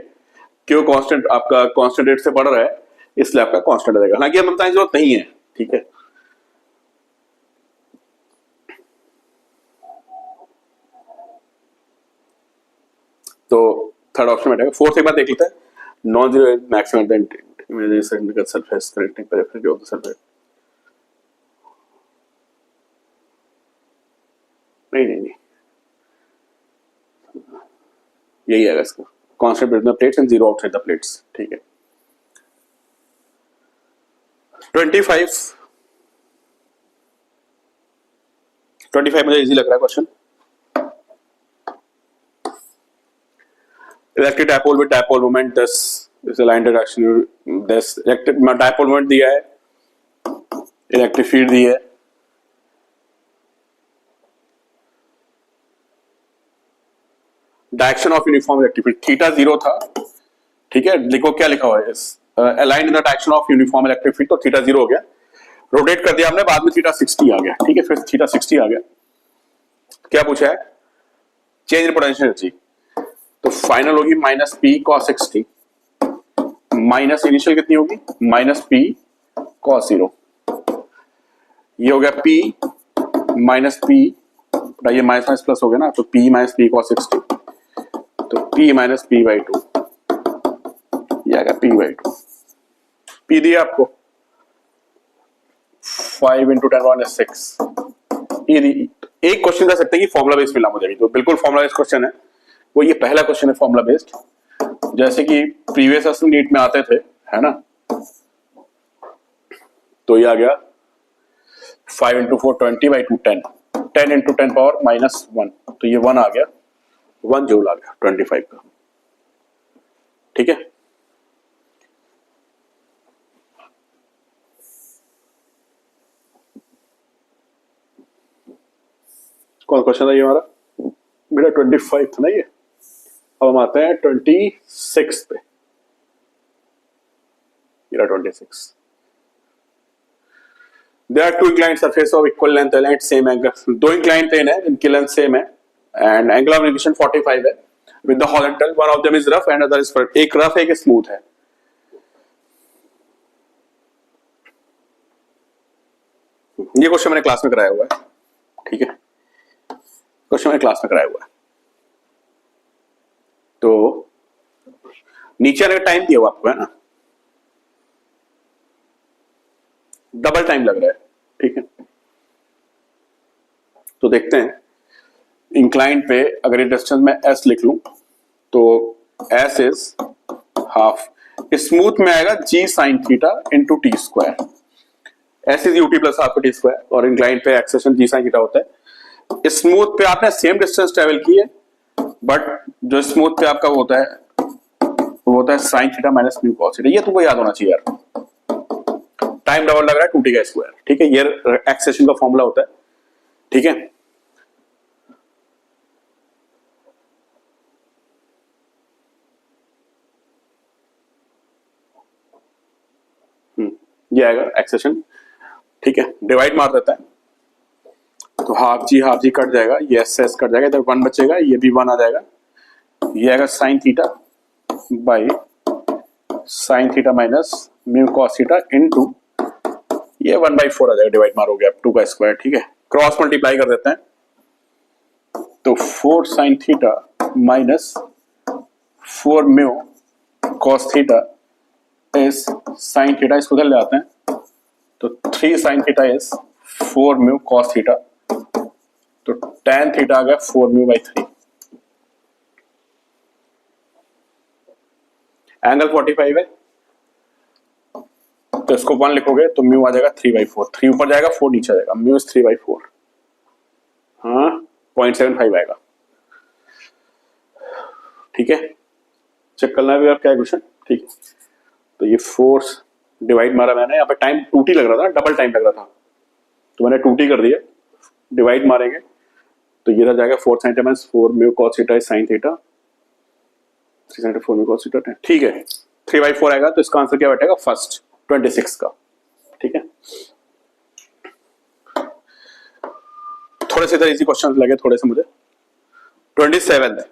क्यू कांस्टेंट आपका कांस्टेंट रेट से बढ़ रहा है, इसलिए आपका कांस्टेंट रहेगा। हालांकि हम बताने की जरूरत नहीं है। ठीक है, तो थर्ड ऑप्शन बैठेगा। फोर्थ एक बार देख लेते हैं, non zero maximum imagination surface connecting periphery of the surface. नहीं नहीं नहीं, यही आएगा इसका, constant between the plates and zero outside the plates. ठीक है, 25 मुझे इजी लग रहा है question. Electric dipole with dipole moment, this is a line direction, this electric dipole moment दिया है, इलेक्ट्रिक फील्ड दी है, direction of uniform electric field theta zero था। ठीक है, लिखो क्या लिखा हुआ है, aligned in the direction of uniform electric field, तो थीटा जीरो हो गया। रोटेट कर दिया हमने, बाद में थीटा 60 आ गया, ठीक है, फिर थीटा 60 आ गया। क्या पूछा है? Change in potential energy. तो फाइनल होगी minus P cos 60 minus initial कितनी होगी? Minus P cos 0। ये हो गया पी माइनस पी, ये माइनस माइनस प्लस हो गया ना, तो पी माइनस पी कॉस 60, तो पी माइनस पी बाई 2, ये आ गया पी बाई 2। पी दिया आपको 5 इंटू 10⁻6। एक क्वेश्चन कर सकते हैं कि फॉर्मुला बेस्ड मिला मुझे, तो बिल्कुल फॉर्मुला बेस्ड क्वेश्चन है वो, ये पहला क्वेश्चन है फॉर्मुला बेस्ड, जैसे कि प्रीवियस नीट में आते थे, है ना। तो ये आ गया 5 into 4 20 by 2 10, 10 into 10 power minus 1, तो ये 1 आ गया, 1 जूल आ गया 25 का, ठीक है। कौन क्वेश्चन था ये हमारा? मेरा 25 था ना ये। अब हम आते हैं 26 पे, मेरा 26। There are two inclined surface of equal length and same angle. दो inclined plane है जिनकी लेंथ सेम है एंड एंगल ऑफ रिवोल्यूशन 45 है with the horizontal, one of them is rough and other is फर्ट। एक रफ है एक smooth है। ये क्वेश्चन मैंने क्लास में कराया हुआ है, ठीक है, क्वेश्चन मैंने क्लास में कराया हुआ है। तो नीचे आने का टाइम दिया हुआ आपको, है ना, डबल टाइम लग रहा है, ठीक है। तो देखते हैं इंक्लाइंड पे अगर ये डिस्टेंस में s लिख लूं तो s इज हाफ, स्मूथ में आएगा g sine theta into T square, s is UT plus half T square, और इंक्लाइंड पे एक्सेशन g साइन थीटा होता है। स्मूथ पे आपने सेम डिस्टेंस ट्रेवल की है, बट जो स्मूथ पे आपका वो होता है sine theta minus mu cos theta. ये तुमको याद होना चाहिए यार, टाइम डबल लग रहा है 2t का स्क्वायर, ठीक है, ये एक्सेशन का फॉर्मूला होता है, ठीक है। ये आएगा एक्सेशन, ठीक है, डिवाइड मार देता है, तो हाफ जी कट जाएगा, ये एस कट जाएगा, इधर 1 बचेगा, ये भी 1 आ जाएगा, ये आएगा sign theta by sine theta minus mu cos theta into ये 1/4 आ जाएगा, डिवाइड मारोगे आप 2 का स्क्वायर, ठीक है। क्रॉस मल्टीप्लाई कर देते हैं, तो 4 sine theta minus 4 mu cos theta is sine theta, इसको उधर ले आते हैं, तो 3 sine theta is 4 mu cos theta, तो tan थीटा आ गया 4 म्यू बाई 3। एंगल 45 है, तो इसको 1 लिखोगे तो म्यू आ जाएगा 3/4, 3 ऊपर जाएगा 4 नीचे आ जाएगा, म्यू इज 3/4, हाँ 0.75 आएगा, ठीक है। चेक करना है आप क्या क्वेश्चन, ठीक है। तो ये फोर्स डिवाइड मारा मैंने, यहाँ पे टाइम 2t लग रहा था, डबल टाइम लग रहा था, तो मैंने 2t कर दिया, डिवाइड मारेंगे तो ये रह जाएगा 4 sin theta 4 mu cos theta sin theta, 3 sin 4 mu cos theta, ठीक है, 3/4 आएगा, तो इसका आंसर क्या बैठेगा? फर्स्ट 26 का, ठीक है। थोड़े से इधर इजी क्वेश्चन लगे थोड़े से मुझे। 27 है,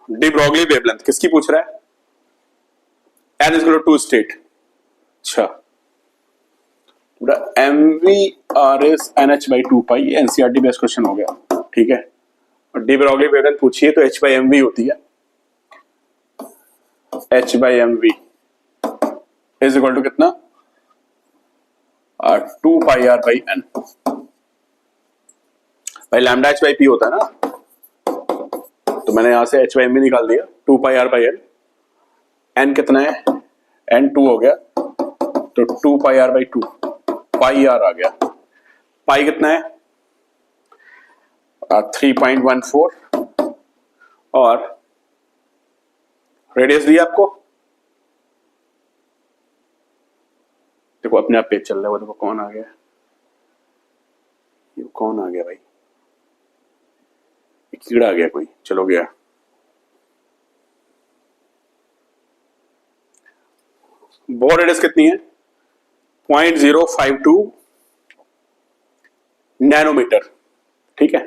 डी ब्रॉगली वेवलेंथ किसकी पूछ रहा है? n is equal to 2 state, अच्छा, mv r is nh/2 pi, ये एनसीईआरटी बेस्ड क्वेश्चन हो गया, ठीक है। और डी ब्रॉगली वेवलेंथ पूछिए तो h/mv होती है, h/mv इज इक्वल टू कितना? 2 पाई r बाई n, भाई लैम्डा h बाई p होता है ना, तो मैंने यहां से h/mv निकाल दिया, 2 पाई r बाई n, n कितना है? n 2 हो गया, तो 2 पाई r बाई 2, पाई r आ गया, पाई कितना है? 3.14, और रेडियस दिया आपको, देखो अपने आप पेज चल रहा है, वो देखो कौन आ गया, ये कौन आ गया भाई, कीड़ा आ गया कोई, चलो गया, बोर रेडियस कितनी है? 0.052 नैनोमीटर, ठीक है।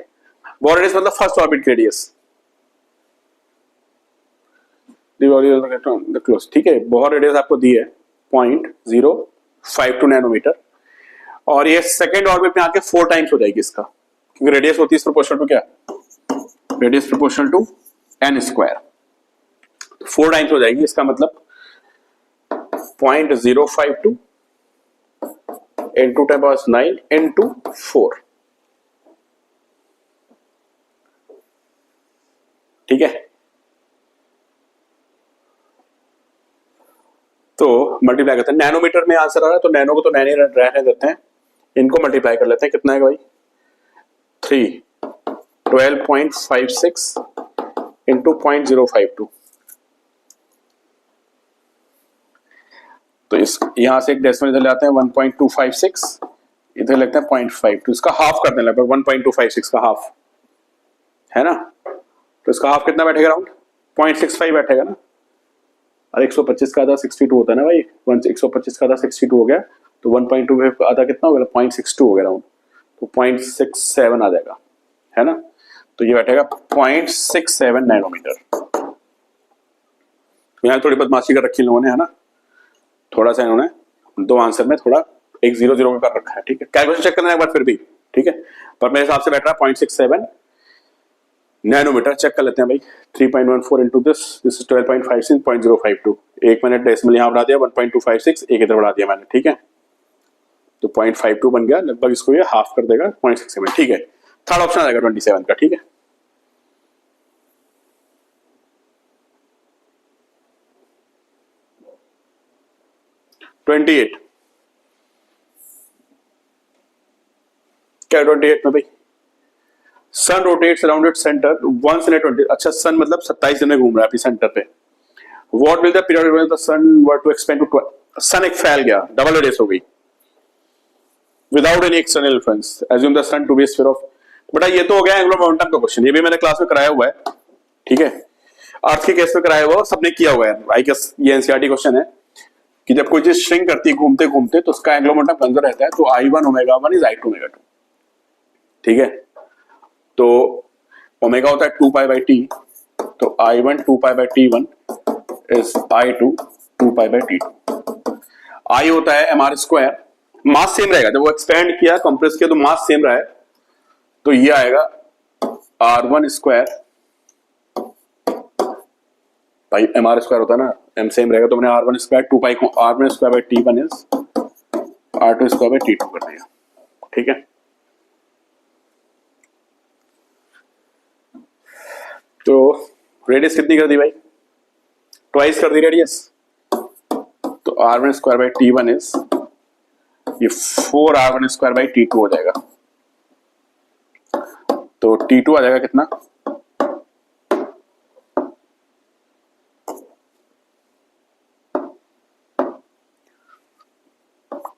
बोर रेडियस मतलब फर्स्ट ऑर्बिट रेडियस, क्लोज, ठीक है। बोर रेडियस आपको दी है 0.052 नैनोमीटर, और ये सेकेंड ऑर्बिट में आके 4 टाइम्स हो जाएगी इसका, क्योंकि रेडियस होती है प्रोपोर्शनल टू क्या? Radius proportional to n square, 4 times हो जाएगी। इसका मतलब 0.052 into 10⁻9 into 4, ठीक है। तो मल्टीप्लाई करते हैं, नैनोमीटर में आंसर आ रहा है तो नैनो को तो नैनो रहने देते हैं, इनको मल्टीप्लाई कर लेते हैं। कितना है भाई? 12.56 इंटू 0.052, तो इस यहां से एक डेसिमल इधर ले आते हैं 1.256, इधर लगता है 0.52, इसका हाफ कर दें, लगभग 1.256 का हाफ है ना, तो इसका हाफ कितना बैठेगा? अराउंड 0.65 बैठेगा ना। और 125 का आधा 62 होता है ना भाई, 125 का आधा 62 हो गया, तो 1.2 का आधा कितना हो गया? 0.62 हो गया राउंड, तो 0.67 आ जाएगा, है ना। तो ये बैठेगा 0.67 नैनोमीटर। यहाँ थोड़ी बदमाशी कर रखी लोगों ने, है ना, थोड़ा सा इन्होंने दो आंसर में थोड़ा एक 0 का कर रखा है, ठीक है। कैलकुलेशन चेक करना है एक बार फिर भी, ठीक है, पर मेरे हिसाब से बैठ रहा है 0.67 नैनोमीटर। चेक कर लेते हैं भाई, 3.14 into this is 12.56 0.052, 1 minute decimal यहाँ बढ़ा दिया 1.256, एक इधर बढ़ा दिया मैंने, ठीक है, तो 0.52 बन गया लगभग, इसको ये हाफ कर देगा 0.67, ठीक है। थर्ड ऑप्शन आ जाएगा 27 का, ठीक है। क्या 28 में भाई? Sun rotates around its centre once in 20, अच्छा सन मतलब 27 दिन में घूम रहा है अपनी सेंटर पे। What will the period when the sun were to expand to, sun एक फैल गया, डबल रेडियस हो गई without any external influence, assume the sun to be sphere of, बेटा ये तो हो गया एंगुलर मोमेंटम का क्वेश्चन, ये भी मैंने क्लास में कराया हुआ है, ठीक है। अर्थ के केस में कराया हुआ, सबने किया हुआ है, आई गेस ये एनसीईआरटी क्वेश्चन है कि जब कोई चीज श्रिंक करती है घूमते घूमते तो उसका एंगुलर मोमेंटम कंजर्व रहता है, तो I1 omega 1 is I2 omega 2, ठीक है। तो ओमेगा होता है 2 पाई बाई टी, तो I1 2 pi by T1 is I2 2 pi by T2। I होता है mr स्क्वायर, मास सेम रहेगा, जब वो एक्सपेंड किया कंप्रेस किया तो मास सेम रहा है, तो ये आएगा R1 स्क्वायर भाई mr स्क्वायर होता है ना, m सेम रहेगा, तो मैंने R1 स्क्वायर 2 पाई को R1 square by T1 is R2 square by T2 कर दिया, ठीक है। तो रेडियस कितनी कर दी भाई? ट्वाइस कर दी रेडियस, तो R1 square by T1 is ये 4R1 स्क्वायर बाई T2 हो जाएगा, तो T2 आ जाएगा कितना?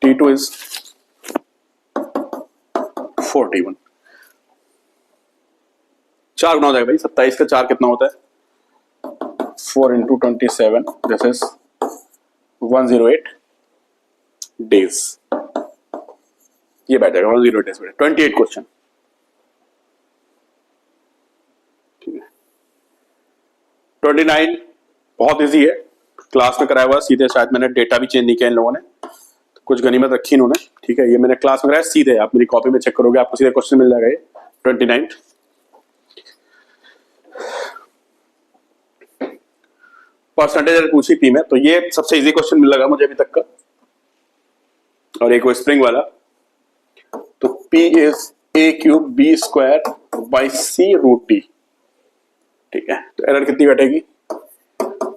T2 इज 41, 4 गुना हो जाएगा भाई, 27 का 4 कितना होता है? 4 इंटू 27, दिस इज 108 डेज, ये बैठ जाएगा 108 डेज। 28 क्वेश्चन, ठीक है। 29 बहुत इजी है, क्लास में कराया हुआ सीधे, शायद मैंने डेटा भी चेंज नहीं किया इन लोगों ने, तो कुछ गनीमत रखी इन्होंने, ठीक है। ये मैंने क्लास में कराया सीधे, आप मेरी कॉपी में चेक करोगे आपको सीधे क्वेश्चन मिल जाएगा ये 29। परसेंटेज पूछी पी में, तो ये सबसे इजी क्वेश्चन मिल लगा मुझे अभी तक का, और एक वो स्प्रिंग वाला, तो P is a cube b square by c root t, ठीक है। तो एरर कितनी बैठेगी?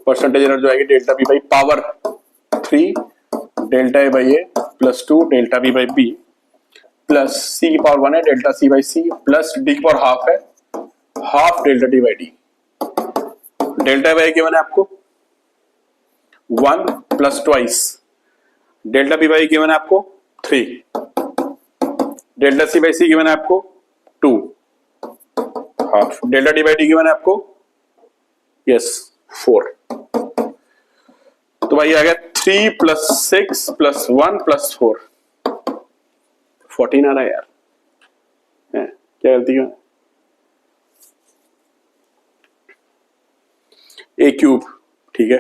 परसेंटेज एरर जो आएगी delta b by power 3 delta a by a plus 2 delta b by b plus c की पावर 1 है delta c by c plus d की पावर हाफ है half delta d by d। Delta by given है आपको 1 plus twice, delta b by given है आपको 3, delta c by c given है आपको 2 half, delta d by d given है आपको यस 4। तो भाई आ गया 3 प्लस 6 प्लस 1 प्लस 4, 14 आ रहा है यार। क्या गलती है? ए क्यूब, ठीक है,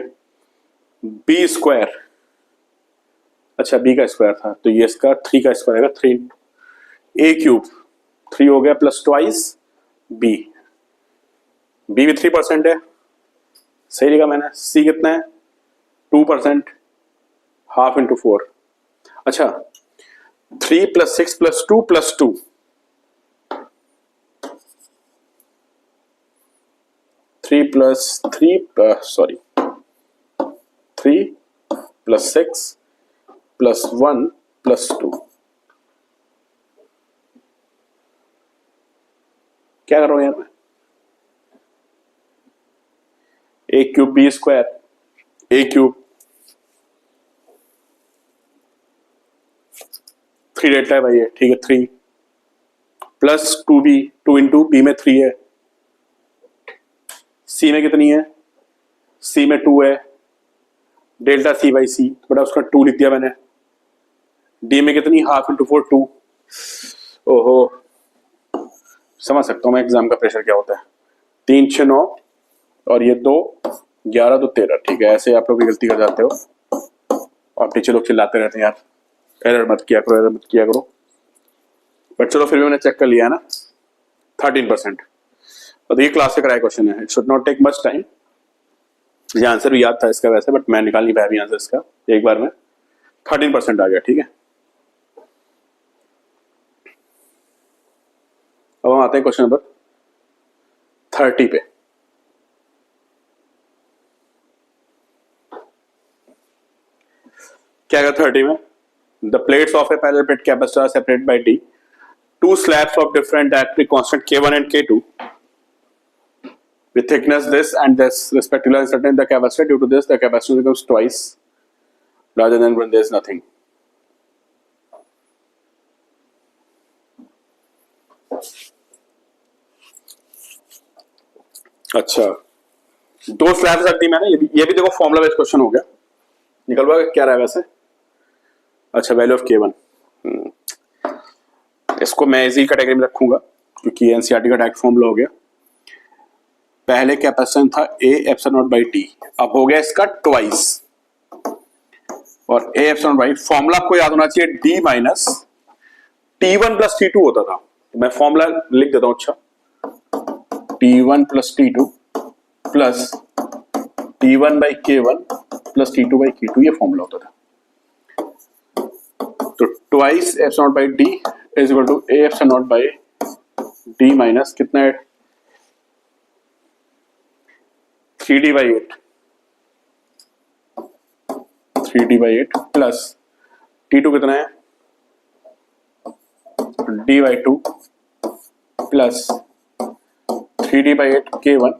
बी स्क्वायर, अच्छा बी का स्क्वायर था तो ये इसका 3 का स्क्वायर आएगा, 3 ए क्यूब, 3 हो गया प्लस ट्वाइस बी, बी भी 3% है, सही लिखा मैंने। सी कितना है? 2%, हाफ इंटू 4। अच्छा 3 plus 6 plus 2 plus 2, 3 plus 3 sorry 3 plus 6 plus 1 plus 2, क्या कर रहा हूं यार मैं? ए क्यूब बी स्क्वायर, ए क्यूब 3 डेल्टा है भाई ये, ठीक है, 3 प्लस 2b, 2 इंटू बी में 3 है, सी में कितनी है? सी में 2 है, डेल्टा सी बाई सी, बड़ा उसका 2 लिख दिया मैंने। डी में कितनी? Half into 4, 2। ओहो, समझ सकता हूं मैं एग्जाम का प्रेशर क्या होता है। 3 6 9 और ये 2 11 2 13, ठीक है, ऐसे आप लोग भी गलती कर जाते हो और टीचर लोग चिल्लाते रहते हैं यार, एरर मत किया करो, एरर मत किया करो, बट चलो फिर भी मैंने चेक कर लिया है ना, 13%। और ये क्लास से कराया क्वेश्चन है, it should not take much time. ये आंसर भी याद था इसका वैसे, बट मैं निकाल नहीं पाया भी आंसर इसका एक बार में। 13% आ गया, ठीक है। अब हम आते हैं क्वेश्चन नंबर 30 पे। क्या है 30 में? The plates of a parallel plate capacitor are separated by d, two slabs of different diametric constant K1 and K2 with thickness this and this respectively uncertain the capacitor. Due to this, the capacitance becomes twice larger than when there is nothing. अच्छा, 2 slabs रख दी मैंने, ये भी देखो formula based question हो गया, निकल हुआ क्या रहा है वैसे। अच्छा, वैल्यू ऑफ K1, इसको मैं इजी कैटेगरी में रखूंगा क्योंकि एनसीईआरटी का डायरेक्ट फॉर्मूला हो गया। पहले कैपेसिटेंस था ए एप्सिलॉन नॉट बाई टी, अब हो गया इसका ट्वाइस, और ए एप्सिलॉन बाई फॉर्मूला आपको याद होना चाहिए D minus T1 plus T2 होता था, तो मैं फॉर्मूला लिख देता हूं। अच्छा, T1 plus T2 plus T1 by K1 plus T2 by K2, ये फॉर्मूला होता था। तो twice epsilon naught by d is equal to A epsilon naught by d minus कितना है 3d by 8, 3d by 8 plus T2 कितना है d by 2 plus 3d by 8 K1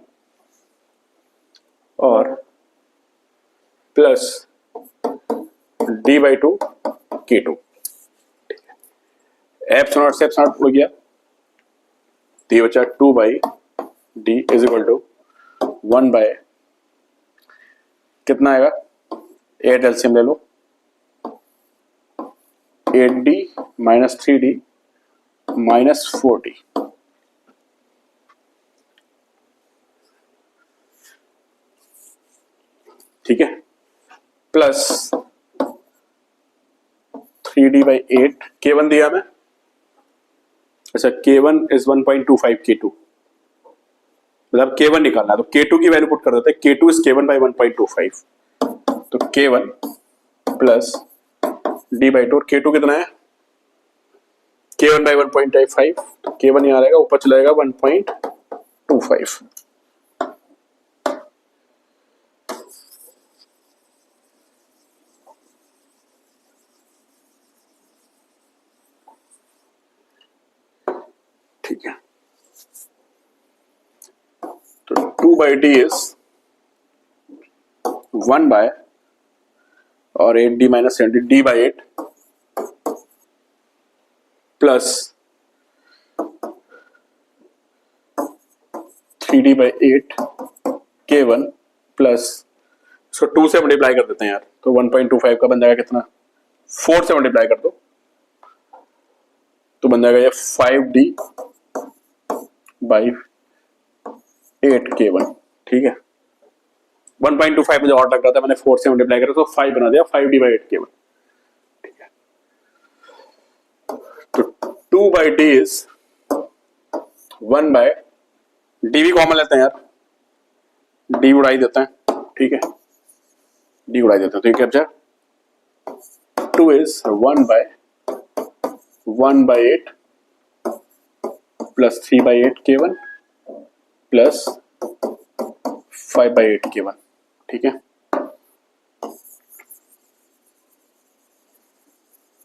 और plus d by 2 K2। Epsilon naught से epsilon naught हो गया, तो ये बचा 2 by d is equal to 1 by कितना आएगा 8 एलसीएम ले लो, 8d minus 3d minus 4d, ठीक है, प्लस 3d बाई 8 K1 दिया मैं। अच्छा, K1 इज 1.25 K2, मतलब K1 निकालना है तो K2 की वैल्यू पुट कर देते हैं, K2 इज K1 बाई 1.25, तो K1 प्लस d बाई 2, और K2 कितना है K1 बाई 1.25, तो K1 यहाँ रहेगा, ऊपर चला जाएगा 1.25। ठीक है, तो 2 बाई डी इज 1 बाय और 8d minus 70 d by 8 plus 3d by 8 K1 plus so 2 से मल्टीप्लाई कर देते हैं यार, तो 1.25 का बन जाएगा कितना, 4 से मल्टीप्लाई कर दो तो बन जाएगा ये 5d बाई 8k1। ठीक है, 1.25 मुझे और लग रहा था, मैंने 4 से मल्टीप्लाई करा तो 5 बना दिया, 5d बाई 8k1। ठीक है, तो 2 बाई डी इज 1 बाय डी भी कॉमन लेते हैं यार, डी उड़ाई देते हैं। ठीक है, डी उड़ाई देते हैं, तो ये क्या बचा, 2 is 1 by 8 plus 3 by 8k1 plus 5 by 8k1। ठीक है,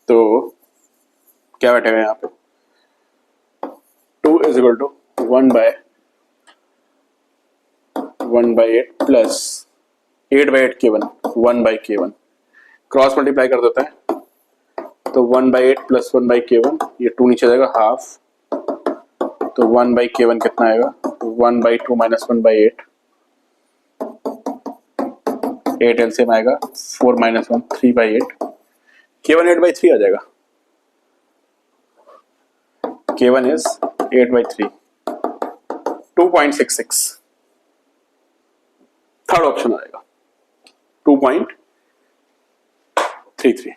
तो क्या बैठेगा यहाँ पे, 2 is equal to 1 by 8 plus 8 by 8k1 1 by k1, cross multiply कर देते हैं तो 1 बाई 8 प्लस 1 बाई k1, ये 2 नीचे जाएगा हाफ, तो 1 बाई k1 कितना आएगा, 1 बाई 2 माइनस 1 बाई 8, 8 एलसीएम आएगा 4 माइनस 1 3 बाई 8, k1 8 बाई 3 आ जाएगा, k1 is 8 by 3 2.66, third option आएगा 2.33।